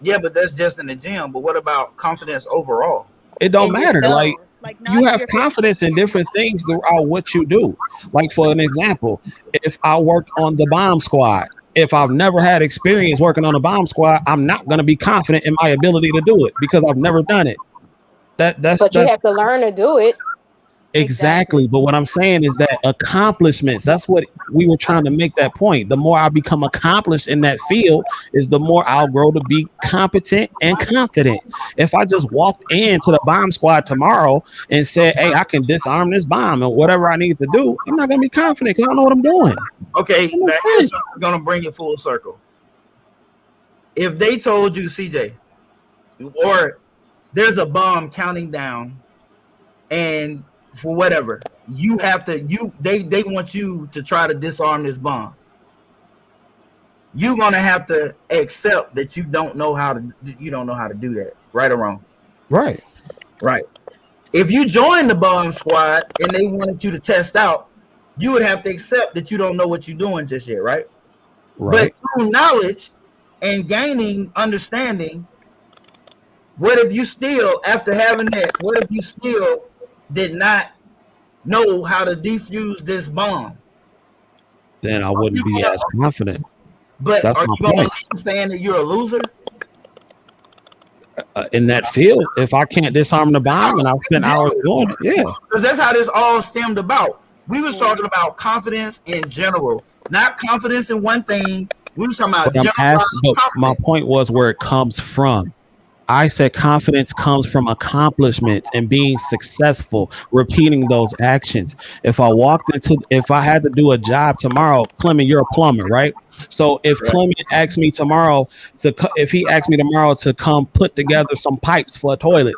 Yeah, but that's just in the gym. But what about confidence overall? It don't in matter. yourself. Like not you have your confidence in different things throughout what you do. Like for an example, if I worked on the bomb squad, if I've never had experience working on a bomb squad, I'm not gonna be confident in my ability to do it because I've never done it. But you have to learn to do it. Exactly. But what I'm saying is that accomplishments, that's what we were trying to make that point. The more I become accomplished in that field is the more I'll grow to be competent and confident. If I just walked into the bomb squad tomorrow and said, hey, I can disarm this bomb and whatever I need to do, I'm not going to be confident because I don't know what I'm doing. Okay, now here's something going to bring you full circle. If they told you, CJ, or there's a bomb counting down and for whatever, you have to, they want you to try to disarm this bomb. You're gonna have to accept that you don't know how to do that, right or wrong. Right. If you join the bomb squad and they wanted you to test out, you would have to accept that you don't know what you're doing just yet, right? But through knowledge and gaining understanding, what if you still, after having that, what if you still did not know how to defuse this bomb? Then I wouldn't be as confident. But that's are my you going point. to saying that you're a loser? In that field, if I can't disarm the bomb and I spend hours doing it, yeah. Because that's how this all stemmed about. We was talking about confidence in general, not confidence in one thing. We was talking about But my point was where it comes from. I said confidence comes from accomplishments and being successful, repeating those actions. If I had to do a job tomorrow, Clement, you're a plumber, right? So if Clement asked me tomorrow to come put together some pipes for a toilet,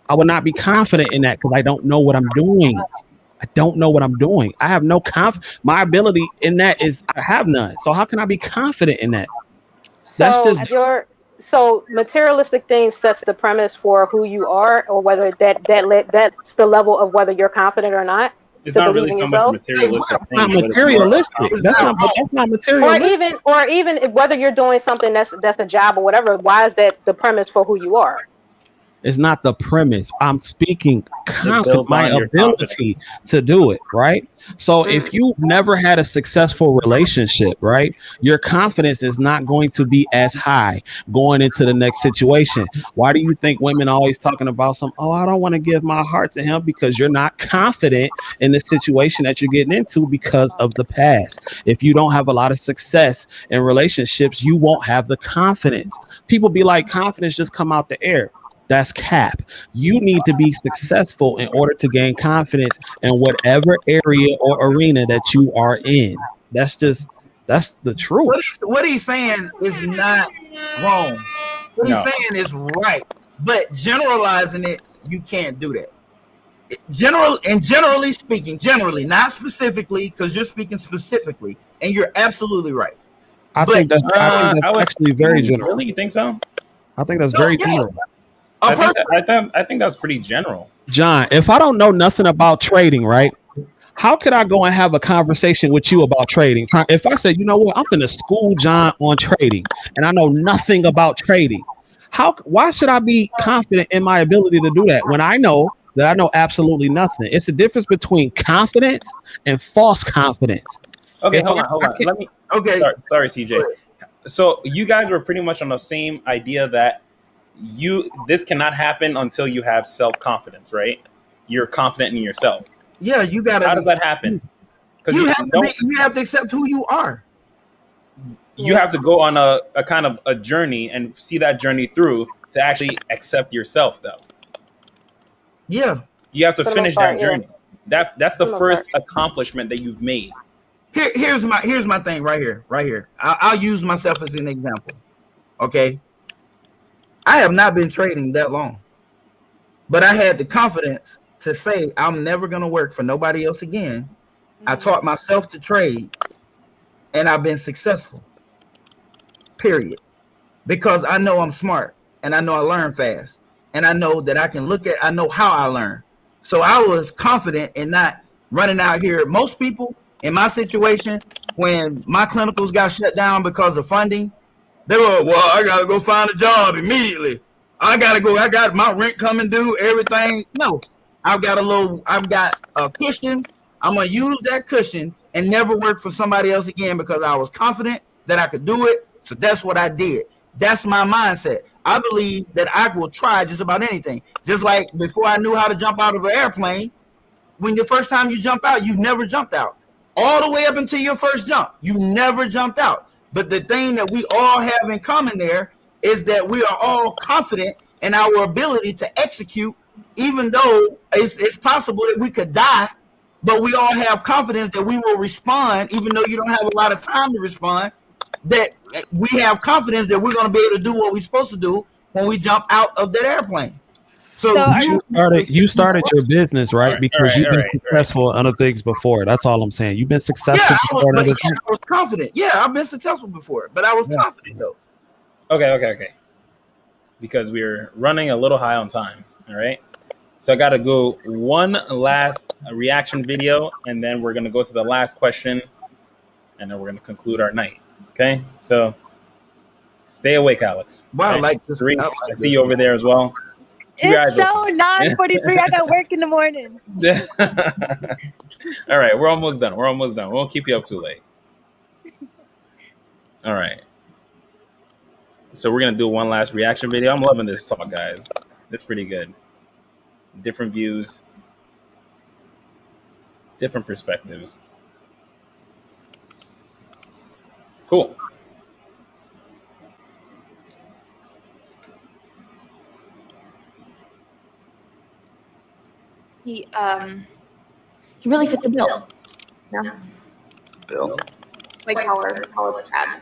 I would not be confident in that because I don't know what I'm doing. I have no my ability in that is I have none. So how can I be confident in that? So materialistic things sets the premise for who you are, or whether that's the level of whether you're confident or not. It's not really so much materialistic. It's not materialistic. That's not materialistic. Or even if whether you're doing something that's a job or whatever. Why is that the premise for who you are? It's not the premise. I'm speaking confident, my ability to do it, right? So if you've never had a successful relationship, right, your confidence is not going to be as high going into the next situation. Why do you think women are always talking about I don't want to give my heart to him? Because you're not confident in the situation that you're getting into because of the past. If you don't have a lot of success in relationships, you won't have the confidence. People be like, confidence just come out the air. That's cap. You need to be successful in order to gain confidence in whatever area or arena that you are in. That's the truth. What he's saying is not wrong. What he's saying is right. But generalizing it, you can't do that. Generally speaking, not specifically, because you're speaking specifically, and you're absolutely right. I think that's actually very general. Really, you think so? I think that's very general. I think that's pretty general. John, if I don't know nothing about trading, right? How could I go and have a conversation with you about trading? If I said, you know what, I'm finna school John on trading and I know nothing about trading, why should I be confident in my ability to do that when I know that I know absolutely nothing? It's a difference between confidence and false confidence. Okay, hold on. Let me. Okay. Sorry, CJ. So you guys were pretty much on the same idea that this cannot happen until you have self-confidence, right? You're confident in yourself. Yeah, you gotta. How does that happen? Because you have to accept who you are. You have to go on a kind of a journey and see that journey through to actually accept yourself, though. Yeah. You have to finish that journey. That's the first accomplishment that you've made. Here's my thing right here. I'll use myself as an example. Okay. I have not been trading that long, but I had the confidence to say I'm never going to work for nobody else again. I taught myself to trade, and I've been successful. Period. Because I know I'm smart, and I know I learn fast, and I know that I know how I learn. So I was confident in not running out here. Most people in my situation, when my clinicals got shut down because of funding, they were, well, I got to go find a job immediately. I got my rent coming due, everything. No, I've got a cushion. I'm going to use that cushion and never work for somebody else again because I was confident that I could do it. So that's what I did. That's my mindset. I believe that I will try just about anything. Just like before I knew how to jump out of an airplane, when the first time you jump out, you've never jumped out. All the way up until your first jump, you never jumped out. But the thing that we all have in common there is that we are all confident in our ability to execute, even though it's possible that we could die, but we all have confidence that we will respond, even though you don't have a lot of time to respond, that we have confidence that we're going to be able to do what we're supposed to do when we jump out of that airplane. So you started your business, right? Because you've been successful in other things before. That's all I'm saying. You've been successful before. I was confident. Yeah, I've been successful before, but I was confident though. Okay. Because we're running a little high on time. All right. So I got to go one last reaction video, and then we're going to go to the last question, and then we're going to conclude our night. Okay. So stay awake, Alex. Wow, okay? I like this. Reese, I see you over there as well. It's so 9:43. I got work in the morning. All right, we're almost done. We won't keep you up too late. All right. So we're gonna do one last reaction video. I'm loving this talk, guys. It's pretty good. Different views, different perspectives. Cool. He really fit the bill. Yeah. Bill. White collar college grad.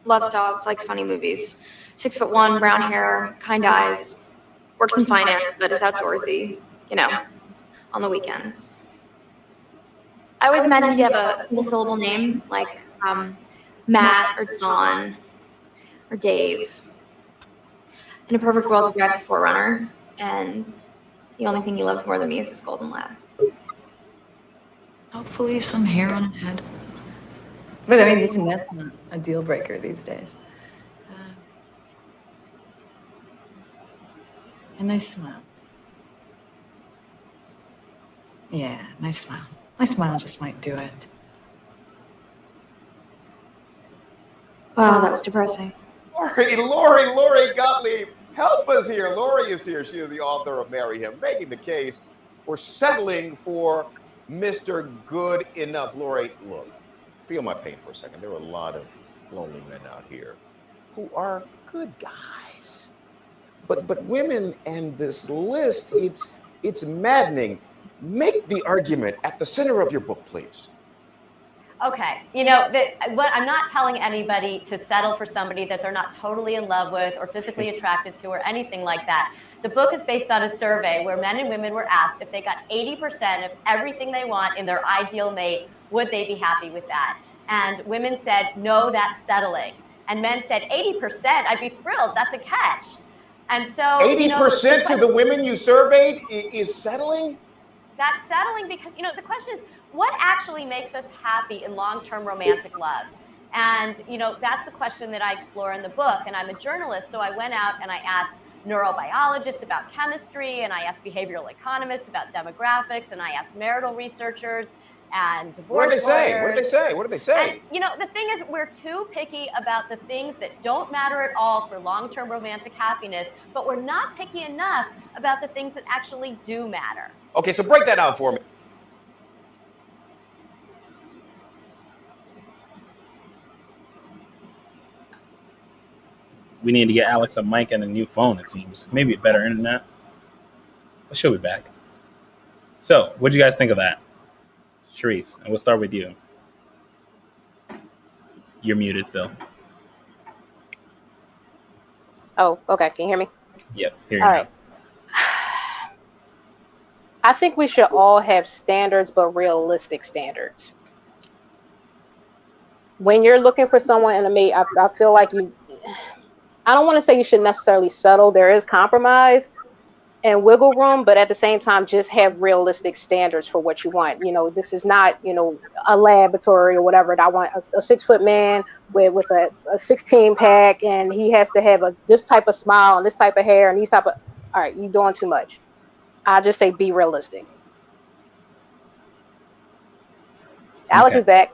Loves dogs, likes funny movies. 6'1", brown hair, kind eyes. Works in finance, but is outdoorsy, on the weekends. I always imagined he'd have a single syllable name like Matt or John or Dave. In a perfect world, he drives a 4Runner, and the only thing he loves more than me is his golden lab. Hopefully some hair on his head. But I mean, even that's not a deal breaker these days. A nice smile. Yeah, nice smile. My smile just might do it. Wow, that was depressing. Lori Gottlieb, help us here. Lori is here. She is the author of Marry Him, making the case for settling for Mr. Good Enough. Lori, look, feel my pain for a second. There are a lot of lonely men out here who are good guys. But women and this list, it's maddening. Make the argument at the center of your book, please. Okay, I'm not telling anybody to settle for somebody that they're not totally in love with or physically attracted to or anything like that. The book is based on a survey where men and women were asked if they got 80% of everything they want in their ideal mate, would they be happy with that? And women said, no, that's settling. And men said, 80%, I'd be thrilled, that's a catch. And so 80% to the women you surveyed is settling? That's settling because, you know, the question is, what actually makes us happy in long-term romantic love? And, you know, that's the question that I explore in the book. And I'm a journalist, so I went out and I asked neurobiologists about chemistry, and I asked behavioral economists about demographics, and I asked marital researchers and divorce What did they say? lawyers. What did they say? What did they say? And, you know, the thing is, we're too picky about the things that don't matter at all for long-term romantic happiness, but we're not picky enough about the things that actually do matter. Okay, so break that out for me. We need to get Alex a mic and a new phone, it seems. Maybe a better internet. But she'll be back. So, what do you guys think of that? Sharice, and we'll start with you. You're muted still. Oh, okay. Can you hear me? Yep, here you All go. right. I think we should all have standards, but realistic standards. When you're looking for someone in a mate, I feel like I don't want to say you should necessarily settle. There is compromise and wiggle room, but at the same time, just have realistic standards for what you want. You know, this is not, you know, a laboratory or whatever. I want a 6-foot man with a 16 pack, and he has to have this type of smile and this type of hair and these type of. All right, you're doing too much. I just say be realistic. Alex is back.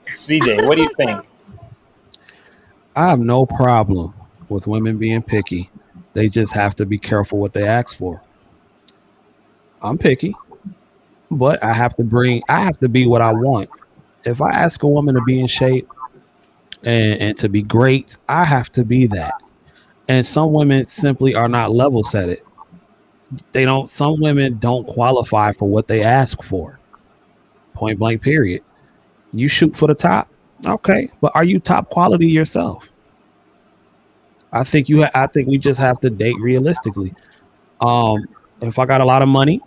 CJ, what do you think? I have no problem with women being picky. They just have to be careful what they ask for. I'm picky, but I have to be what I want. If I ask a woman to be in shape and to be great, I have to be that. And some women simply are not level set it. Some women don't qualify for what they ask for. Point blank, period. You shoot for the top. Okay. But are you top quality yourself? I think we just have to date realistically. If I got a lot of money,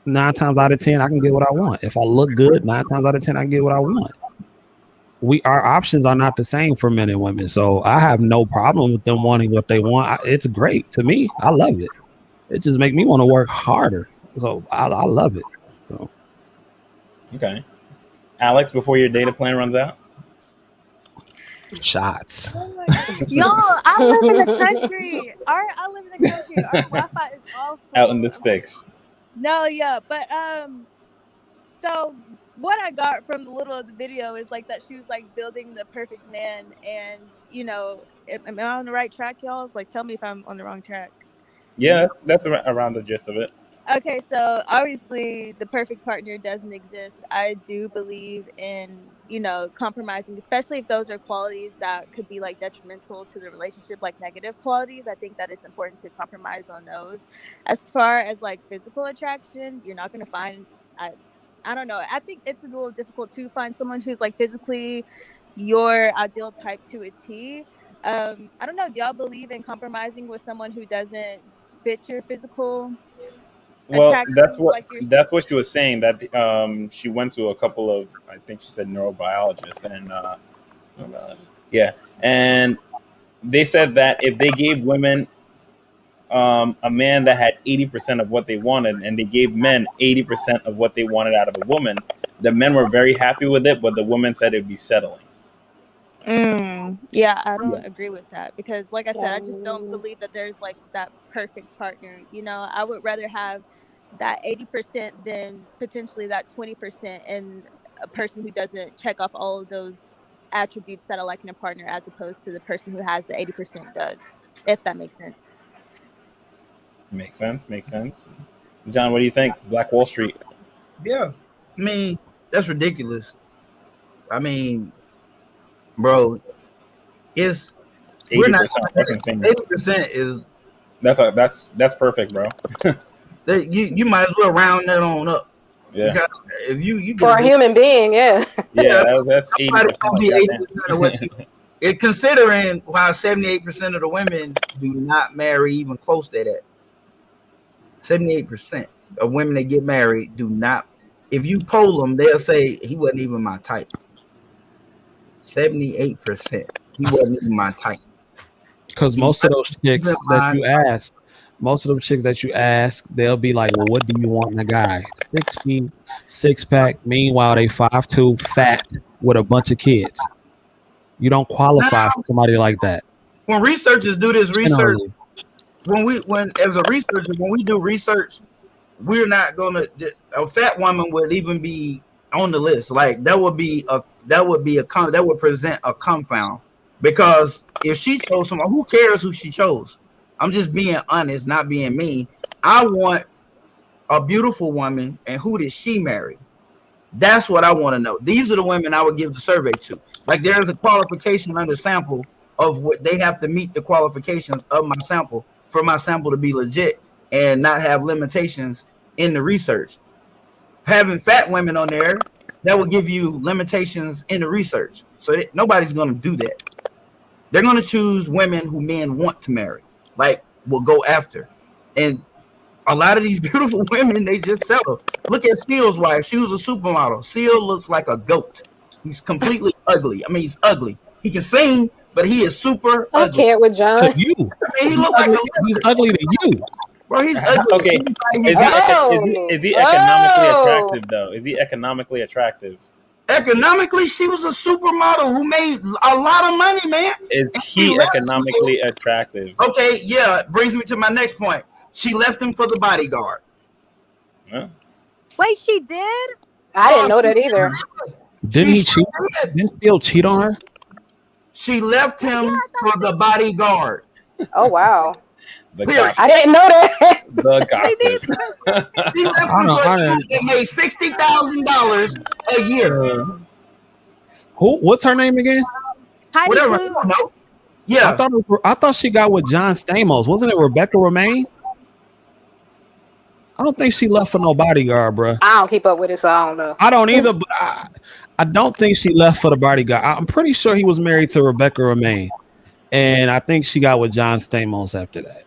9 times out of 10, I can get what I want. If I look good, 9 times out of 10, I can get what I want. Our options are not the same for men and women. So I have no problem with them wanting what they want. It's great to me. I love it. It just makes me want to work harder. So I love it. So. Okay. Alex, before your data plan runs out? Shots. Yo, I live in the country. I live in the country. Our Wi-Fi is awful. Out in the sticks. No, yeah, but so what I got from the little of the video is like that she was like building the perfect man, and you know, am I on the right track, y'all? Like, tell me if I'm on the wrong track. Yeah, that's around the gist of it. Okay, so obviously the perfect partner doesn't exist. I do believe in, you know, compromising, especially if those are qualities that could be like detrimental to the relationship, like negative qualities. I think that it's important to compromise on those. As far as like physical attraction, you're not going to find, I don't know. I think it's a little difficult to find someone who's like physically your ideal type to a T. I don't know. Do y'all believe in compromising with someone who doesn't fit your physical? Well, that's what she was saying, that she went to a couple of, I think she said neurobiologists and and they said that if they gave women a man that had 80% of what they wanted, and they gave men 80% of what they wanted out of a woman, the men were very happy with it, but the women said it'd be settling. Yeah, I don't agree with that, because like I said, I just don't believe that there's like that perfect partner. You know, I would rather have that 80% than potentially that 20% and a person who doesn't check off all of those attributes that I like in a partner, as opposed to the person who has the 80% does, if that makes sense. Makes sense. John, what do you think? Black Wall Street. Yeah. I mean, that's ridiculous. I mean, bro, it's 80%. we're not That's insane. 80% is that's perfect, bro. You might as well round that on up. Yeah. Because if you For a human being, yeah. Yeah, that's 80%. Somebody's gonna be 80% of what you considering why 78% of the women do not marry even close to that. 78% of women that get married do not. If you poll them, they'll say he wasn't even my type. 78%. He wasn't even my type. Because most of those chicks that you ask, most of them chicks that you ask, they'll be like, well, what do you want in a guy? 6 feet, 6-pack. Meanwhile, they 5'2", fat, with a bunch of kids. You don't qualify for somebody like that. When researchers do this research, Generally. when as a researcher, when we do research, we're not gonna. A fat woman would even be on the list. Like that would present a confound, because if she chose someone, who cares who she chose? I'm just being honest, not being mean. I want a beautiful woman, and who did she marry? That's what I want to know. These are the women I would give the survey to. Like there's a qualification under sample of what they have to meet the qualifications of my sample for my sample to be legit and not have limitations in the research. Having fat women on there, that will give you limitations in the research. So nobody's going to do that. They're going to choose women who men want to marry, like will go after. And a lot of these beautiful women, they just settle. Look at Seal's wife. She was a supermodel. Seal looks like a goat. He's completely ugly. I mean, he's ugly. He can sing, but he is super I ugly. can't with John. To you. I mean, he looks like He's ugly to you. bro. He's ugly. Okay. Is he economically attractive though? Is he economically attractive? Economically, she was a supermodel who made a lot of money, man. Is he economically attractive? Okay, yeah. Brings me to my next point. She left him for the bodyguard. Huh? Wait, she did? I didn't know that either. Didn't he cheat? Didn't Steele cheat on her? She left him for the bodyguard. Oh wow. The gossip. I didn't know that. The gossip. She left him for he made $60,000 a year. What's her name again? Heidi Whatever. Klum. No. Yeah. I thought she got with John Stamos. Wasn't it Rebecca Romaine? I don't think she left for no bodyguard, bro. I don't keep up with it, so I don't know. I don't either, but I don't think she left for the bodyguard. I'm pretty sure he was married to Rebecca Romaine, and I think she got with John Stamos after that.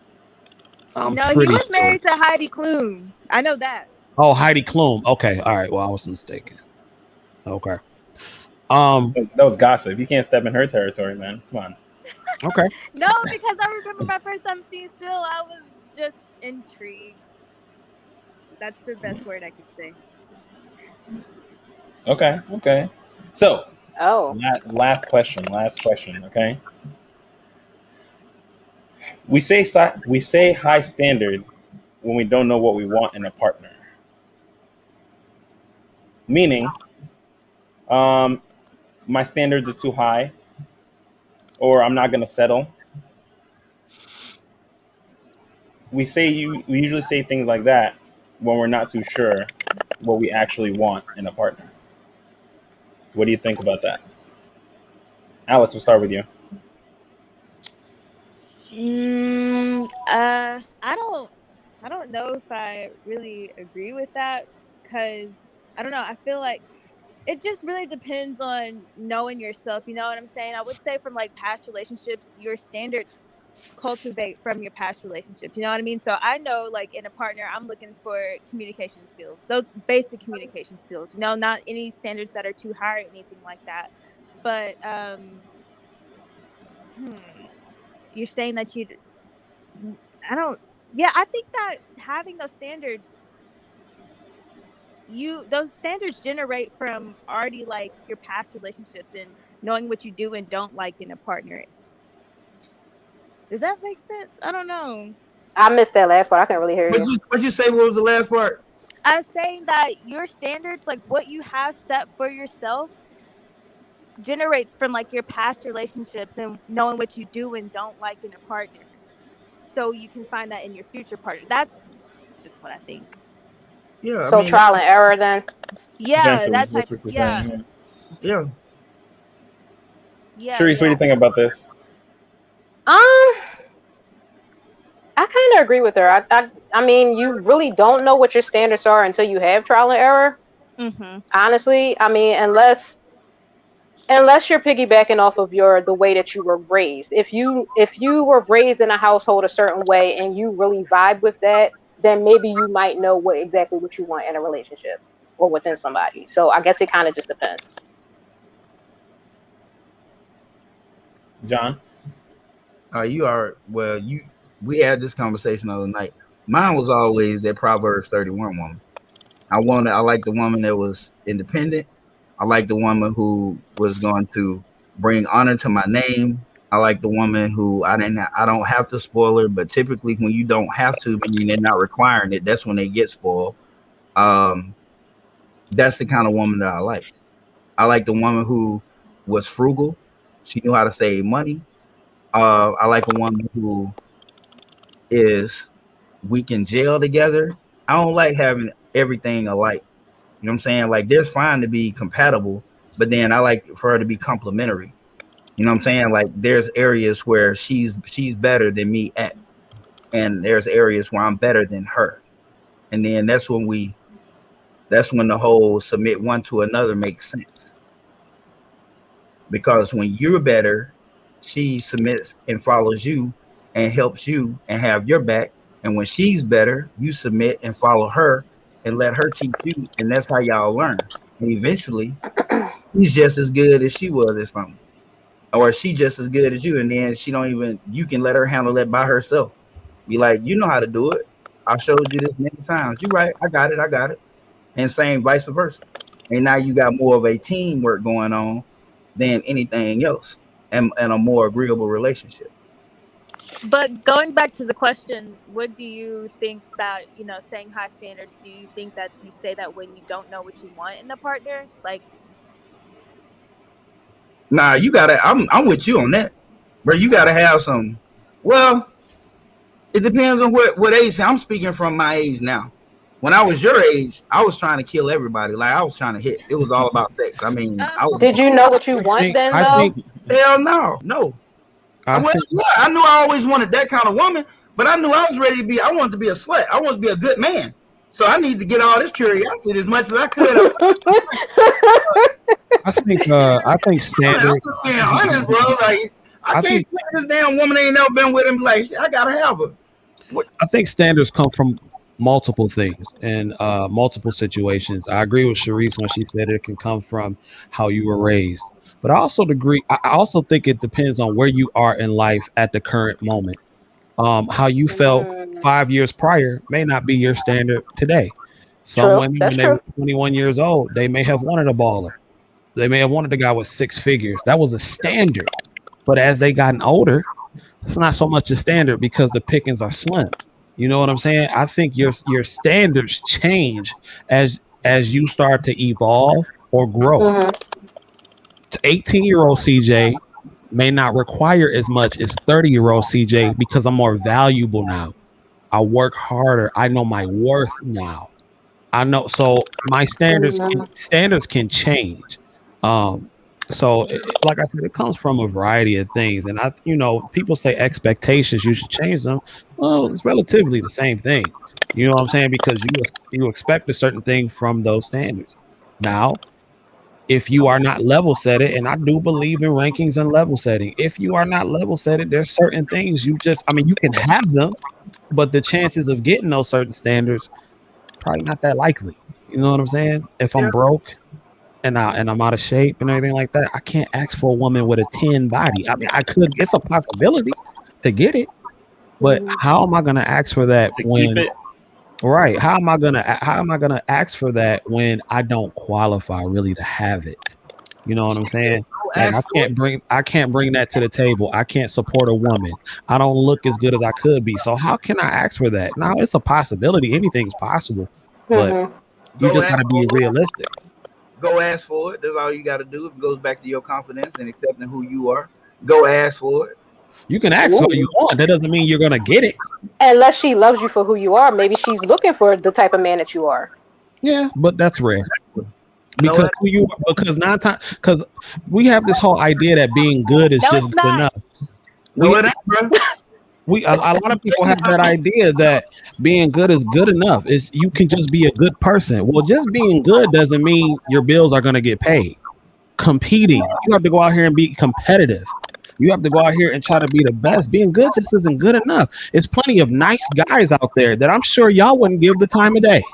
No, he was married to Heidi Klum. I know that. Oh, Heidi Klum. Okay, all right. Well, I was mistaken. Okay. That was gossip. You can't step in her territory, man. Come on. Okay. No, because I remember my first time seeing Sil, I was just intrigued. That's the best word I could say. Okay. So, Oh. last question. Okay. We say high standards when we don't know what we want in a partner. Meaning, my standards are too high, or I'm not going to settle. We usually say things like that when we're not too sure what we actually want in a partner. What do you think about that? Alex, we'll start with you. I don't know if I really agree with that, because I don't know. I feel like it just really depends on knowing yourself. You know what I'm saying? I would say from like past relationships, your standards cultivate from your past relationships. You know what I mean? So I know, like in a partner, I'm looking for communication skills, those basic communication skills. You know, not any standards that are too high or anything like that. But you're saying that I think that having those standards, those standards generate from already like your past relationships and knowing what you do and don't like in a partner. Does that make sense? I don't know. I missed that last part. I can't really hear you. What'd you say? What was the last part? I was saying that your standards, like what you have set for yourself, generates from like your past relationships and knowing what you do and don't like in a partner. So you can find that in your future partner. That's just what I think. Yeah. So trial and error then? Yeah, that type of Yeah. Yeah. Sharice, what do you think about this? I kind of agree with her. I mean, you really don't know what your standards are until you have trial and error. Mm-hmm. Honestly, I mean, unless you're piggybacking off of the way that you were raised. If you were raised in a household a certain way and you really vibe with that, then maybe you might know exactly what you want in a relationship or within somebody. So I guess it kind of just depends. John? You are, well, we had this conversation the other night. Mine was always that Proverbs 31 woman. I like the woman that was independent. I like the woman who was going to bring honor to my name. I like the woman who I don't have to spoil her, but typically when you don't have to, meaning they're not requiring it, that's when they get spoiled. That's the kind of woman that I like. I like the woman who was frugal. She knew how to save money. I like a woman who we can gel together. I don't like having everything alike. You know what I'm saying? Like, there's fine to be compatible, but then I like for her to be complementary. You know what I'm saying? Like, there's areas where she's better than me at, and there's areas where I'm better than her. And then that's when the whole submit one to another makes sense. Because when you're better, she submits and follows you and helps you and have your back. And when she's better, you submit and follow her and let her teach you. And that's how y'all learn. And eventually, he's just as good as she was or something. Or she just as good as you. And then you can let her handle it by herself. Be like, you know how to do it. I showed you this many times. You're right. I got it. And same vice versa. And now you got more of a teamwork going on than anything else, and a more agreeable relationship. But going back to the question, what do you think about, saying high standards? Do you think that you say that when you don't know what you want in a partner? Like, nah, you gotta. I'm with you on that, bro. You gotta have some. Well, it depends on what age. I'm speaking from my age now. When I was your age, I was trying to kill everybody. Like, I was trying to hit. It was all about sex. I mean, did you know what you want then, though? Hell no. I knew I always wanted that kind of woman, but I knew I was ready to be. I wanted to be a slut. I wanted to be a good man. So I need to get all this curiosity as much as I could. I think standards. I'm being honest, bro. Like, I can't say this damn woman ain't never been with him. Like, I gotta have her. I think standards come from multiple things and multiple situations. I agree with Sharice when she said it can come from how you were raised, but I also think it depends on where you are in life at the current moment. How you felt 5 years prior may not be your standard today. Some women, when they were 21 years old, they may have wanted a baller. They may have wanted a guy with 6 figures. That was a standard. But as they gotten older, it's not so much a standard because the pickings are slim. You know what I'm saying? I think your standards change as you start to evolve or grow. 18-year-old CJ may not require as much as 30-year-old CJ because I'm more valuable now. I work harder. I know my worth now. I know, so my standards can change. So like I said, it comes from a variety of things. And people say expectations, you should change them. Well, it's relatively the same thing. You know what I'm saying? Because you expect a certain thing from those standards. Now, if you are not level set it, and I do believe in rankings and level setting, if you are not level set it, there's certain things you can have them, but the chances of getting those certain standards probably not that likely. You know what I'm saying? If I'm broke and I'm out of shape and everything like that, I can't ask for a woman with a 10 body. I mean, I could. It's a possibility to get it, but how am I going to ask for that when? Right? How am I gonna ask for that when I don't qualify really to have it? You know what I'm saying? And I can't bring that to the table. I can't support a woman. I don't look as good as I could be. So how can I ask for that? Now it's a possibility. Anything's possible, but you just gotta be realistic. Go ask for it. That's all you gotta do. It goes back to your confidence and accepting who you are. Go ask for it. You can ask what you want. That doesn't mean you're gonna get it. Unless she loves you for who you are. Maybe she's looking for the type of man that you are. Yeah, but that's rare. Because because we have this whole idea that being good is just good enough. A lot of people have that idea that being good is good enough. Is you can just be a good person. Well, just being good doesn't mean your bills are gonna get paid. Competing, you have to go out here and be competitive. You have to go out here and try to be the best. Being good just isn't good enough. There's plenty of nice guys out there that I'm sure y'all wouldn't give the time of day.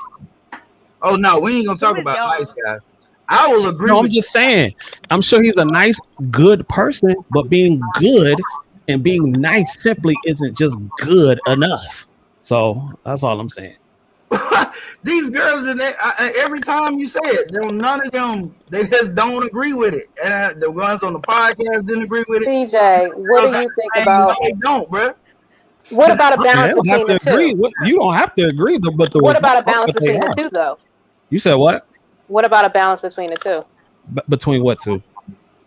Oh no, we ain't gonna talk about nice guys. I will agree. No, I'm just saying. I'm sure he's a nice, good person, but being good And being nice simply isn't just good enough. So that's all I'm saying. These girls, every time you say it, none of them, they just don't agree with it. And the ones on the podcast didn't agree with it. CJ, what do you think about? They don't, bro. What about a balance between the two? You don't have to agree, but what about a balance between the two, though? You said what? What about a balance between the two? Between what two?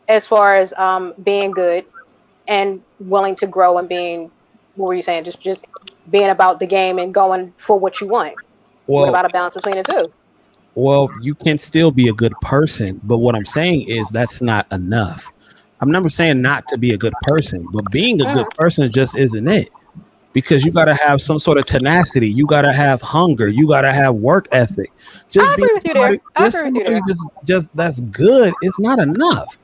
As far as being good and willing to grow and being, what were you saying? Just being about the game and going for what you want. Well, what about a balance between the two? Well, you can still be a good person, but what I'm saying is that's not enough. I'm never saying not to be a good person, but being a good person just isn't it. Because you got to have some sort of tenacity. You got to have hunger. You got to have work ethic. I agree with you there. I agree with you there. Just that's good. It's not enough.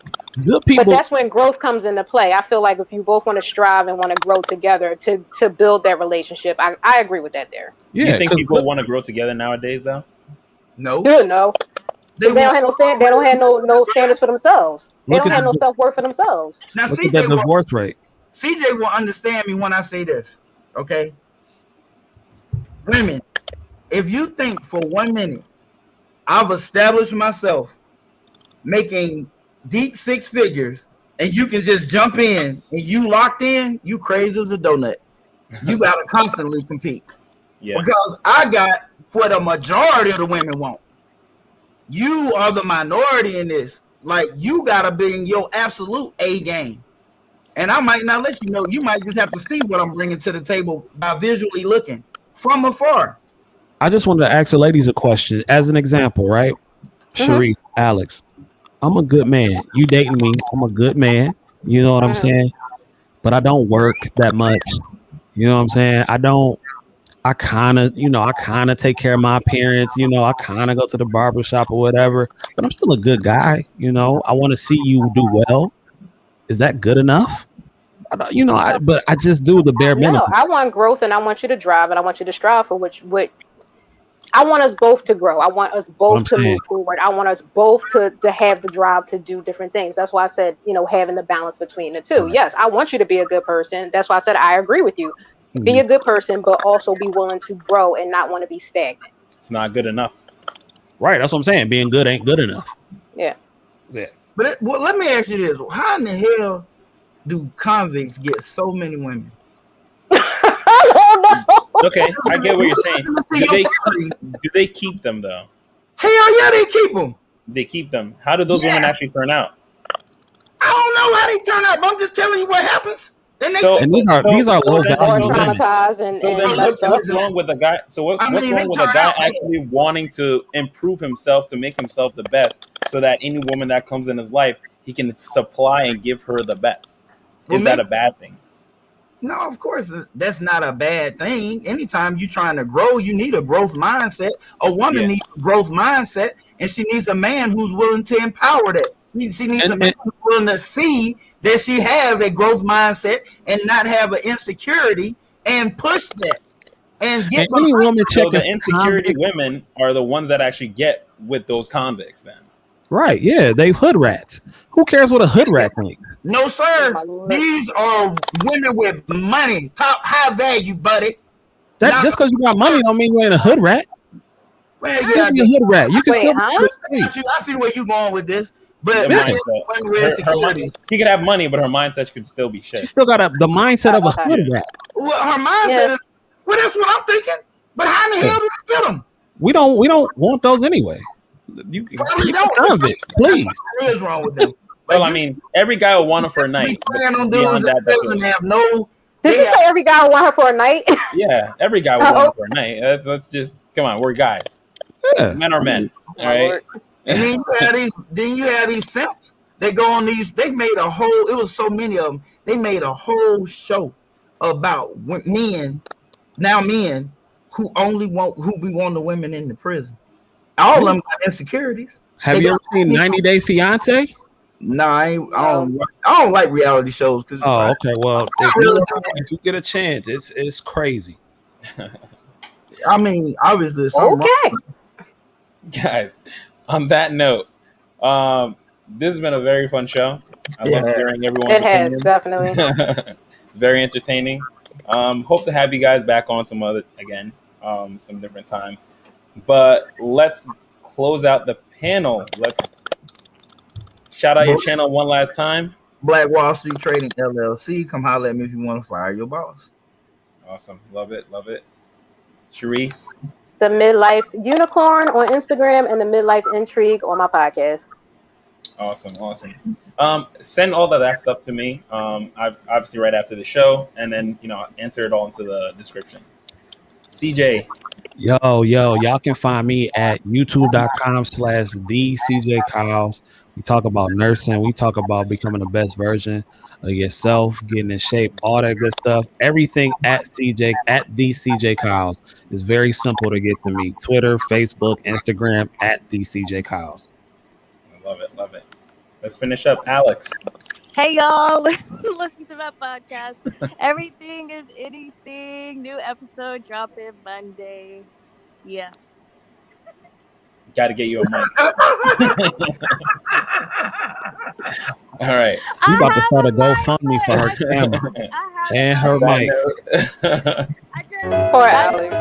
Good people. But that's when growth comes into play. I feel like if you both want to strive and want to grow together to build that relationship, I agree with that there. Yeah, you think people want to grow together nowadays, though? No. No. They don't have no stand. They don't have no standards for themselves. They don't have no self-worth for themselves. Now, look at that divorce rate. CJ will understand me when I say this. Okay, women, if you think for 1 minute I've established myself making deep six figures and you can just jump in and you locked in, you crazy as a donut. You gotta constantly compete. Yeah. Because I got what a majority of the women want. You are the minority in this. Like, you gotta be in your absolute A game. And I might not let you know. You might just have to see what I'm bringing to the table by visually looking from afar. I just wanted to ask the ladies a question. As an example, right? Sharif, Alex, I'm a good man. You dating me. I'm a good man. You know what I'm saying? But I don't work that much. You know what I'm saying? I kind of take care of my appearance. You know, I kind of go to the barbershop or whatever. But I'm still a good guy. You know, I want to see you do well. Is that good enough? But I just do the bare minimum. No, I want growth, and I want you to drive, and I want you to strive for what I want us both to grow. I want us both to move forward. I want us both to have the drive to do different things. That's why I said, having the balance between the two. Right. Yes, I want you to be a good person. That's why I said I agree with you. Be a good person, but also be willing to grow and not want to be stagnant. It's not good enough. Right. That's what I'm saying. Being good ain't good enough. Yeah. But let me ask you this: how in the hell do convicts get so many women? Okay, I get what you're saying. Do they keep them though? Hell yeah, they keep them. They keep them. How do those women actually turn out? I don't know how they turn out, but I'm just telling you what happens. Then they these are low value traumatized and what's wrong with a guy? So what's wrong with a guy actually wanting to improve himself to make himself the best, so that any woman that comes in his life, he can supply and give her the best? Is that a bad thing? No, of course that's not a bad thing. Anytime you're trying to grow, you need a growth mindset. A woman needs a growth mindset, and she needs a man who's willing to empower that. She needs a man who's willing to see that she has a growth mindset and not have an insecurity and push that. And get any woman so the insecurity women are the ones that actually get with those convicts then. Right, yeah, they hood rats. Who cares what a hood rat thinks? No, sir. These are women with money, top high value, buddy. Just because you got money don't mean you ain't a hood rat. Man, you can be a hood rat. You can still I see where you going with this. But she could have money, but her mindset could still be shit. She still got the mindset of a hood rat. Well, her mindset is, well, that's what I'm thinking. But how in the hell do we get them? We don't want those anyway. You keep don't it, please. What is wrong with them? Well, I mean, every guy will want her for a night. Did you say every guy will want her for a night? Yeah, every guy will want her for a night. Let's just come on. We're guys. Yeah. Men are men. All right. And then you have these simps. They go on these. They made a whole. It was so many of them. They made a whole show about men who only be wanting the women in the prison. All of them got insecurities. Have you ever seen 90 Day Fiance? No, I don't like reality shows. Oh, okay. Well, if you get a chance, it's crazy. I mean, obviously, okay. Guys, on that note, this has been a very fun show. I love hearing everyone's opinion. Definitely. very entertaining. Hope to have you guys back on some different time. But let's close out the panel. Let's shout out your channel one last time. Black Wall Street Trading LLC. Come holler at me if you want to fire your boss. Awesome. Love it. Sharice? The Midlife Unicorn on Instagram and the Midlife Intrigue on my podcast. Awesome. Send all of that stuff to me. Obviously right after the show, and then enter it all into the description. CJ. Yo, y'all can find me at youtube.com/thecjkyles. We talk about nursing. We talk about becoming the best version of yourself, getting in shape, all that good stuff. Everything at thecjkyles. It's very simple to get to me. Twitter, Facebook, Instagram at thecjkyles. I love it. Let's finish up. Alex. Hey y'all, listen to my podcast. Everything is anything. New episode dropping Monday. Yeah. Got to get you a mic. All right. We about to start a GoFundMe for her camera and her mic. Poor Alex.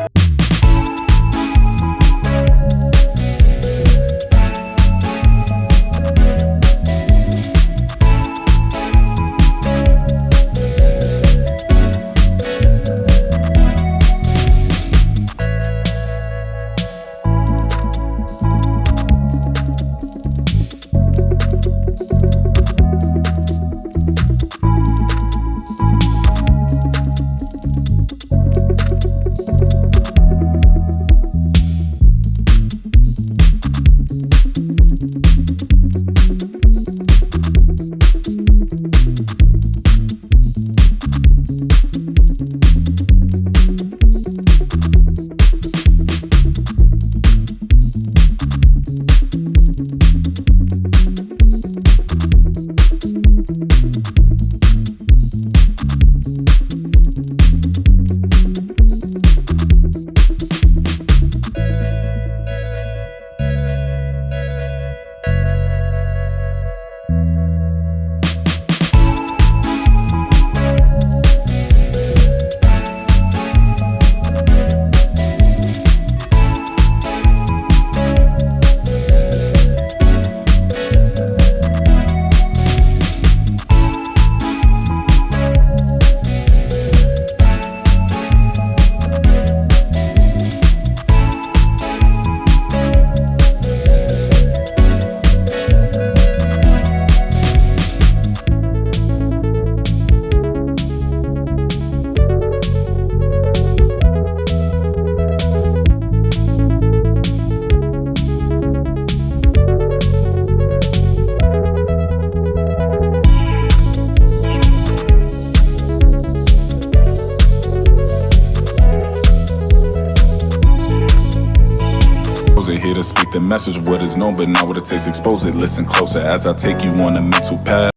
Here to speak the message, what is known, but not what it takes, expose it. Listen closer as I take you on a mental path.